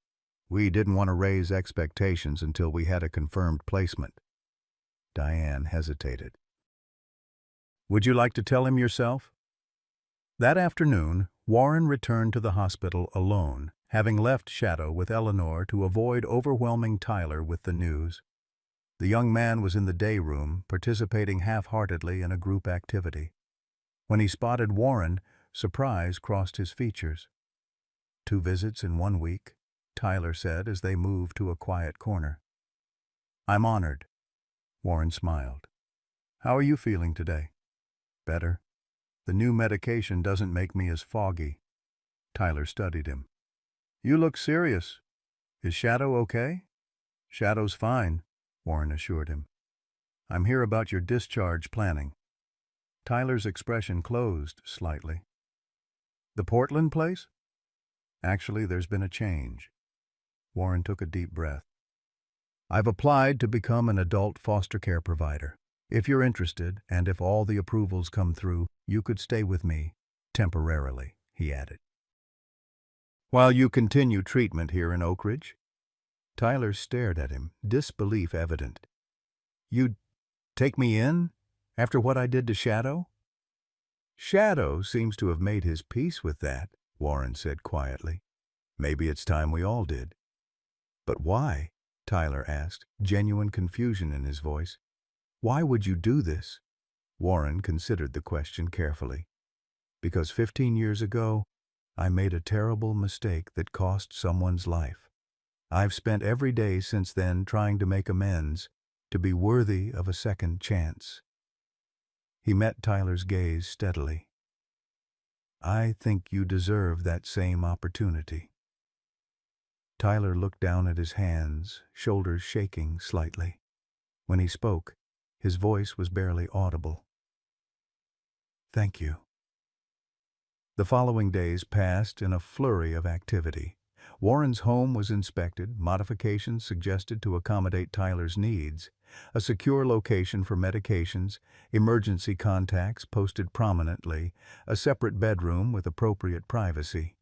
We didn't want to raise expectations until we had a confirmed placement." Diane hesitated. "Would you like to tell him yourself?" That afternoon, Warren returned to the hospital alone, having left Shadow with Eleanor to avoid overwhelming Tyler with the news. The young man was in the day room, participating half-heartedly in a group activity. When he spotted Warren, surprise crossed his features. "2 visits in 1 week," Tyler said as they moved to a quiet corner. "I'm honored." Warren smiled. "How are you feeling today?" "Better. The new medication doesn't make me as foggy." Tyler studied him. "You look serious. Is Shadow okay?" "Shadow's fine," Warren assured him. "I'm here about your discharge planning." Tyler's expression closed slightly. "The Portland place?" "Actually, there's been a change." Warren took a deep breath. "I've applied to become an adult foster care provider. If you're interested, and if all the approvals come through, you could stay with me, temporarily," he added. "While you continue treatment here in Oak Ridge?" Tyler stared at him, disbelief evident. "You'd take me in, after what I did to Shadow?" "Shadow seems to have made his peace with that," Warren said quietly. "Maybe it's time we all did." "But why?" Tyler asked, genuine confusion in his voice. "Why would you do this?" Warren considered the question carefully. "Because 15 years ago, I made a terrible mistake that cost someone's life. I've spent every day since then trying to make amends, to be worthy of a second chance." He met Tyler's gaze steadily. "I think you deserve that same opportunity." Tyler looked down at his hands, shoulders shaking slightly. When he spoke, his voice was barely audible. "Thank you." The following days passed in a flurry of activity. Warren's home was inspected, modifications suggested to accommodate Tyler's needs, a secure location for medications, emergency contacts posted prominently, a separate bedroom with appropriate privacy.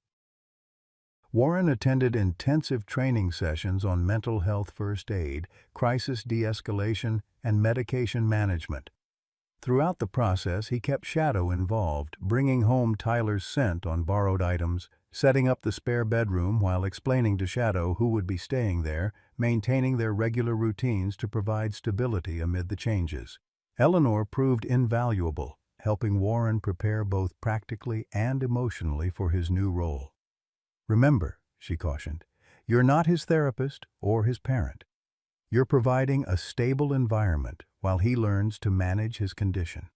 Warren attended intensive training sessions on mental health first aid, crisis de-escalation, and medication management. Throughout the process, he kept Shadow involved, bringing home Tyler's scent on borrowed items, setting up the spare bedroom while explaining to Shadow who would be staying there, maintaining their regular routines to provide stability amid the changes. Eleanor proved invaluable, helping Warren prepare both practically and emotionally for his new role. "Remember," she cautioned, "you're not his therapist or his parent. You're providing a stable environment while he learns to manage his condition."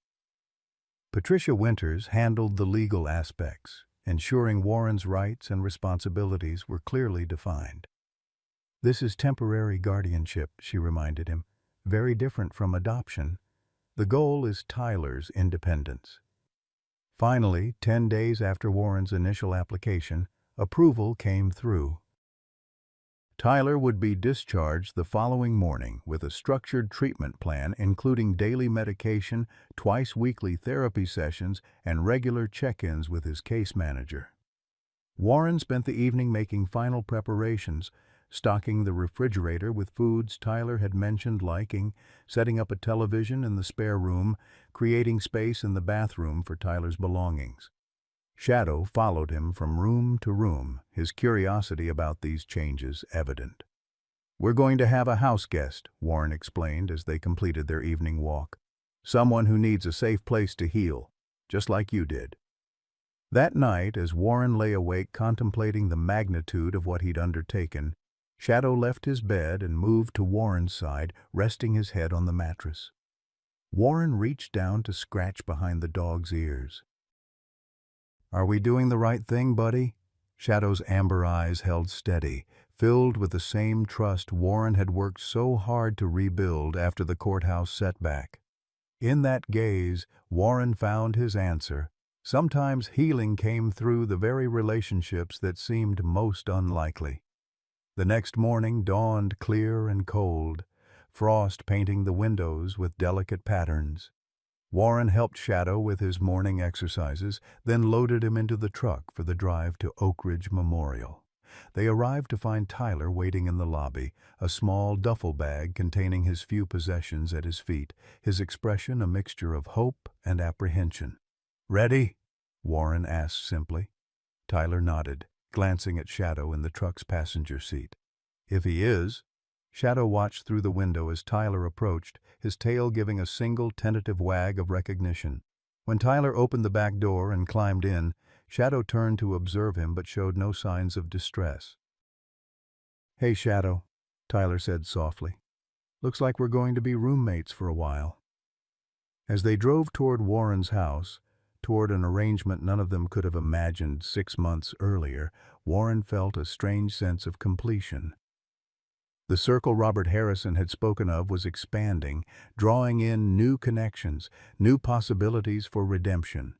Patricia Winters handled the legal aspects, ensuring Warren's rights and responsibilities were clearly defined. "This is temporary guardianship," she reminded him, "very different from adoption. The goal is Tyler's independence." Finally, 10 days after Warren's initial application, approval came through. Tyler would be discharged the following morning with a structured treatment plan including daily medication, twice-weekly therapy sessions, and regular check-ins with his case manager. Warren spent the evening making final preparations, stocking the refrigerator with foods Tyler had mentioned liking, setting up a television in the spare room, creating space in the bathroom for Tyler's belongings. Shadow followed him from room to room, his curiosity about these changes evident. "We're going to have a house guest," Warren explained as they completed their evening walk. "Someone who needs a safe place to heal, just like you did." That night, as Warren lay awake contemplating the magnitude of what he'd undertaken, Shadow left his bed and moved to Warren's side, resting his head on the mattress. Warren reached down to scratch behind the dog's ears. "Are we doing the right thing, buddy?" Shadow's amber eyes held steady, filled with the same trust Warren had worked so hard to rebuild after the courthouse setback. In that gaze, Warren found his answer. Sometimes healing came through the very relationships that seemed most unlikely. The next morning dawned clear and cold, frost painting the windows with delicate patterns. Warren helped Shadow with his morning exercises, then loaded him into the truck for the drive to Oak Ridge Memorial. They arrived to find Tyler waiting in the lobby, a small duffel bag containing his few possessions at his feet, his expression a mixture of hope and apprehension. "Ready?" Warren asked simply. Tyler nodded, glancing at Shadow in the truck's passenger seat. "If he is." Shadow watched through the window as Tyler approached, his tail giving a single tentative wag of recognition. When Tyler opened the back door and climbed in, Shadow turned to observe him but showed no signs of distress. "Hey, Shadow," Tyler said softly. "Looks like we're going to be roommates for a while." As they drove toward Warren's house, toward an arrangement none of them could have imagined 6 months earlier, Warren felt a strange sense of completion. The circle Robert Harrison had spoken of was expanding, drawing in new connections, new possibilities for redemption.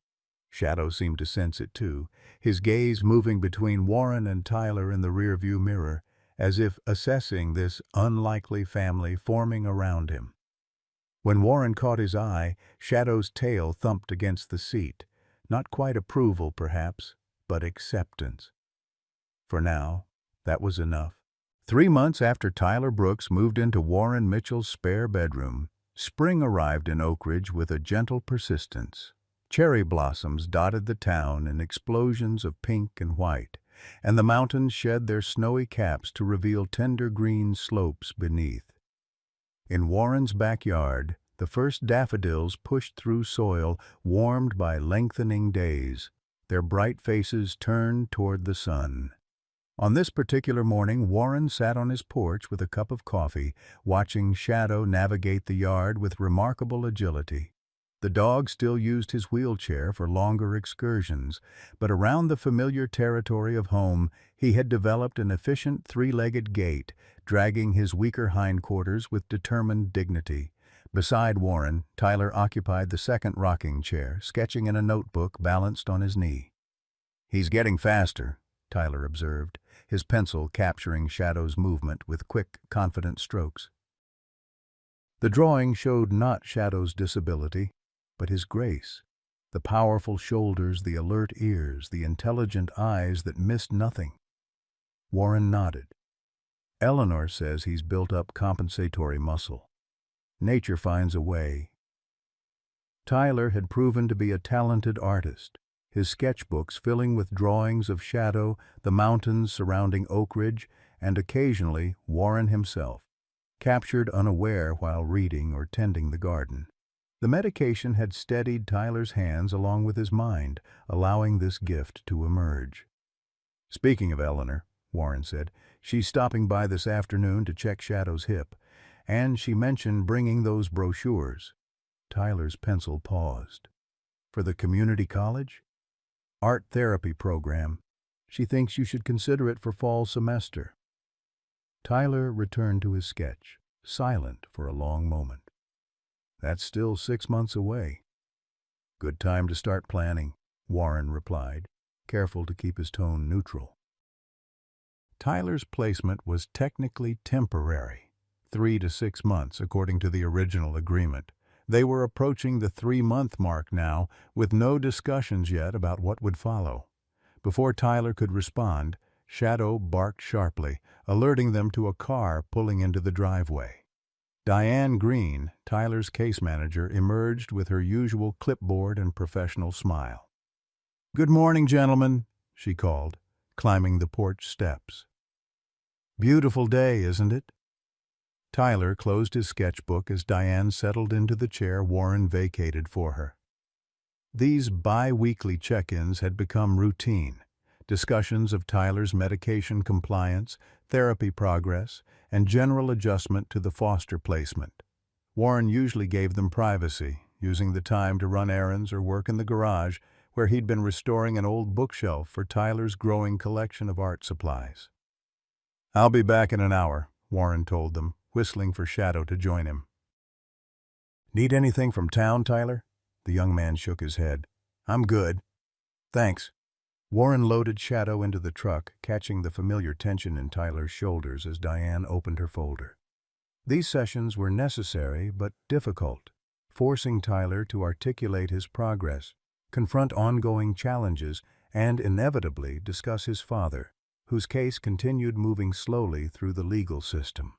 Shadow seemed to sense it too, his gaze moving between Warren and Tyler in the rearview mirror, as if assessing this unlikely family forming around him. When Warren caught his eye, Shadow's tail thumped against the seat. Not quite approval, perhaps, but acceptance. For now, that was enough. 3 months after Tyler Brooks moved into Warren Mitchell's spare bedroom, spring arrived in Oak Ridge with a gentle persistence. Cherry blossoms dotted the town in explosions of pink and white, and the mountains shed their snowy caps to reveal tender green slopes beneath. In Warren's backyard, the first daffodils pushed through soil warmed by lengthening days, their bright faces turned toward the sun. On this particular morning, Warren sat on his porch with a cup of coffee, watching Shadow navigate the yard with remarkable agility. The dog still used his wheelchair for longer excursions, but around the familiar territory of home, he had developed an efficient three-legged gait, dragging his weaker hindquarters with determined dignity. Beside Warren, Tyler occupied the second rocking chair, sketching in a notebook balanced on his knee. "He's getting faster," Tyler observed, his pencil capturing Shadow's movement with quick, confident strokes. The drawing showed not Shadow's disability, but his grace, the powerful shoulders, the alert ears, the intelligent eyes that missed nothing. Warren nodded. "Eleanor says he's built up compensatory muscle. Nature finds a way." Tyler had proven to be a talented artist, his sketchbooks filling with drawings of Shadow, the mountains surrounding Oak Ridge, and occasionally Warren himself, captured unaware while reading or tending the garden. The medication had steadied Tyler's hands along with his mind, allowing this gift to emerge. "Speaking of Eleanor," Warren said, "she's stopping by this afternoon to check Shadow's hip, and she mentioned bringing those brochures." Tyler's pencil paused. "For the community college? Art therapy program. She thinks you should consider it for fall semester." Tyler returned to his sketch, silent for a long moment. "That's still 6 months away." "Good time to start planning," Warren replied, careful to keep his tone neutral. Tyler's placement was technically temporary, 3 to 6 months according to the original agreement. They were approaching the 3-month mark now, with no discussions yet about what would follow. Before Tyler could respond, Shadow barked sharply, alerting them to a car pulling into the driveway. Diane Green, Tyler's case manager, emerged with her usual clipboard and professional smile. "Good morning, gentlemen," she called, climbing the porch steps. "Beautiful day, isn't it?" Tyler closed his sketchbook as Diane settled into the chair Warren vacated for her. These bi-weekly check-ins had become routine. Discussions of Tyler's medication compliance, therapy progress, and general adjustment to the foster placement. Warren usually gave them privacy, using the time to run errands or work in the garage, where he'd been restoring an old bookshelf for Tyler's growing collection of art supplies. "I'll be back in an hour," Warren told them, whistling for Shadow to join him. "Need anything from town, Tyler?" The young man shook his head. "I'm good. Thanks." Warren loaded Shadow into the truck, catching the familiar tension in Tyler's shoulders as Diane opened her folder. These sessions were necessary but difficult, forcing Tyler to articulate his progress, confront ongoing challenges, and inevitably discuss his father, whose case continued moving slowly through the legal system.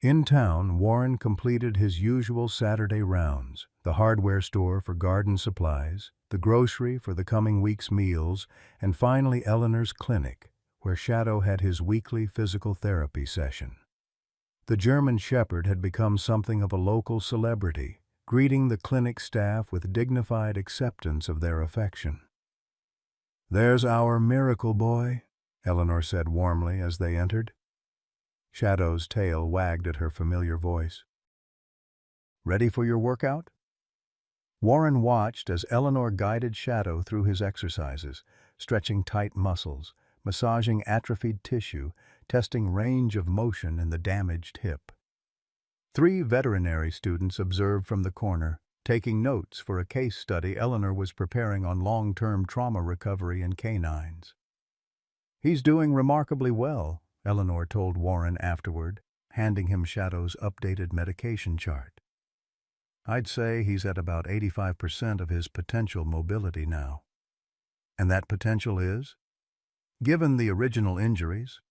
In town, Warren completed his usual Saturday rounds, the hardware store for garden supplies, the grocery for the coming week's meals, and finally Eleanor's clinic, where Shadow had his weekly physical therapy session. The German Shepherd had become something of a local celebrity, greeting the clinic staff with dignified acceptance of their affection. "There's our miracle boy," Eleanor said warmly as they entered. Shadow's tail wagged at her familiar voice. "Ready for your workout?" Warren watched as Eleanor guided Shadow through his exercises, stretching tight muscles, massaging atrophied tissue, testing range of motion in the damaged hip. 3 veterinary students observed from the corner, taking notes for a case study Eleanor was preparing on long-term trauma recovery in canines. "He's doing remarkably well," Eleanor told Warren afterward, handing him Shadow's updated medication chart. "I'd say he's at about 85% of his potential mobility now." "And that potential is?" "Given the original injuries,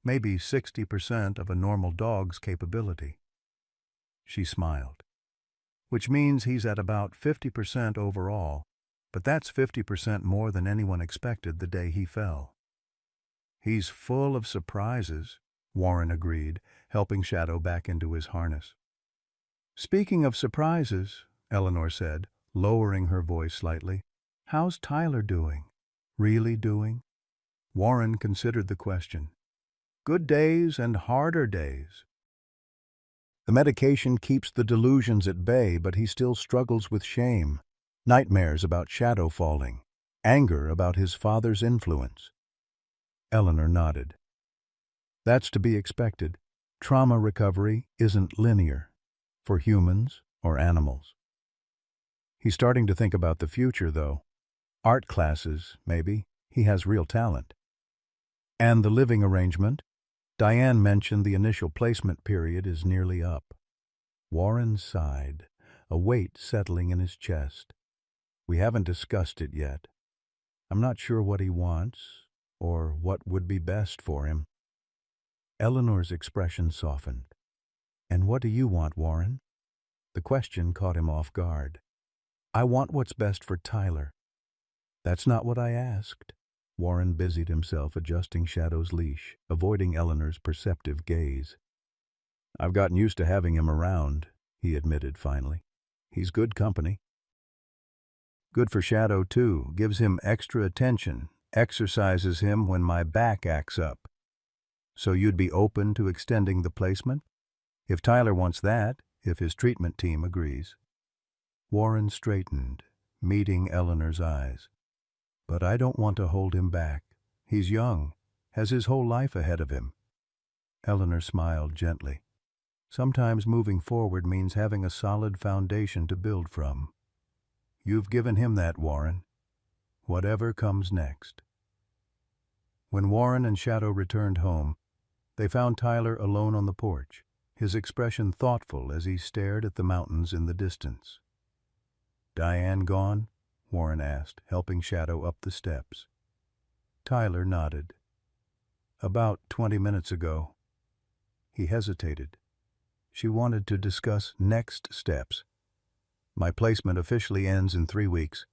maybe 60% of a normal dog's capability." She smiled. "Which means he's at about 50% overall, but that's 50% more than anyone expected the day he fell." "He's full of surprises," Warren agreed, helping Shadow back into his harness. "Speaking of surprises," Eleanor said, lowering her voice slightly, "how's Tyler doing? Really doing?" Warren considered the question. "Good days and harder days. The medication keeps the delusions at bay, but he still struggles with shame, nightmares about Shadow falling, anger about his father's influence." Eleanor nodded. "That's to be expected. Trauma recovery isn't linear, for humans or animals." "He's starting to think about the future, though. Art classes, maybe. He has real talent." "And the living arrangement? Diane mentioned the initial placement period is nearly up." Warren sighed, a weight settling in his chest. "We haven't discussed it yet. I'm not sure what he wants, or what would be best for him." Eleanor's expression softened. "And what do you want, Warren?" The question caught him off guard. "I want what's best for Tyler." "That's not what I asked." Warren busied himself adjusting Shadow's leash, avoiding Eleanor's perceptive gaze. "I've gotten used to having him around," he admitted finally. "He's good company." "Good for Shadow, too. Gives him extra attention. Exercises him when my back acts up." "So you'd be open to extending the placement?" "If Tyler wants that, if his treatment team agrees." Warren straightened, meeting Eleanor's eyes. "But I don't want to hold him back. He's young, has his whole life ahead of him." Eleanor smiled gently. "Sometimes moving forward means having a solid foundation to build from. You've given him that, Warren. Whatever comes next." When Warren and Shadow returned home, they found Tyler alone on the porch, his expression thoughtful as he stared at the mountains in the distance. "Diane gone?" Warren asked, helping Shadow up the steps. Tyler nodded. "About 20 minutes ago." He hesitated. "She wanted to discuss next steps. My placement officially ends in 3 weeks."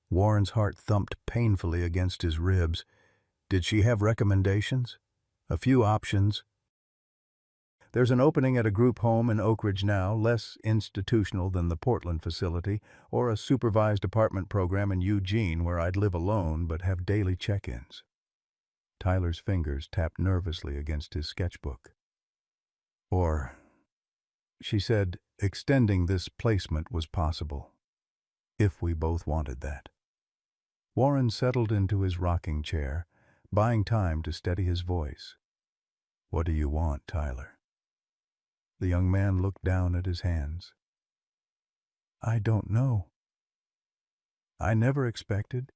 Warren's heart thumped painfully against his ribs. "Did she have recommendations?" "A few options. There's an opening at a group home in Oak Ridge now, less institutional than the Portland facility, or a supervised apartment program in Eugene where I'd live alone but have daily check-ins." Tyler's fingers tapped nervously against his sketchbook. "Or," she said, "extending this placement was possible, if we both wanted that." Warren settled into his rocking chair, buying time to steady his voice. "What do you want, Tyler?" The young man looked down at his hands. "I don't know. I never expected."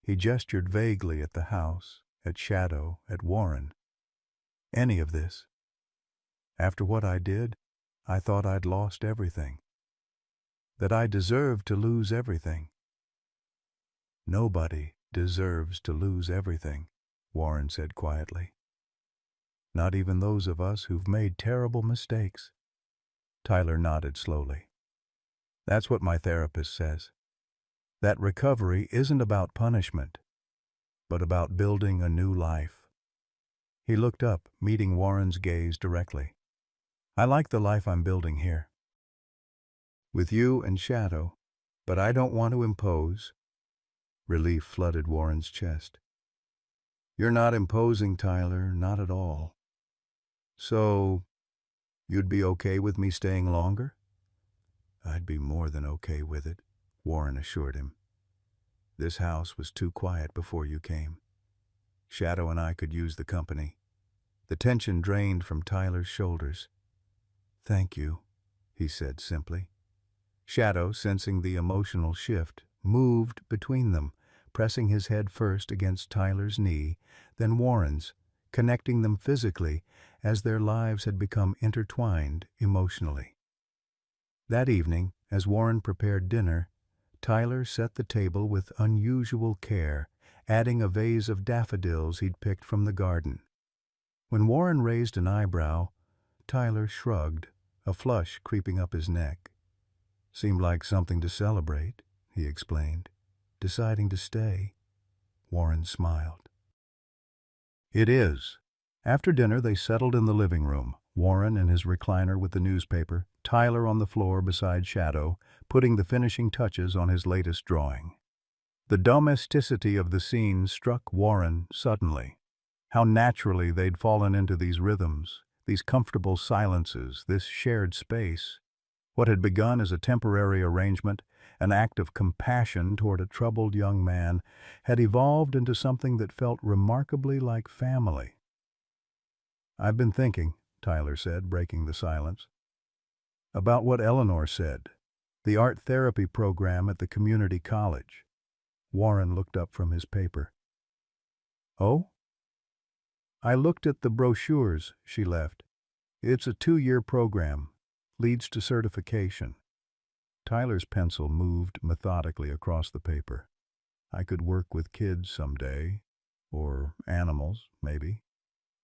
He gestured vaguely at the house, at Shadow, at Warren. "Any of this. After what I did, I thought I'd lost everything. That I deserved to lose everything." "Nobody deserves to lose everything," Warren said quietly. "Not even those of us who've made terrible mistakes." Tyler nodded slowly. "That's what my therapist says. That recovery isn't about punishment, but about building a new life." He looked up, meeting Warren's gaze directly. "I like the life I'm building here. With you and Shadow, but I don't want to impose." Relief flooded Warren's chest. "You're not imposing, Tyler, not at all. So, you'd be okay with me staying longer?" "I'd be more than okay with it," Warren assured him. "This house was too quiet before you came. Shadow and I could use the company." The tension drained from Tyler's shoulders. "Thank you," he said simply. Shadow, sensing the emotional shift, moved between them, pressing his head first against Tyler's knee, then Warren's, connecting them physically as their lives had become intertwined emotionally. That evening, as Warren prepared dinner, Tyler set the table with unusual care, adding a vase of daffodils he'd picked from the garden. When Warren raised an eyebrow, Tyler shrugged, a flush creeping up his neck. "Seemed like something to celebrate," he explained. "Deciding to stay." Warren smiled. "It is." After dinner, they settled in the living room, Warren in his recliner with the newspaper, Tyler on the floor beside Shadow, putting the finishing touches on his latest drawing. The domesticity of the scene struck Warren suddenly. How naturally they'd fallen into these rhythms, these comfortable silences, this shared space. What had begun as a temporary arrangement, an act of compassion toward a troubled young man, had evolved into something that felt remarkably like family. "I've been thinking," Tyler said, breaking the silence, "about what Eleanor said, the art therapy program at the community college." Warren looked up from his paper. "Oh?" "I looked at the brochures she left. It's a 2-year program. Leads to certification." Tyler's pencil moved methodically across the paper. "I could work with kids someday. Or animals, maybe.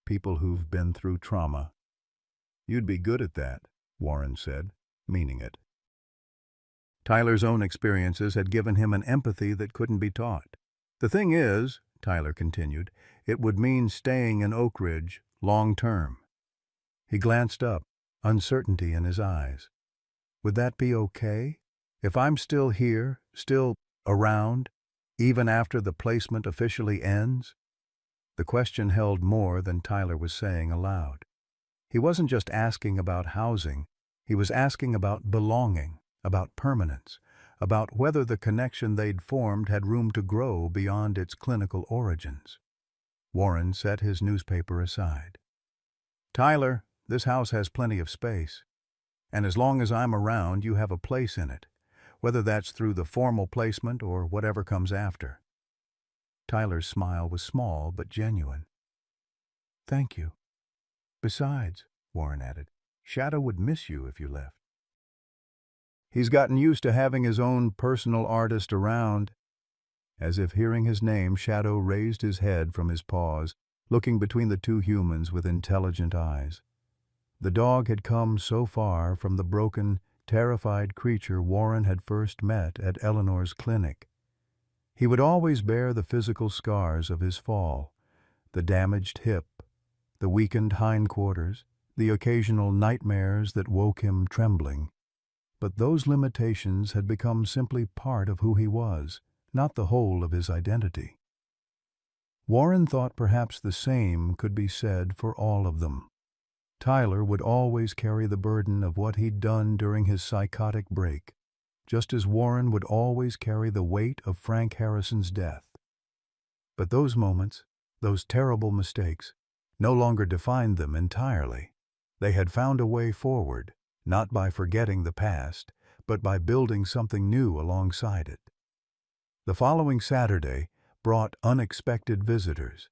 People who've been through trauma." "You'd be good at that," Warren said, meaning it. Tyler's own experiences had given him an empathy that couldn't be taught. "The thing is," Tyler continued, "it would mean staying in Oak Ridge long term." He glanced up, uncertainty in his eyes. "Would that be okay? If I'm still here, still around, even after the placement officially ends?" The question held more than Tyler was saying aloud. He wasn't just asking about housing, he was asking about belonging, about permanence, about whether the connection they'd formed had room to grow beyond its clinical origins. Warren set his newspaper aside. "Tyler, this house has plenty of space. And as long as I'm around, you have a place in it, whether that's through the formal placement or whatever comes after." Tyler's smile was small but genuine. "Thank you. Besides," Warren added, "Shadow would miss you if you left." "He's gotten used to having his own personal artist around." As if hearing his name, Shadow raised his head from his paws, looking between the two humans with intelligent eyes. The dog had come so far from the broken, terrified creature Warren had first met at Eleanor's clinic. He would always bear the physical scars of his fall, the damaged hip, the weakened hindquarters, the occasional nightmares that woke him trembling. But those limitations had become simply part of who he was, not the whole of his identity. Warren thought perhaps the same could be said for all of them. Tyler would always carry the burden of what he'd done during his psychotic break, just as Warren would always carry the weight of Frank Harrison's death. But those moments, those terrible mistakes, no longer defined them entirely. They had found a way forward, not by forgetting the past, but by building something new alongside it. The following Saturday brought unexpected visitors.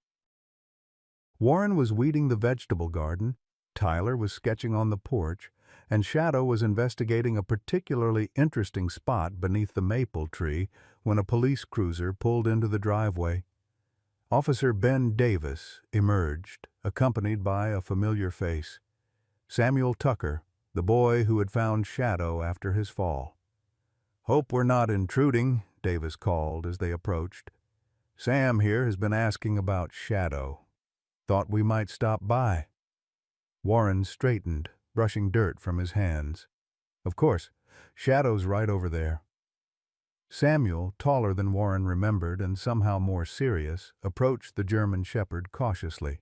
Warren was weeding the vegetable garden, Tyler was sketching on the porch, and Shadow was investigating a particularly interesting spot beneath the maple tree when a police cruiser pulled into the driveway. Officer Ben Davis emerged, accompanied by a familiar face. Samuel Tucker, the boy who had found Shadow after his fall. "Hope we're not intruding," Davis called as they approached. "Sam here has been asking about Shadow. Thought we might stop by." Warren straightened, brushing dirt from his hands. "Of course, Shadow's right over there." Samuel, taller than Warren remembered and somehow more serious, approached the German shepherd cautiously.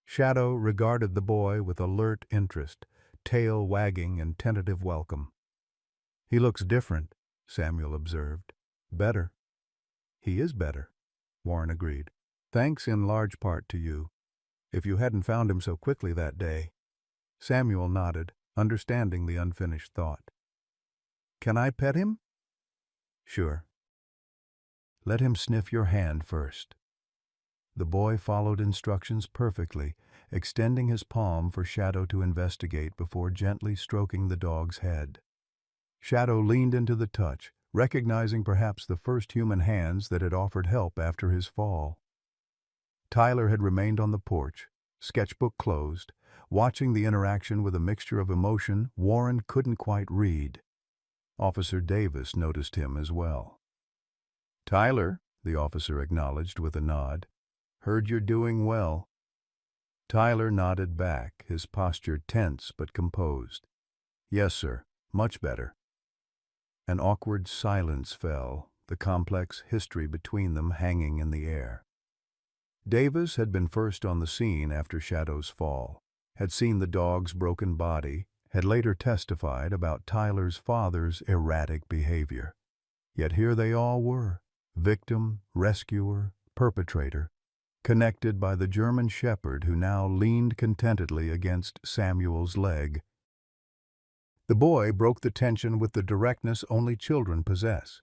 Shadow regarded the boy with alert interest, tail wagging in tentative welcome. "He looks different," Samuel observed. "Better." "He is better," Warren agreed. "Thanks in large part to you. If you hadn't found him so quickly that day." Samuel nodded, understanding the unfinished thought. "Can I pet him?" "Sure." "Let him sniff your hand first." The boy followed instructions perfectly, extending his palm for Shadow to investigate before gently stroking the dog's head. Shadow leaned into the touch, recognizing perhaps the first human hands that had offered help after his fall. Tyler had remained on the porch, sketchbook closed, watching the interaction with a mixture of emotion Warren couldn't quite read. Officer Davis noticed him as well. "Tyler," the officer acknowledged with a nod. "Heard you're doing well." Tyler nodded back, his posture tense but composed. "Yes, sir. Much better." An awkward silence fell, the complex history between them hanging in the air. Davis had been first on the scene after Shadow's fall, had seen the dog's broken body, had later testified about Tyler's father's erratic behavior. Yet here they all were, victim, rescuer, perpetrator, connected by the German shepherd who now leaned contentedly against Samuel's leg. The boy broke the tension with the directness only children possess.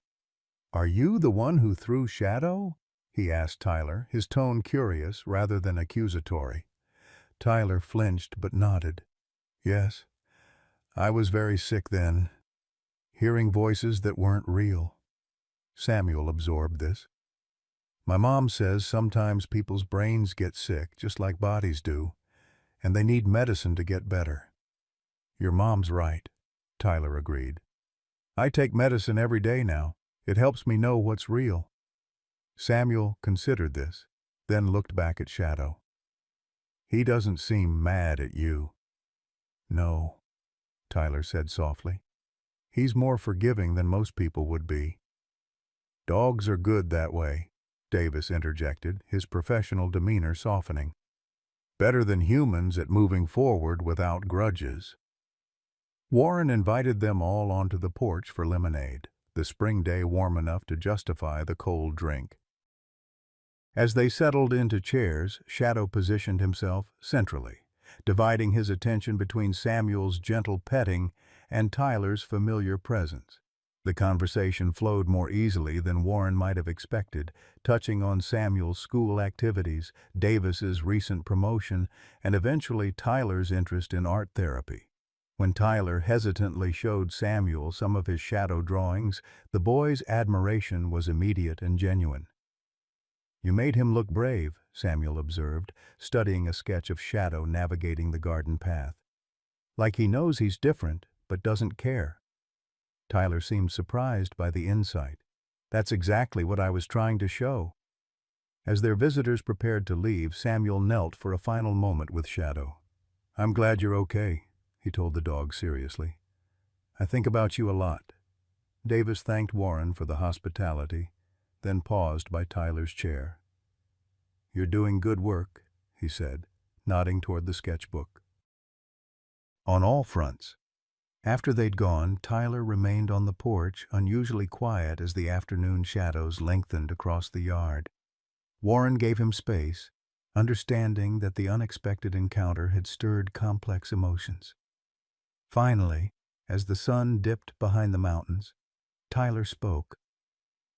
"Are you the one who threw Shadow?" he asked Tyler, his tone curious rather than accusatory. Tyler flinched but nodded. "Yes. I was very sick then, hearing voices that weren't real." Samuel absorbed this. "My mom says sometimes people's brains get sick just like bodies do, and they need medicine to get better." "Your mom's right," Tyler agreed. "I take medicine every day now. It helps me know what's real." Samuel considered this, then looked back at Shadow. "He doesn't seem mad at you." "No," Tyler said softly. "He's more forgiving than most people would be." "Dogs are good that way," Davis interjected, his professional demeanor softening. "Better than humans at moving forward without grudges." Warren invited them all onto the porch for lemonade, the spring day warm enough to justify the cold drink. As they settled into chairs, Shadow positioned himself centrally, dividing his attention between Samuel's gentle petting and Tyler's familiar presence. The conversation flowed more easily than Warren might have expected, touching on Samuel's school activities, Davis's recent promotion, and eventually Tyler's interest in art therapy. When Tyler hesitantly showed Samuel some of his shadow drawings, the boy's admiration was immediate and genuine. "You made him look brave," Samuel observed, studying a sketch of Shadow navigating the garden path. "Like he knows he's different, but doesn't care." Tyler seemed surprised by the insight. "That's exactly what I was trying to show." As their visitors prepared to leave, Samuel knelt for a final moment with Shadow. "I'm glad you're okay," he told the dog seriously. "I think about you a lot." Davis thanked Warren for the hospitality, then paused by Tyler's chair. "You're doing good work," he said, nodding toward the sketchbook. On all fronts. After they'd gone, Tyler remained on the porch, unusually quiet as the afternoon shadows lengthened across the yard. Warren gave him space, understanding that the unexpected encounter had stirred complex emotions. Finally, as the sun dipped behind the mountains, Tyler spoke.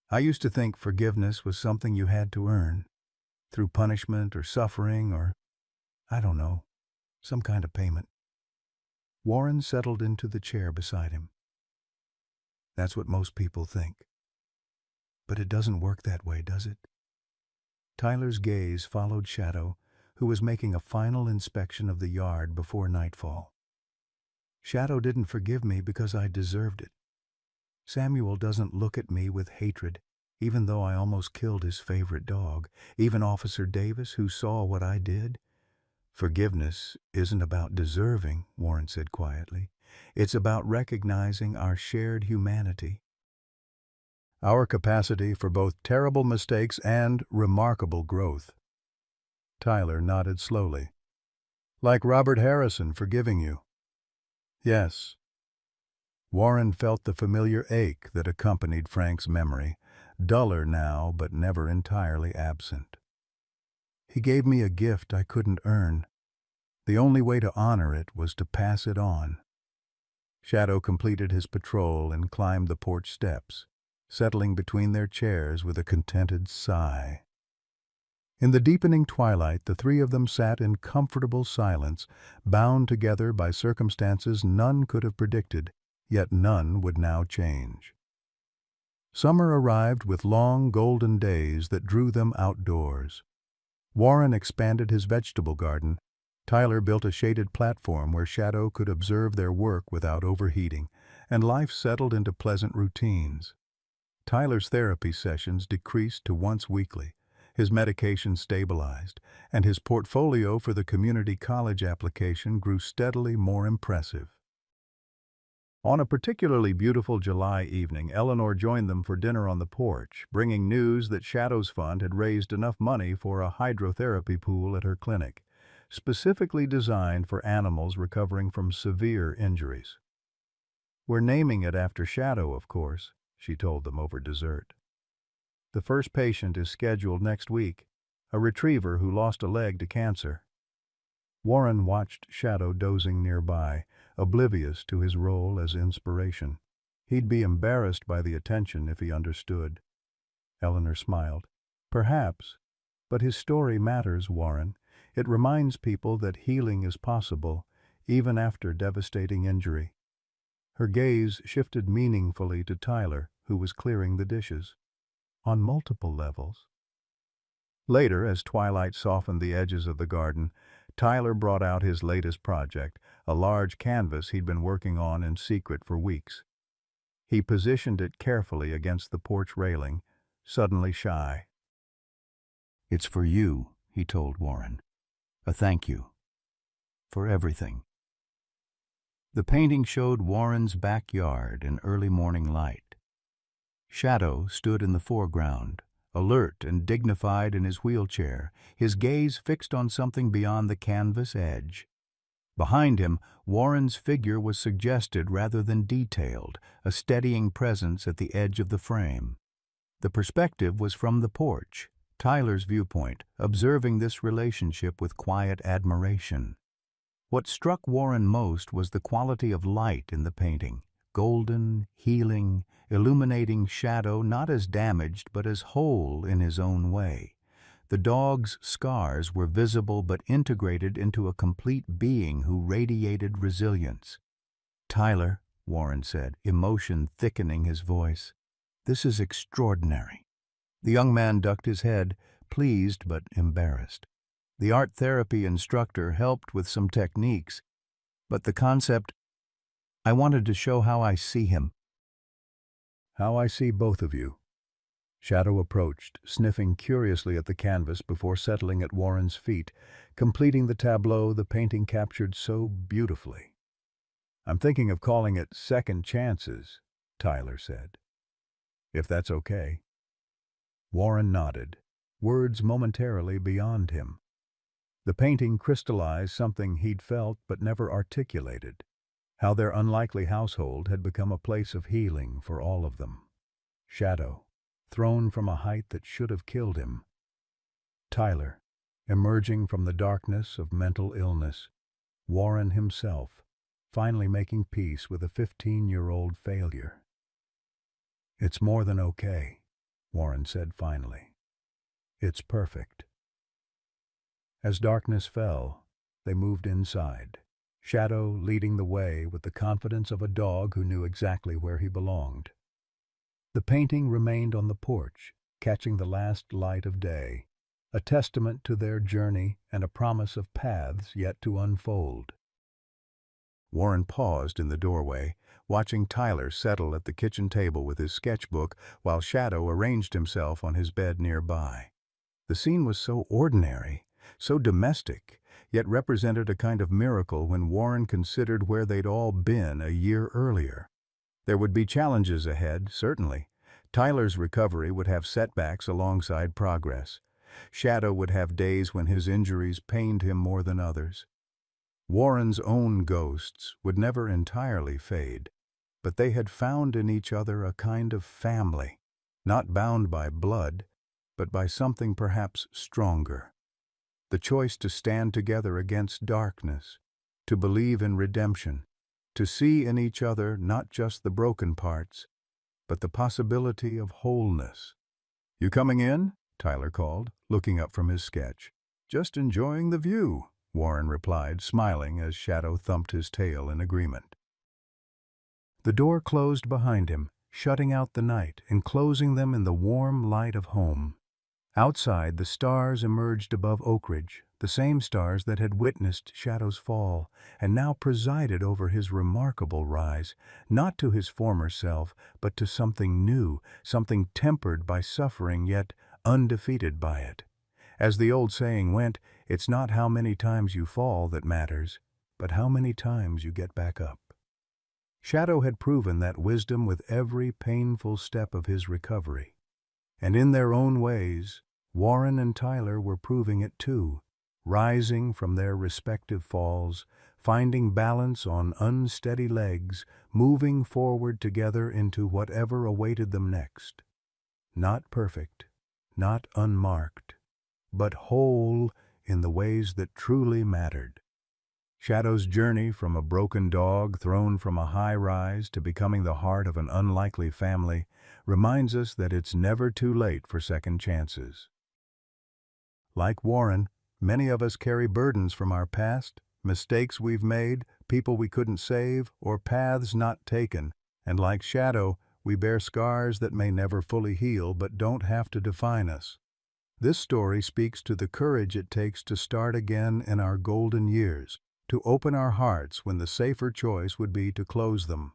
"I used to think forgiveness was something you had to earn, through punishment or suffering or, I don't know, some kind of payment." Warren settled into the chair beside him. "That's what most people think. But it doesn't work that way, does it?" Tyler's gaze followed Shadow, who was making a final inspection of the yard before nightfall. "Shadow didn't forgive me because I deserved it. Samuel doesn't look at me with hatred, even though I almost killed his favorite dog. Even Officer Davis, who saw what I did." "Forgiveness isn't about deserving," Warren said quietly. "It's about recognizing our shared humanity. Our capacity for both terrible mistakes and remarkable growth." Tyler nodded slowly. "Like Robert Harrison forgiving you." "Yes." Warren felt the familiar ache that accompanied Frank's memory, duller now but never entirely absent. "He gave me a gift I couldn't earn. The only way to honor it was to pass it on." Shadow completed his patrol and climbed the porch steps, settling between their chairs with a contented sigh. In the deepening twilight, the three of them sat in comfortable silence, bound together by circumstances none could have predicted, yet none would now change. Summer arrived with long golden days that drew them outdoors. Warren expanded his vegetable garden. Tyler built a shaded platform where Shadow could observe their work without overheating, and life settled into pleasant routines. Tyler's therapy sessions decreased to once weekly, his medication stabilized, and his portfolio for the community college application grew steadily more impressive. On a particularly beautiful July evening, Eleanor joined them for dinner on the porch, bringing news that Shadow's Fund had raised enough money for a hydrotherapy pool at her clinic, specifically designed for animals recovering from severe injuries. "We're naming it after Shadow, of course," she told them over dessert. "The first patient is scheduled next week, a retriever who lost a leg to cancer." Warren watched Shadow dozing nearby, oblivious to his role as inspiration. He'd be embarrassed by the attention if he understood. Eleanor smiled. "Perhaps, but his story matters, Warren. It reminds people that healing is possible, even after devastating injury." Her gaze shifted meaningfully to Tyler, who was clearing the dishes. "On multiple levels." Later, as twilight softened the edges of the garden, Tyler brought out his latest project, a large canvas he'd been working on in secret for weeks. He positioned it carefully against the porch railing, suddenly shy. "It's for you," he told Warren. "A thank you. For everything." The painting showed Warren's backyard in early morning light. Shadow stood in the foreground, alert and dignified in his wheelchair, his gaze fixed on something beyond the canvas edge. Behind him, Warren's figure was suggested rather than detailed, a steadying presence at the edge of the frame. The perspective was from the porch, Tyler's viewpoint, observing this relationship with quiet admiration. What struck Warren most was the quality of light in the painting, golden, healing, illuminating Shadow not as damaged but as whole in his own way. The dog's scars were visible but integrated into a complete being who radiated resilience. "Tyler," Warren said, emotion thickening his voice, "this is extraordinary." The young man ducked his head, pleased but embarrassed. The art therapy instructor helped with some techniques, but the concept, I wanted to show how I see him. "How I see both of you." Shadow approached, sniffing curiously at the canvas before settling at Warren's feet, completing the tableau the painting captured so beautifully. "I'm thinking of calling it Second Chances," Tyler said. "If that's okay." Warren nodded, words momentarily beyond him. The painting crystallized something he'd felt but never articulated, how their unlikely household had become a place of healing for all of them. Shadow, thrown from a height that should have killed him. Tyler, emerging from the darkness of mental illness. Warren himself, finally making peace with a 15-year-old failure. "It's more than okay," Warren said finally. "It's perfect." As darkness fell, they moved inside, Shadow leading the way with the confidence of a dog who knew exactly where he belonged. The painting remained on the porch, catching the last light of day, a testament to their journey and a promise of paths yet to unfold. Warren paused in the doorway, watching Tyler settle at the kitchen table with his sketchbook while Shadow arranged himself on his bed nearby. The scene was so ordinary, so domestic, yet represented a kind of miracle when Warren considered where they'd all been a year earlier. There would be challenges ahead, certainly. Tyler's recovery would have setbacks alongside progress. Shadow would have days when his injuries pained him more than others. Warren's own ghosts would never entirely fade, but they had found in each other a kind of family, not bound by blood, but by something perhaps stronger. The choice to stand together against darkness, to believe in redemption, to see in each other not just the broken parts, but the possibility of wholeness. "You coming in?" Tyler called, looking up from his sketch. "Just enjoying the view," Warren replied, smiling as Shadow thumped his tail in agreement. The door closed behind him, shutting out the night, enclosing them in the warm light of home. Outside, the stars emerged above Oak Ridge, the same stars that had witnessed Shadow's fall, and now presided over his remarkable rise, not to his former self, but to something new, something tempered by suffering yet undefeated by it. As the old saying went, it's not how many times you fall that matters, but how many times you get back up. Shadow had proven that wisdom with every painful step of his recovery. And in their own ways, Warren and Tyler were proving it too, rising from their respective falls, finding balance on unsteady legs, moving forward together into whatever awaited them next. Not perfect, not unmarked, but whole in the ways that truly mattered. Shadow's journey from a broken dog thrown from a high rise to becoming the heart of an unlikely family reminds us that it's never too late for second chances. Like Warren, many of us carry burdens from our past, mistakes we've made, people we couldn't save, or paths not taken, and like Shadow, we bear scars that may never fully heal but don't have to define us. This story speaks to the courage it takes to start again in our golden years, to open our hearts when the safer choice would be to close them.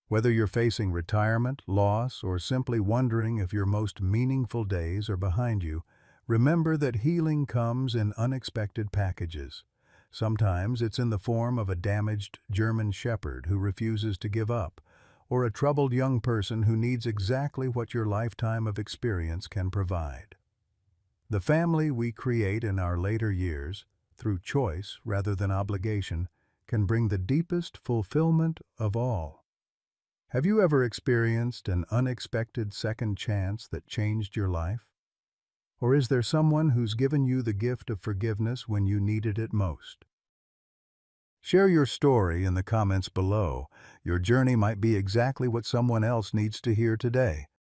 Whether you're facing retirement, loss, or simply wondering if your most meaningful days are behind you, remember that healing comes in unexpected packages. Sometimes it's in the form of a damaged German shepherd who refuses to give up, or a troubled young person who needs exactly what your lifetime of experience can provide. The family we create in our later years, through choice rather than obligation, can bring the deepest fulfillment of all. Have you ever experienced an unexpected second chance that changed your life? Or is there someone who's given you the gift of forgiveness when you needed it most? Share your story in the comments below. Your journey might be exactly what someone else needs to hear today.